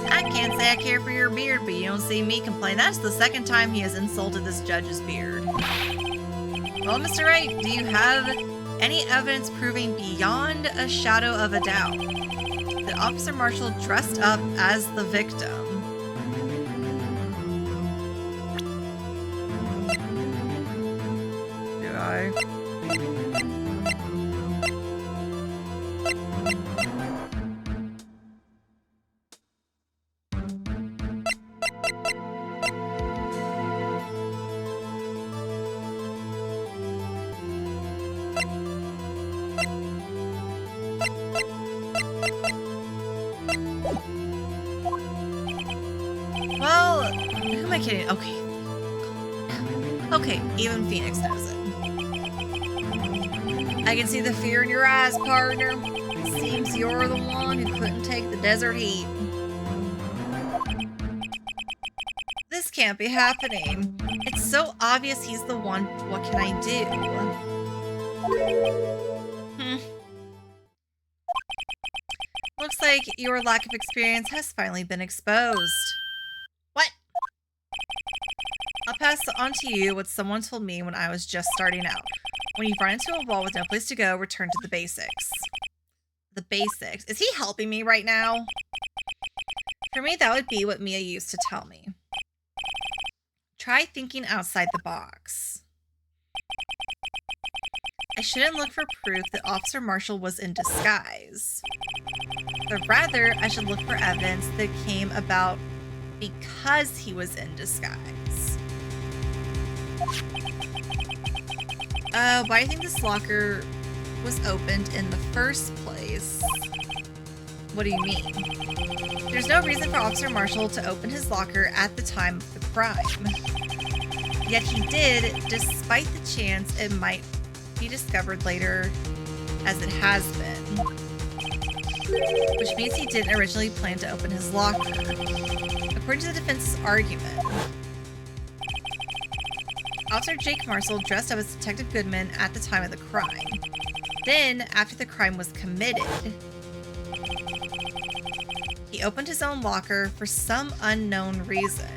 A: I can't say I care for your beard, but you don't see me complain. That's the second time he has insulted this judge's beard. Well, Mr. Wright, do you have any evidence proving beyond a shadow of a doubt that Officer Marshall dressed up as the victim? Do I? Well, who am I kidding? Okay. Okay, even Phoenix knows it. I can see the fear in your eyes, partner. It seems you're the one who couldn't take the desert heat. This can't be happening. It's so obvious he's the one. What can I do? Looks like your lack of experience has finally been exposed. What? I'll pass on to you what someone told me when I was just starting out. When you run into a wall with no place to go, return to the basics. The basics. Is he helping me right now? For me, that would be what Mia used to tell me. Try thinking outside the box. I shouldn't look for proof that Officer Marshall was in disguise. But rather, I should look for evidence that came about because he was in disguise. Why do you think this locker was opened in the first place? What do you mean? There's no reason for Officer Marshall to open his locker at the time of the crime. Yet he did, despite the chance it might be discovered later, as it has been. Which means he didn't originally plan to open his locker. According to the defense's argument, Officer Jake Marshall dressed up as Detective Goodman at the time of the crime. Then, after the crime was committed, he opened his own locker for some unknown reason.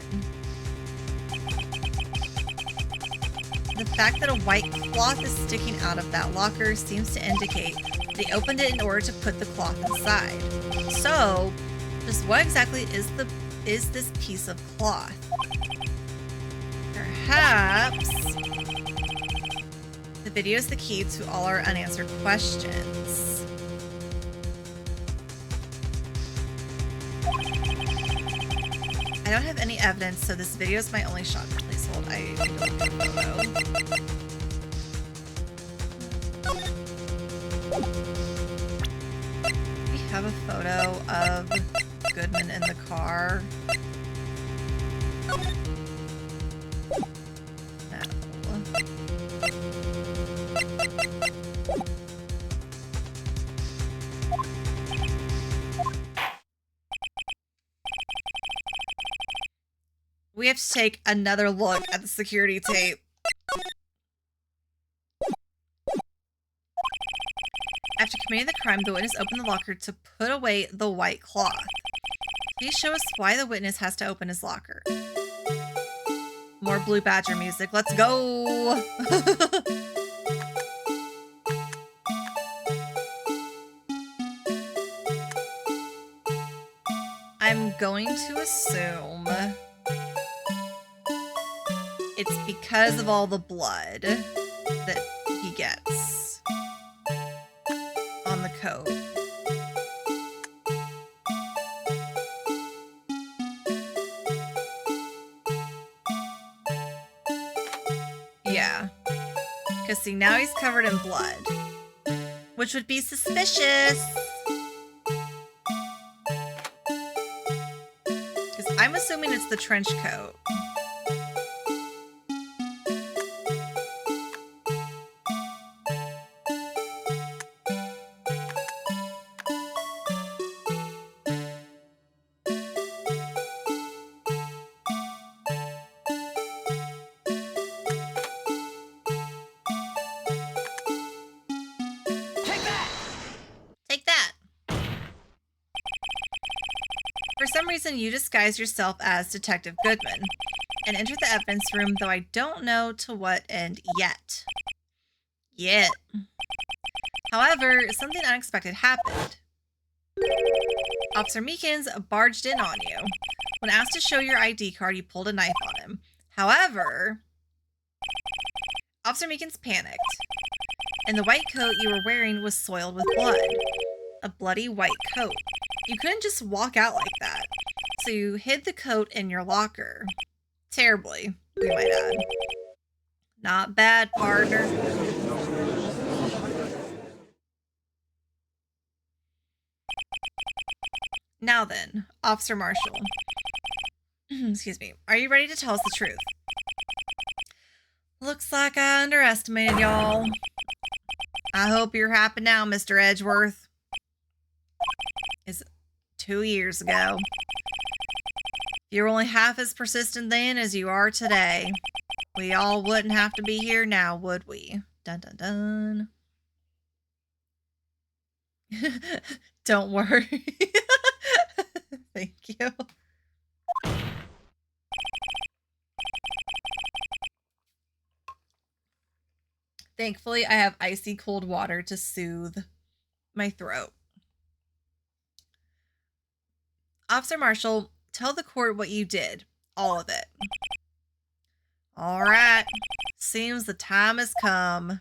A: The fact that a white cloth is sticking out of that locker seems to indicate that he opened it in order to put the cloth inside. So, just what exactly is this piece of cloth? Perhaps the video is the key to all our unanswered questions. I don't have any evidence, so this video is my only shot. Please hold. I need to look at the photo. We have a photo of Goodman in the car. No. We have to take another look at the security tape. After committing the crime, the witness opened the locker to put away the white cloth. Please show us why the witness has to open his locker. More Blue Badger music. Let's go! I'm going to assume it's because of all the blood that he gets on the coat. Yeah. Because see, now he's covered in blood, which would be suspicious. Because I'm assuming it's the trench coat. You disguise yourself as Detective Goodman and enter the evidence room, though I don't know to what end yet. However, something unexpected happened. Officer Meekins barged in on you. When asked to show your ID card, you pulled a knife on him. However, Officer Meekins panicked, and the white coat you were wearing was soiled with blood. A bloody white coat. You couldn't just walk out like that. So you hid the coat in your locker. Terribly, we might add. Not bad, partner. Now then, Officer Marshall. Excuse me. Are you ready to tell us the truth? Looks like I underestimated y'all. I hope you're happy now, Mr. Edgeworth. It's 2 years ago. You were only half as persistent then as you are today. We all wouldn't have to be here now, would we? Dun dun dun. Don't worry. Thank you. Thankfully, I have icy cold water to soothe my throat. Officer Marshall, tell the court what you did. All of it. All right. Seems the time has come.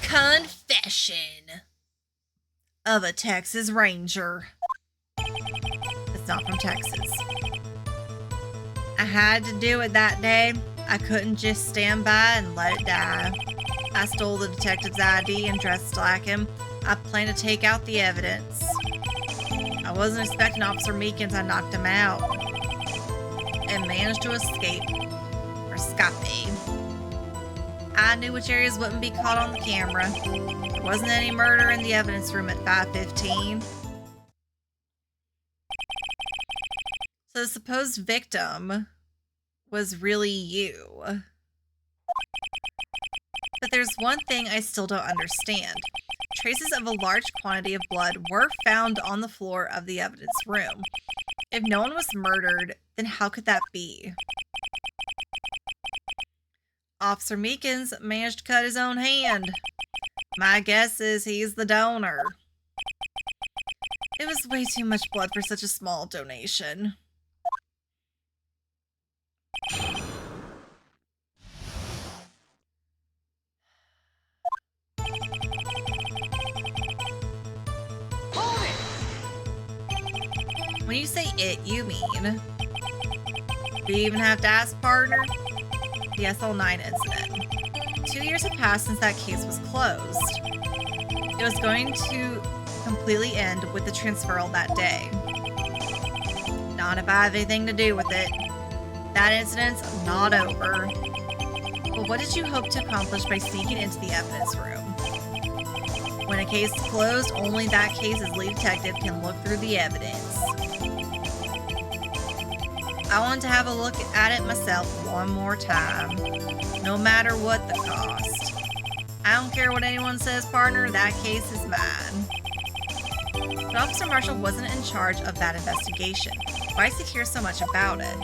A: Confession of a Texas Ranger. It's not from Texas. I had to do it that day. I couldn't just stand by and let it die. I stole the detective's ID and dressed like him. I planned to take out the evidence. I wasn't expecting Officer Meekins. I knocked him out and managed to escape. Or escape. I knew which areas wouldn't be caught on the camera. There wasn't any murder in the evidence room at 5:15. So the supposed victim was really you. But there's one thing I still don't understand. Traces of a large quantity of blood were found on the floor of the evidence room. If no one was murdered, then how could that be? Officer Meekins managed to cut his own hand. My guess is he's the donor. It was way too much blood for such a small donation.
B: Hold it!
A: When you say it, you mean... Do you even have to ask, partner? The SL9 incident. 2 years had passed since that case was closed. It was going to completely end with the transferal that day. Not if I have anything to do with it. That incident's not over. But what did you hope to accomplish by sneaking into the evidence room? When a case is closed, only that case's lead detective can look through the evidence. I want to have a look at it myself one more time, no matter what the cost. I don't care what anyone says, partner, that case is mine. But Officer Marshall wasn't in charge of that investigation. Why does he care so much about it?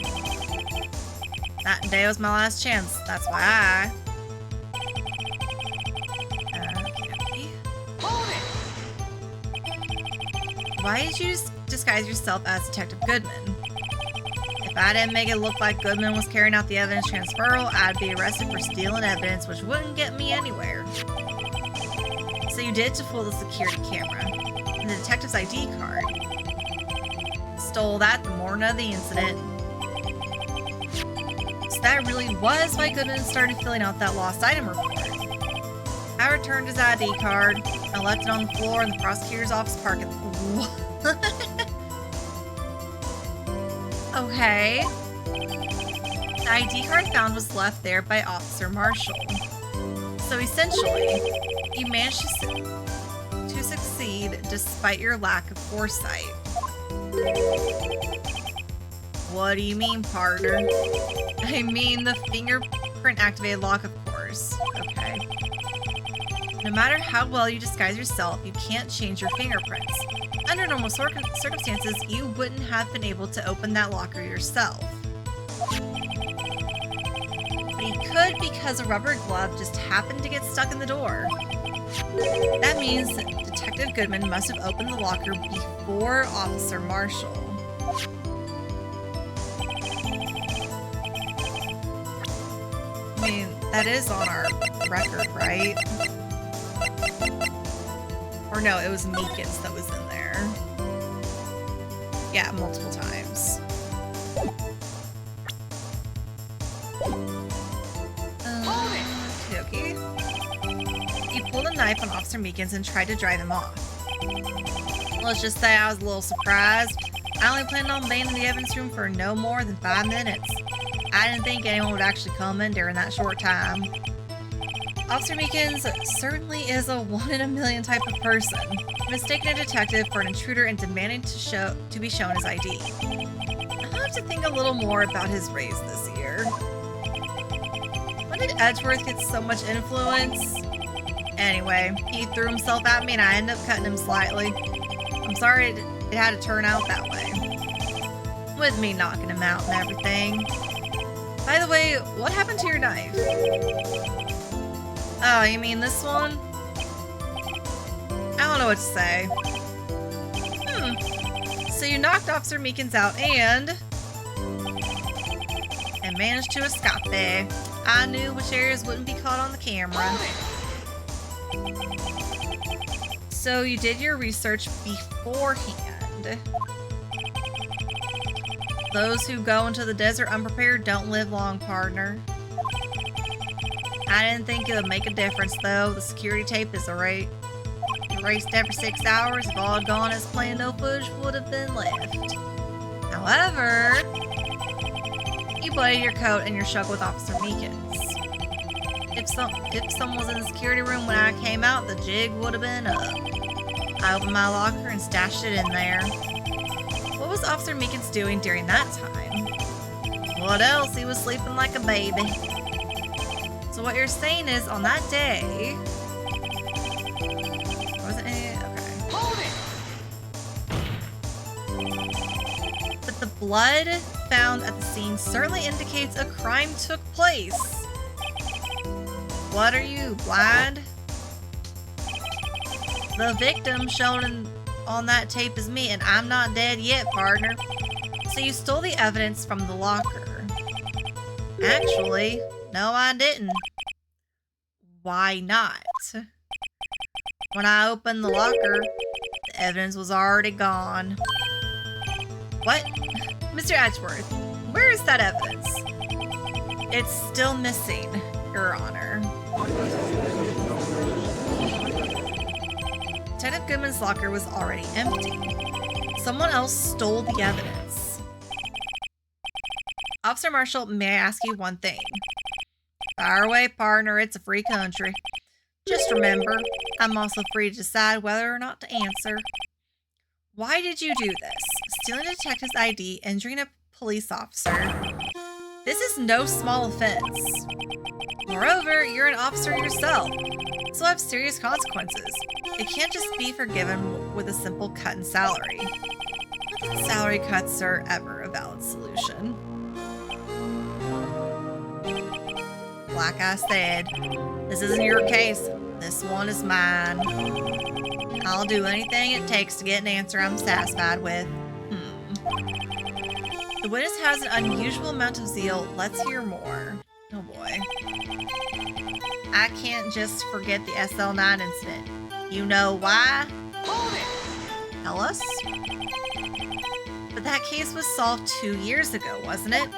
A: That day was my last chance, that's why I...
B: Hold it!
A: Why did you disguise yourself as Detective Goodman? If I didn't make it look like Goodman was carrying out the evidence transferal, I'd be arrested for stealing evidence, which wouldn't get me anywhere. So you did to fool the security camera and the detective's ID card. Stole that the morning of the incident. So that really was why Goodman started filling out that lost item report. I returned his ID card. I left it on the floor in the prosecutor's office parking lot. Okay. The ID card found was left there by Officer Marshall. So essentially, you managed to succeed despite your lack of foresight. What do you mean, partner? I mean the fingerprint activated lock, of course. Okay. No matter how well you disguise yourself, you can't change your fingerprints. Under normal circumstances, you wouldn't have been able to open that locker yourself. But you could because a rubber glove just happened to get stuck in the door. That means Detective Goodman must have opened the locker before Officer Marshall. I mean, that is on our record, right? Or no, it was Meekins that was in there. Yeah, multiple times. Okay. You pulled a knife on Officer Meekins and tried to drive him off. Let's just say I was a little surprised. I only planned on being in the evidence room for no more than 5 minutes. I didn't think anyone would actually come in during that short time. Officer Meekins certainly is a 1 in a million type of person, mistaking a detective for an intruder and demanding to be shown his ID. I'll have to think a little more about his raise this year. When did Edgeworth get so much influence? Anyway, he threw himself at me and I ended up cutting him slightly. I'm sorry it had to turn out that way. With me knocking him out and everything. By the way, what happened to your knife? Oh, you mean this one? I don't know what to say. So you knocked Officer Meekins out and managed to escape. I knew which areas wouldn't be caught on the camera. So you did your research beforehand. Those who go into the desert unprepared don't live long, partner. I didn't think it would make a difference, though. The security tape is erased every 6 hours. If all had gone as planned, no footage would have been left. However, you bloodied your coat and you're shook with Officer Meekins. If someone was in the security room when I came out, the jig would have been up. I opened my locker and stashed it in there. What was Officer Meekins doing during that time? What else? He was sleeping like a baby. So what you're saying is, on that day... wasn't it? Okay.
B: Hold it!
A: But the blood found at the scene certainly indicates a crime took place. What are you, blind? The victim shown on that tape is me, and I'm not dead yet, partner. So you stole the evidence from the locker. Actually, no, I didn't. Why not? When I opened the locker, the evidence was already gone. What? Mr. Edgeworth, where is that evidence? It's still missing, Your Honor. Detective Goodman's locker was already empty. Someone else stole the evidence. Officer Marshall, may I ask you one thing? Fire away, partner. It's a free country. Just remember, I'm also free to decide whether or not to answer. Why did you do this? Stealing a detective's ID, injuring a police officer. This is no small offense. Moreover, you're an officer yourself, so have serious consequences. It can't just be forgiven with a simple cut in salary. Not that salary cuts are ever a valid solution. Like I said, this isn't your case. This one is mine. I'll do anything it takes to get an answer I'm satisfied with. The witness has an unusual amount of zeal. Let's hear more. Oh boy. I can't just forget the SL9 incident. You know why?
B: Hold it!
A: Tell us. But that case was solved 2 years ago, wasn't it?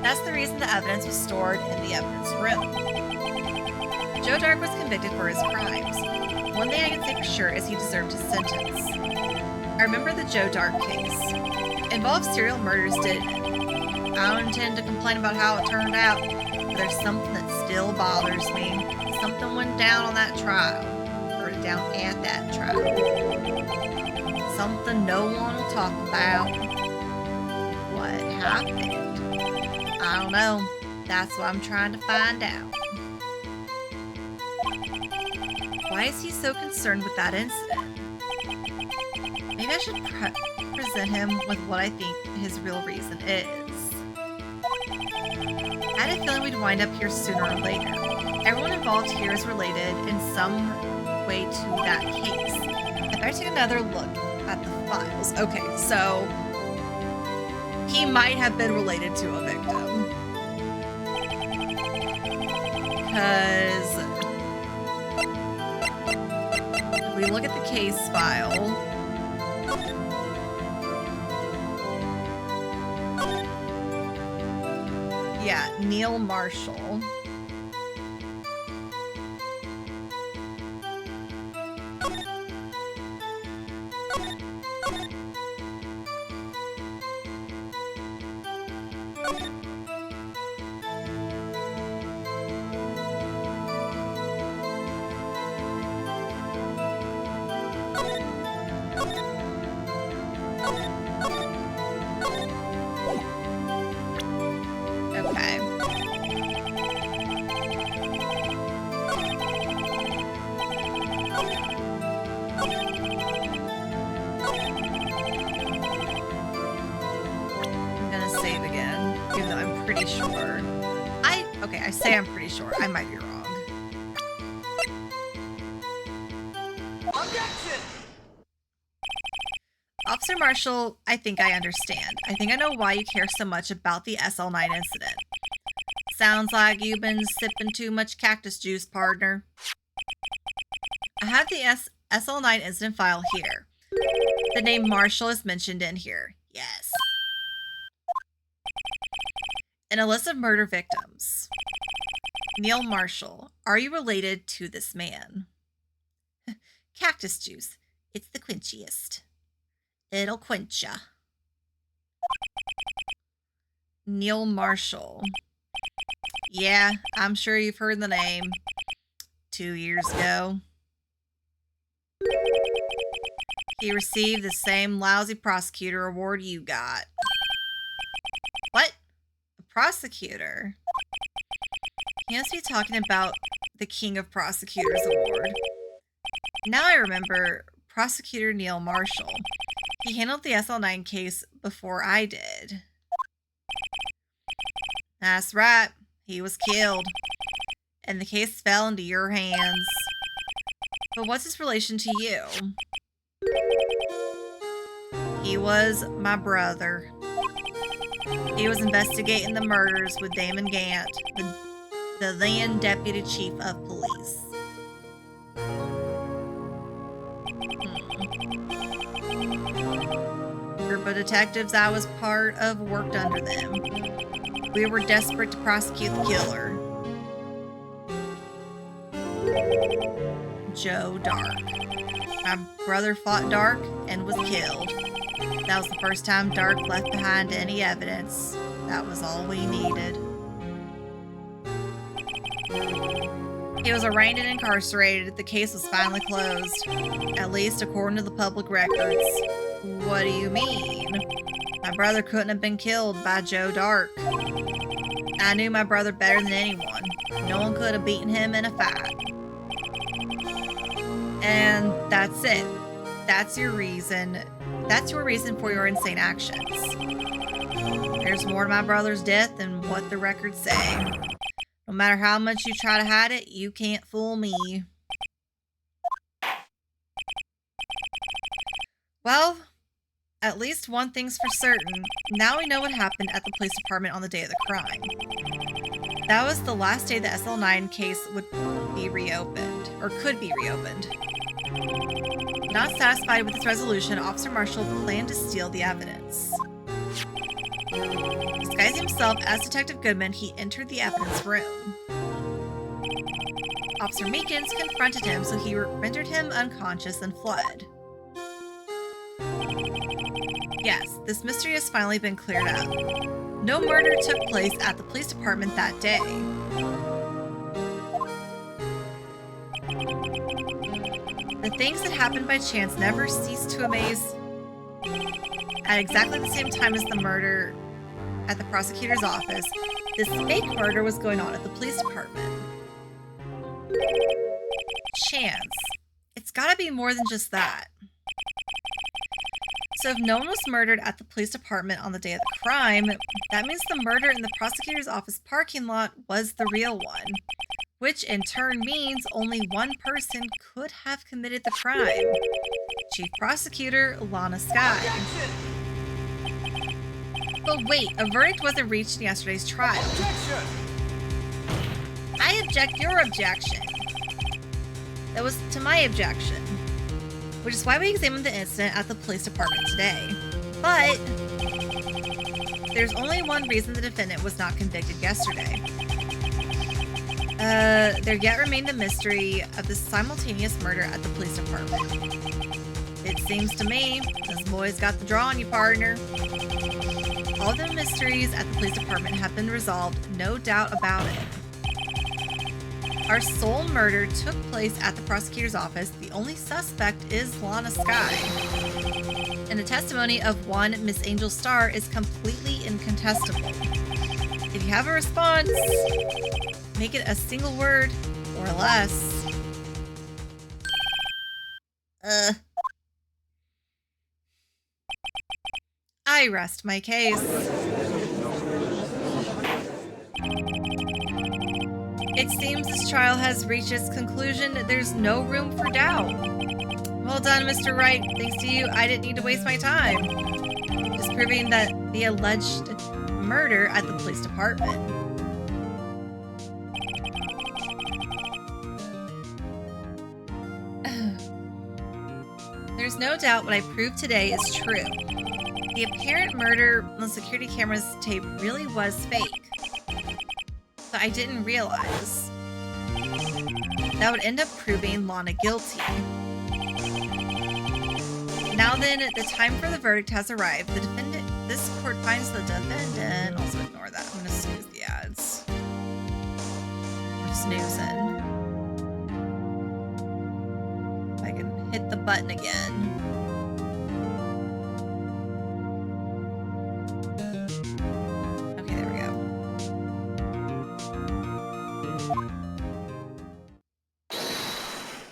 A: That's the reason the evidence was stored in the evidence room. Joe Dark was convicted for his crimes. One thing I can say for sure is he deserved his sentence. I remember the Joe Dark case. It involved serial murders, didn't it? I don't intend to complain about how it turned out, but there's something that still bothers me. Something went down on that trial, or down at that trial. Something no one will talk about. What happened? I don't know. That's what I'm trying to find out. Why is he so concerned with that incident? Maybe I should present him with what I think his real reason is. I had a feeling we'd wind up here sooner or later. Everyone involved here is related in some way to that case. I better take another look at the files. Okay, so he might have been related to a victim. Because if we look at the case file, yeah, Neil Marshall. Okay. I'm gonna save pretty sure. Okay, I say I'm pretty sure. I might be wrong.
B: Objection!
A: Officer Marshall, I think I understand. I think I know why you care so much about the SL9 incident. Sounds like you've been sipping too much cactus juice, partner. I have the SL9 incident file here. The name Marshall is mentioned in here. Yes. And a list of murder victims. Neil Marshall, are you related to this man? Cactus juice. It's the quenchiest. It'll quench ya. Neil Marshall. Yeah, I'm sure you've heard the name. 2 years ago. He received the same lousy prosecutor award you got. What? A prosecutor? He must be talking about the King of Prosecutors Award. Now I remember Prosecutor Neil Marshall. He handled the SL9 case before I did. That's right. He was killed. And the case fell into your hands. But what's his relation to you? He was my brother. He was investigating the murders with Damon Gant, the then Deputy Chief of Police. Group of detectives I was part of worked under them. We were desperate to prosecute the killer. Joe Dark. My brother fought Dark and was killed. That was the first time Dark left behind any evidence. That was all we needed. He was arraigned and incarcerated. The case was finally closed. At least according to the public records. What do you mean? My brother couldn't have been killed by Joe Dark. I knew my brother better than anyone. No one could have beaten him in a fight. And that's it. That's your reason. That's your reason for your insane actions. There's more to my brother's death than what the records say. No matter how much you try to hide it, you can't fool me. Well, at least one thing's for certain. Now we know what happened at the police department on the day of the crime. That was the last day the SL9 case would be reopened, or could be reopened. Not satisfied with this resolution, Officer Marshall planned to steal the evidence. Disguising himself as Detective Goodman, he entered the evidence room. Officer Meekins confronted him, so he rendered him unconscious and fled. Yes, this mystery has finally been cleared up. No murder took place at the police department that day. The things that happened by chance never ceased to amaze. At exactly the same time as the murder at the prosecutor's office, this fake murder was going on at the police department. Chance. It's gotta be more than just that. So if no one was murdered at the police department on the day of the crime, that means the murder in the prosecutor's office parking lot was the real one. Which in turn means only one person could have committed the crime. Chief Prosecutor Lana Skye. But wait, a verdict wasn't reached in yesterday's trial.
B: Objection!
A: I object your objection. That was to my objection. Which is why we examined the incident at the police department today. But there's only one reason the defendant was not convicted yesterday. There yet remained a mystery of the simultaneous murder at the police department. It seems to me this boy's got the draw on you, partner. All the mysteries at the police department have been resolved, no doubt about it. Our sole murder took place at the prosecutor's office. The only suspect is Lana Skye. And the testimony of one Miss Angel Starr is completely incontestable. If you have a response, make it a single word or less. I rest my case. It seems this trial has reached its conclusion. There's no room for doubt. Well done, Mr. Wright. Thanks to you, I didn't need to waste my time. Just proving that the alleged murder at the police department. There's no doubt what I proved today is true. The apparent murder on the security camera's tape really was fake. But I didn't realize that would end up proving Lana guilty. Now then, the time for the verdict has arrived. The defendant, this court finds the defendant. Also ignore that. I'm gonna snooze the ads. I'm snoozing. If I can hit the button again. Okay, there we go.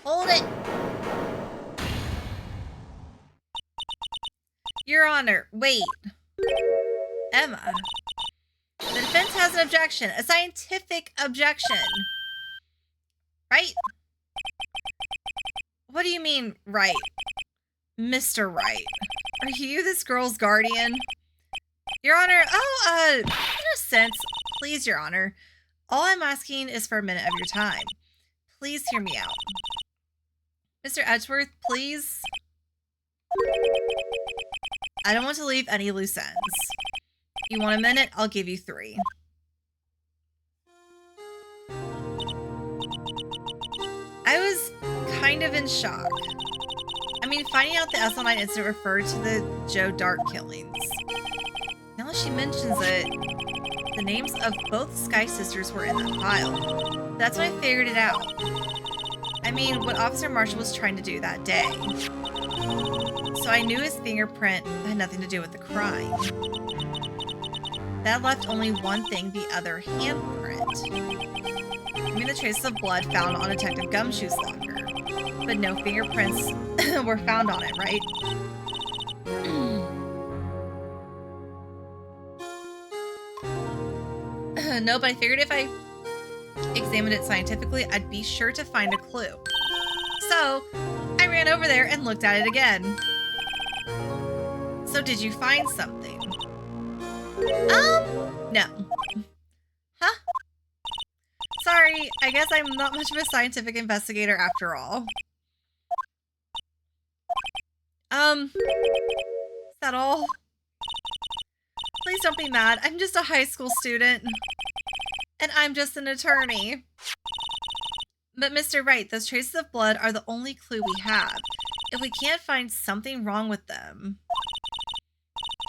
A: Hold it! Your Honor, wait. Emma. The defense has an objection. A scientific objection. Right? What do you mean, right? Mr. Wright. Are you this girl's guardian? Your Honor, in a sense, please, Your Honor. All I'm asking is for a minute of your time. Please hear me out. Mr. Edgeworth, please. I don't want to leave any loose ends. You want a minute? I'll give you 3. I was kind of in shock. I mean, finding out the SL9 incident referred to the Joe Dart killings. Now that she mentions it, the names of both Sky sisters were in that file. That's when I figured it out. I mean, what Officer Marshall was trying to do that day. So I knew his fingerprint had nothing to do with the crime. That left only one thing, the other handprint. I mean, the traces of blood found on Detective Gumshoe's locker. But no fingerprints were found on it, right? No, but I figured if I examined it scientifically, I'd be sure to find a clue. So, I ran over there and looked at it again. So did you find something? No. Huh? Sorry, I guess I'm not much of a scientific investigator after all. Is that all? Please don't be mad. I'm just a high school student. And I'm just an attorney. But Mr. Wright, those traces of blood are the only clue we have. If we can't find something wrong with them...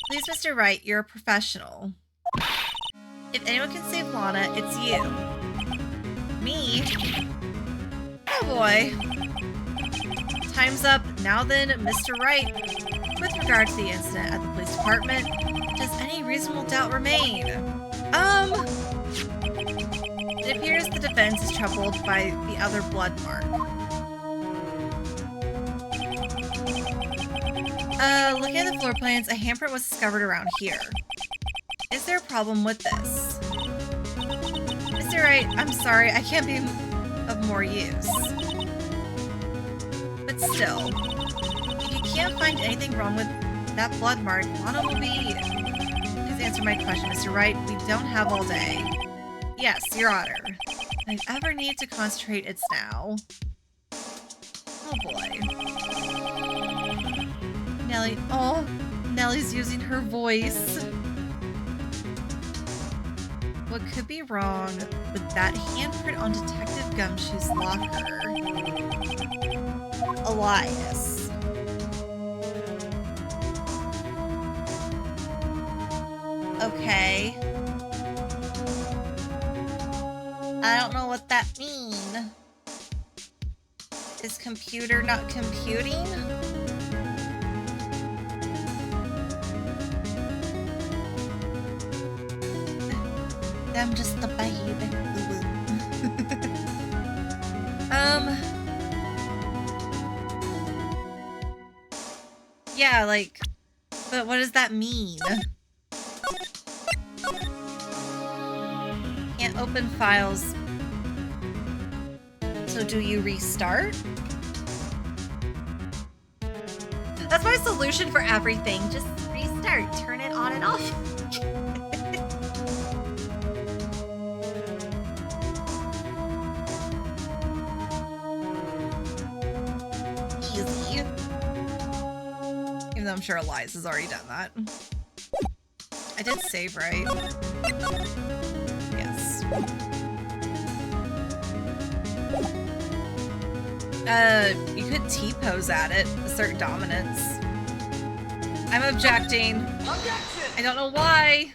A: Please, Mr. Wright, you're a professional. If anyone can save Lana, it's you. Me? Oh boy. Time's up. Now then, Mr. Wright. With regard to the incident at the police department, does any reasonable doubt remain? It appears the defense is troubled by the other blood mark. Looking at the floor plans, a handprint was discovered around here. Is there a problem with this? Mr. Wright, I'm sorry, I can't be of more use. But still, if you can't find anything wrong with that blood mark, Lana will be... Please answer my question, Mr. Wright. We don't have all day. Yes, Your Honor. If I ever need to concentrate, it's now. Oh boy. Nellie. Oh, Nellie's using her voice. What could be wrong with that handprint on Detective Gumshoe's locker? Elias. Okay. I don't know what that means. Is computer not computing? I'm just a baby. Yeah, like, but what does that mean? Can't open files. So do you restart? That's my solution for everything. Just restart. Turn it on and off. Easy. Even though I'm sure Elias has already done that. I did save, right? Yes. You could T-pose at it, assert dominance. I'm objecting.
B: Objection!
A: I don't know why.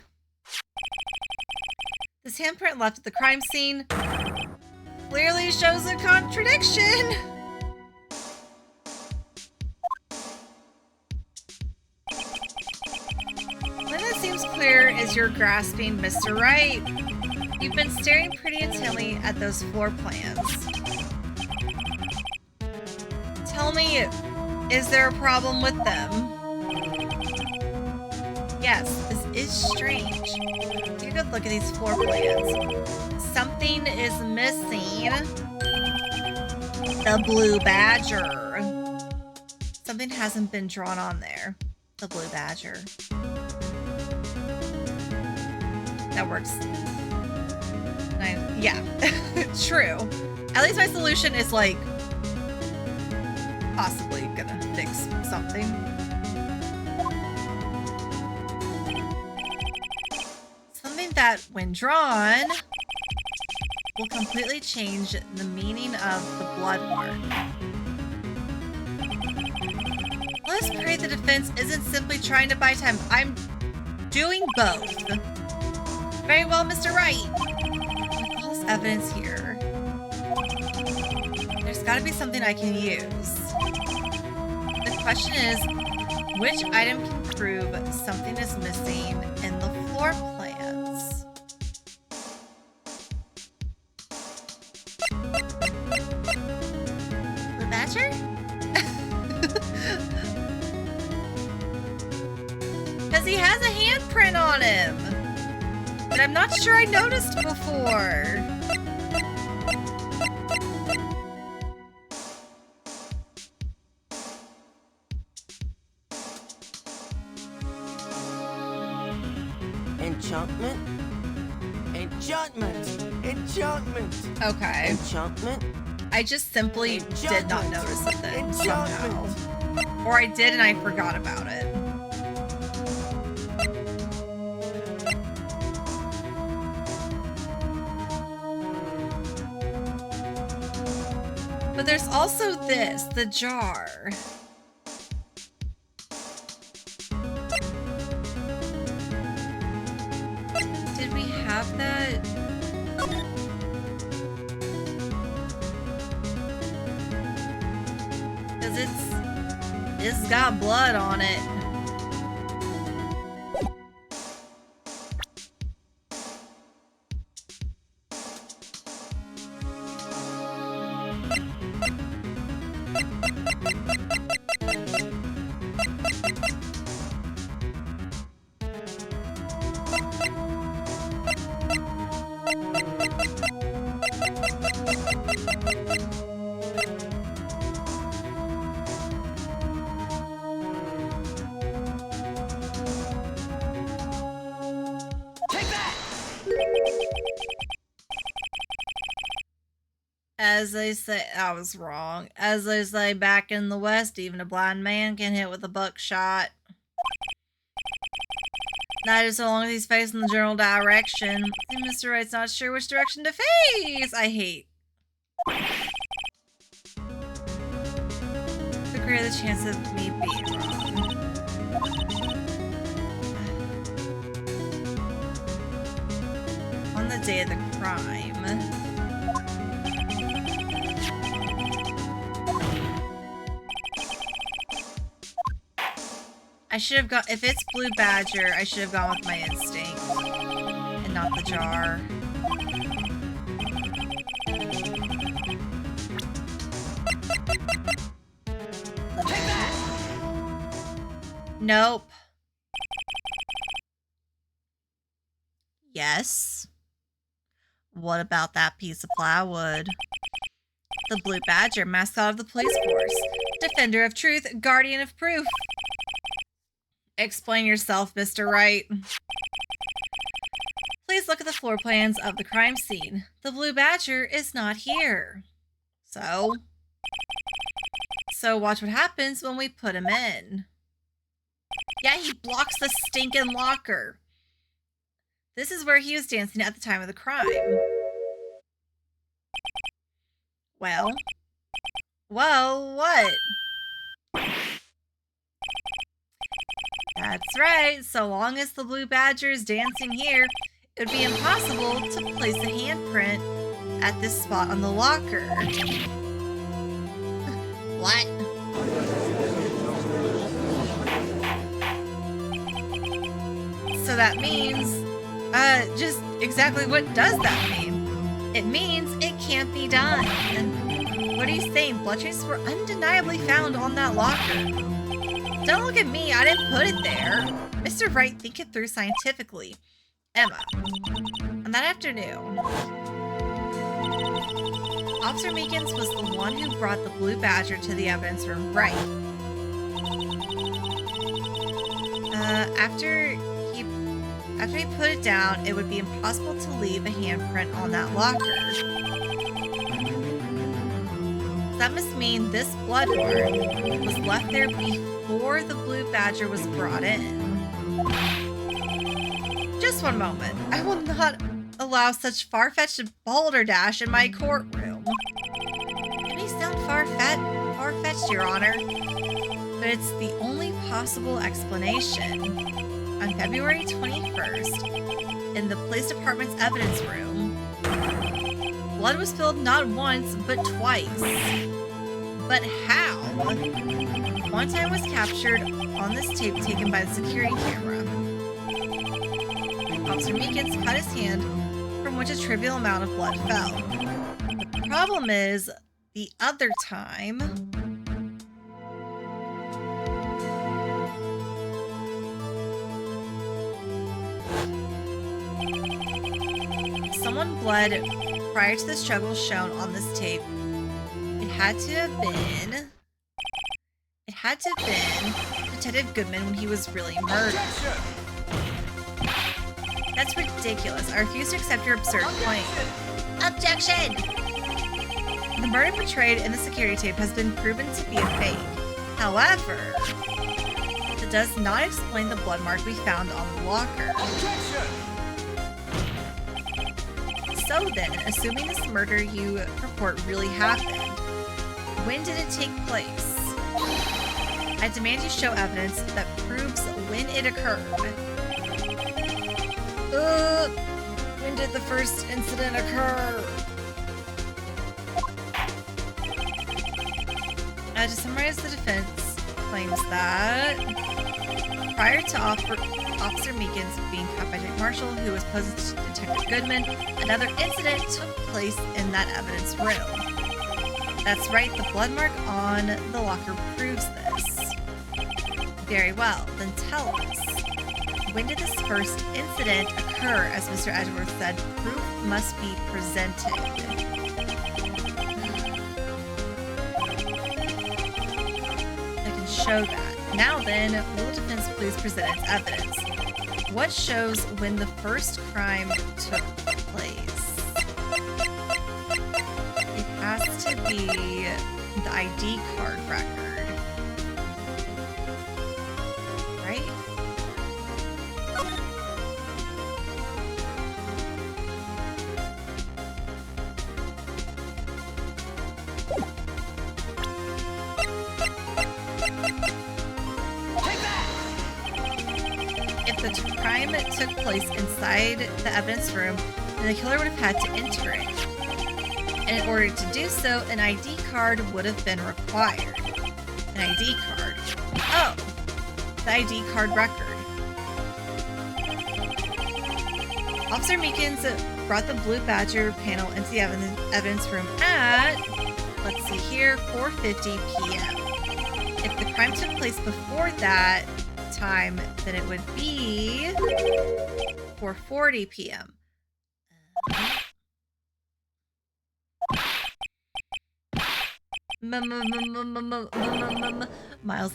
A: This handprint left at the crime scene clearly shows a contradiction. When it seems clear is you're grasping Mr. Wright. You've been staring pretty intently at those floor plans. Tell me, is there a problem with them? Yes, this is strange. Take a good look at these floor plans. Something is missing. The blue badger. Something hasn't been drawn on there. The blue badger. That works. Yeah, true. At least my solution is like possibly gonna fix something. Something that, when drawn, will completely change the meaning of the blood mark. Let's pray the defense isn't simply trying to buy time. I'm doing both. Very well, Mr. Wright. With all this evidence here, there's got to be something I can use. The question is, which item can prove something is missing in the floor plans? The badger? Because he has a handprint on him that I'm not sure I noticed before.
B: Enchantment. Enchantment. Enchantment.
A: Okay.
B: Enchantment.
A: I just simply did not notice it then somehow.
B: Enchantment.
A: Or I did and I forgot about it. But there's also this, the jar. Did we have that? Because it's got blood on it. As they say, I was wrong. As they say back in the West, even a blind man can hit with a buckshot. Not just so long as he's facing the general direction. And Mr. Wright's not sure which direction to face. I hate. The greater the chance of me being wrong. On the day of the crime. I should have gone, if it's Blue Badger, I should have gone with my instinct and not the jar.
B: Take that!
A: Nope. Yes. What about that piece of plywood? The Blue Badger, mascot of the police force. Defender of truth, guardian of proof. Explain yourself, Mr. Wright. Please look at the floor plans of the crime scene. The Blue Badger is not here. So watch what happens when we put him in. Yeah, he blocks the stinking locker. This is where he was dancing at the time of the crime. Well, what? That's right. So long as the Blue Badger is dancing here, it would be impossible to place a handprint at this spot on the locker. What? So that means, just exactly what does that mean? It means it can't be done. And what are you saying? Blood traces were undeniably found on that locker. Don't look at me, I didn't put it there. Mr. Wright, think it through scientifically. Emma. On that afternoon, Officer Meekins was the one who brought the Blue Badger to the evidence room, right? After he put it down, it would be impossible to leave a handprint on that locker. That must mean this blood mark was left there before the Blue Badger was brought in. Just one moment. I will not allow such far-fetched balderdash in my courtroom. It may sound far-fetched, Your Honor, but it's the only possible explanation. On February 21st, in the police department's evidence room, blood was spilled not once, but twice. But how? One time was captured on this tape taken by the security camera. Officer Meekins cut his hand, from which a trivial amount of blood fell. The problem is, the other time... someone bled prior to the struggle shown on this tape. It had to have been Detective Goodman when he was really murdered. That's ridiculous. I refuse to accept your absurd claim. Objection! The murder portrayed in the security tape has been proven to be a fake. However, it does not explain the blood mark we found on the locker. So then, assuming this murder you purport really happened, when did it take place? I demand you show evidence that proves when it occurred. When did the first incident occur? To summarize, the defense claims that prior to Officer Meekins being caught by Dick Marshall, who was posed to Detective Goodman, another incident took place in that evidence room. That's right, the blood mark on the locker proves this. Very well, then tell us. When did this first incident occur? As Mr. Edgeworth said, proof must be presented. I can show that. Now then, will the defense please present its evidence? What shows when the first crime took place? It has to be the ID card record. Right? If the crime took place inside the evidence room, then the killer would have had to enter it. And in order to do so, an ID card would have been required. An ID card. Oh, the ID card record. Officer Meekins brought the Blue Badger panel into the evidence room at, let's see here, 4:50 p.m. If the crime took place before that time, then it would be 4:40 p.m. Miles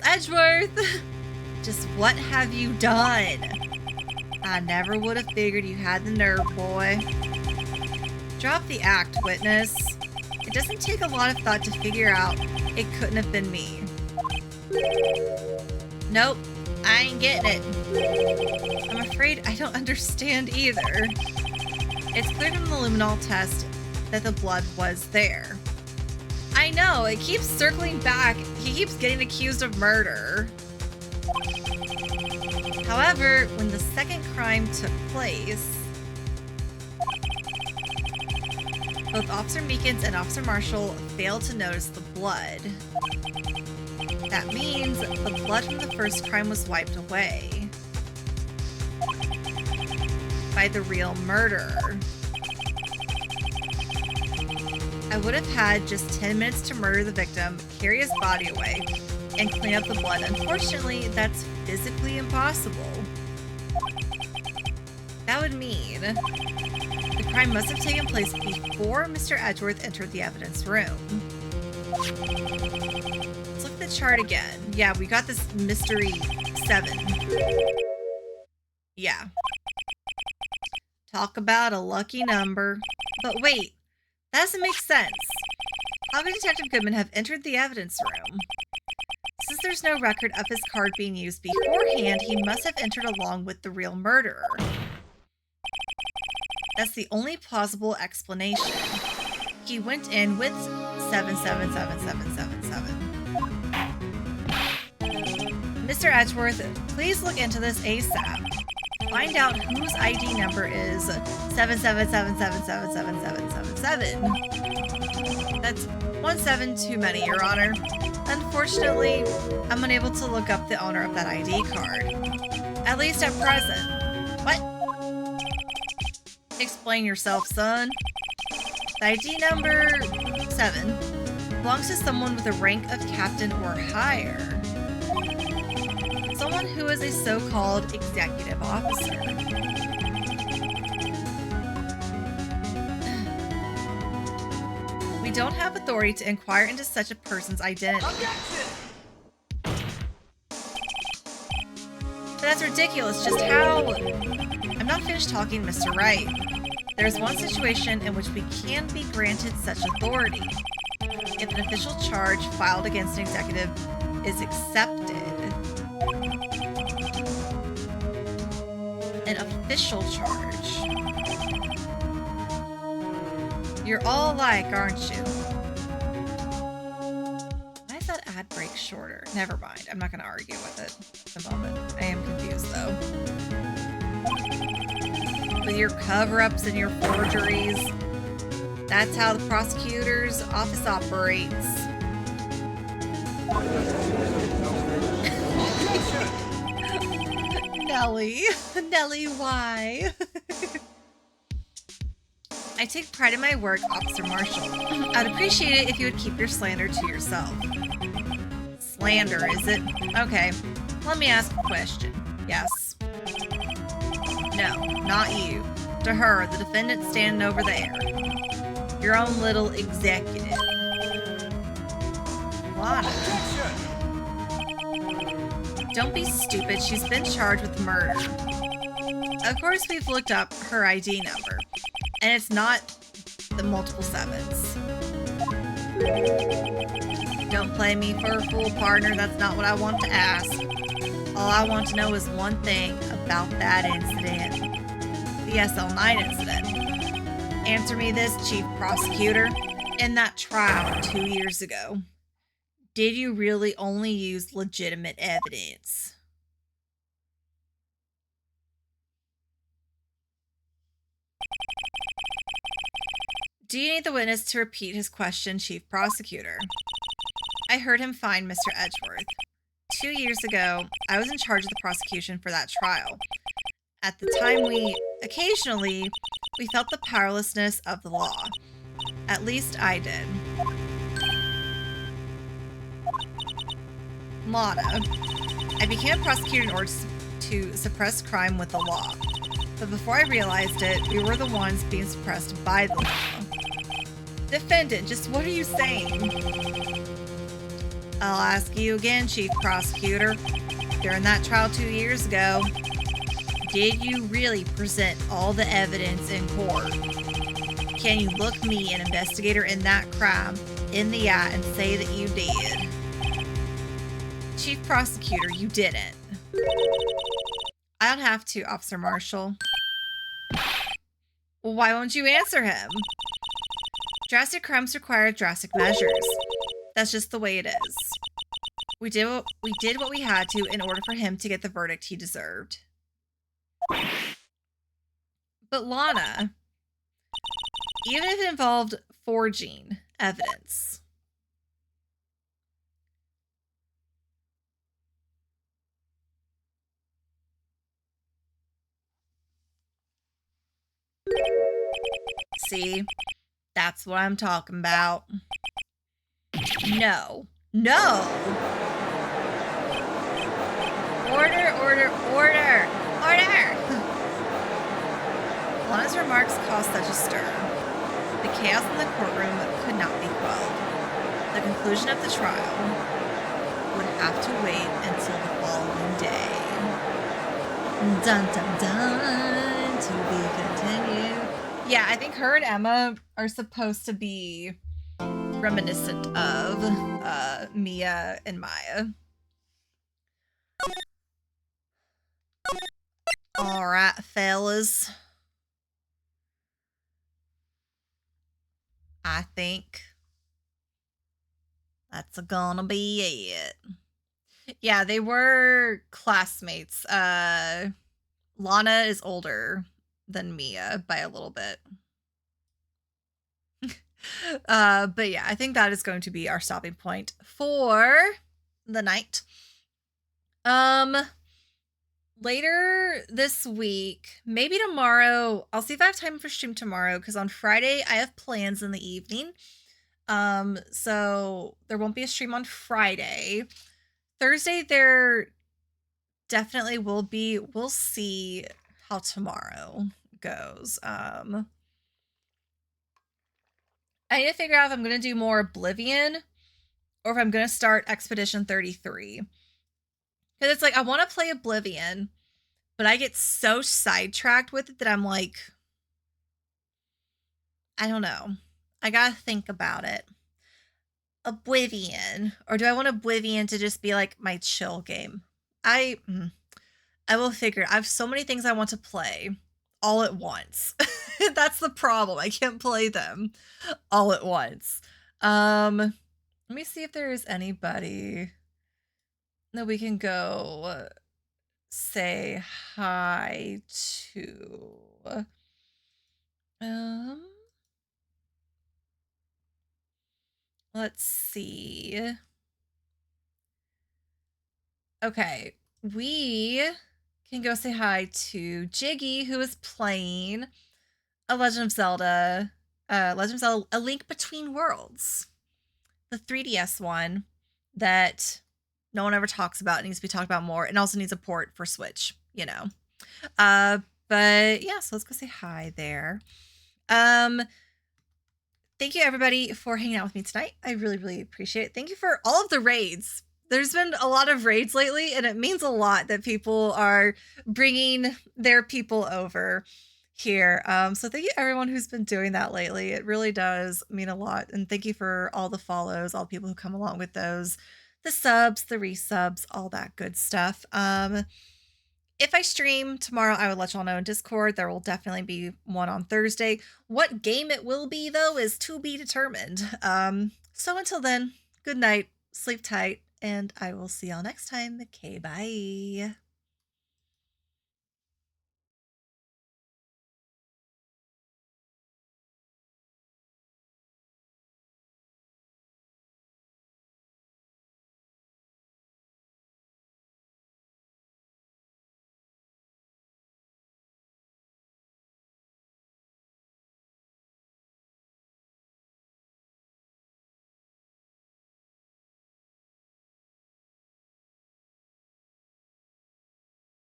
A: Edgeworth. Just what have you done? I never would have figured you had the nerve, boy. Drop the act, witness. It doesn't take a lot of thought to figure out it couldn't have been me. Nope, I ain't getting it. I'm afraid I don't understand either. It's clear from the luminol test that the blood was there. I know, it keeps circling back. He keeps getting accused of murder. However, when the second crime took place, both Officer Meekins and Officer Marshall failed to notice the blood. That means the blood from the first crime was wiped away by the real murderer. I would have had just 10 minutes to murder the victim, carry his body away, and clean up the blood. Unfortunately, that's physically impossible. That would mean the crime must have taken place before Mr. Edgeworth entered the evidence room. Let's look at the chart again. Yeah, we got this mystery 7. Yeah. Talk about a lucky number. But wait, that doesn't make sense. How could Detective Goodman have entered the evidence room? Since there's no record of his card being used beforehand, he must have entered along with the real murderer. That's the only plausible explanation. He went in with 777777. Mr. Edgeworth, please look into this ASAP. Find out whose ID number is 7777777777. That's 1 7 too many, Your Honor. Unfortunately, I'm unable to look up the owner of that ID card. At least at present. What? Explain yourself, son. The ID number 7 belongs to someone with a rank of captain or higher. Someone who is a so-called executive officer. We don't have authority to inquire into such a person's identity.
B: Objection!
A: But that's ridiculous. Just how... I'm not finished talking, Mr. Wright. There's one situation in which we can be granted such authority. If an official charge filed against an executive is accepted. An official charge. You're all alike, aren't you? Why is that ad break shorter? Never mind. I'm not going to argue with it at the moment. I am confused, though. With your cover-ups and your forgeries. That's how the prosecutor's office operates. Nellie. Nellie, why? I take pride in my work, Officer Marshall. I'd appreciate it if you would keep your slander to yourself. Slander, is it? Okay, let me ask a question. Yes. No, not you. To her, the defendant standing over there. Your own little executive. Lana. Don't be stupid. She's been charged with murder. Of course, we've looked up her ID number. And it's not the multiple 7s. Don't play me for a fool, partner. That's not what I want to ask. All I want to know is one thing about that incident. The SL9 incident. Answer me this, Chief Prosecutor. In that trial 2 years ago, did you really only use legitimate evidence? Do you need the witness to repeat his question, Chief Prosecutor? I heard him fine, Mr. Edgeworth. 2 years ago, I was in charge of the prosecution for that trial. At the time, we felt the powerlessness of the law. At least I did. Lana. I became a prosecutor in order to suppress crime with the law. But before I realized it, we were the ones being suppressed by the law. Defendant, just what are you saying? I'll ask you again, Chief Prosecutor. During that trial 2 years ago, did you really present all the evidence in court? Can you look me, an investigator in that crime, in the eye and say that you did? Chief Prosecutor, you didn't. I don't have to, Officer Marshall. Well, why won't you answer him? Drastic crimes require drastic measures. That's just the way it is. We did what we had to in order for him to get the verdict he deserved. But Lana, even if it involved forging evidence, see, that's what I'm talking about. No. No! Order, order, order! Order! Lana's remarks caused such a stir. The chaos in the courtroom could not be quelled. The conclusion of the trial would have to wait until the following day. Dun dun dun! To be continued. Yeah, I think her and Emma are supposed to be reminiscent of Mia and Maya. All right, fellas. I think that's gonna be it. Yeah, they were classmates. Lana is older than Mia by a little bit. But yeah, I think that is going to be our stopping point for the night. Later this week, maybe tomorrow, I'll see if I have time for stream tomorrow, because on Friday I have plans in the evening. So there won't be a stream on Friday. Thursday there definitely will be. We'll see how tomorrow goes. I need to figure out if I'm going to do more Oblivion or if I'm going to start Expedition 33. Because it's like, I want to play Oblivion, but I get so sidetracked with it that I'm like, I don't know. I got to think about it. Oblivion. Or do I want Oblivion to just be like my chill game? I will figure it. I have so many things I want to play all at once. That's the problem. I can't play them all at once. Let me see if there is anybody that we can go say hi to. Let's see. Okay, we can go say hi to Jiggy, who is playing A Legend of Zelda, A Link Between Worlds, the 3DS one that no one ever talks about. It needs to be talked about more, and also needs a port for Switch, you know. But yeah, so let's go say hi there. Thank you everybody for hanging out with me tonight. I really, really appreciate it. Thank you for all of the raids. There's been a lot of raids lately, and it means a lot that people are bringing their people over here. So thank you everyone who's been doing that lately. It really does mean a lot. And thank you for all the follows, all the people who come along with those, the subs, the resubs, all that good stuff. If I stream tomorrow, I will let y'all know in Discord. There will definitely be one on Thursday. What game it will be, though, is to be determined. So until then, good night, sleep tight, and I will see y'all next time. Okay, bye.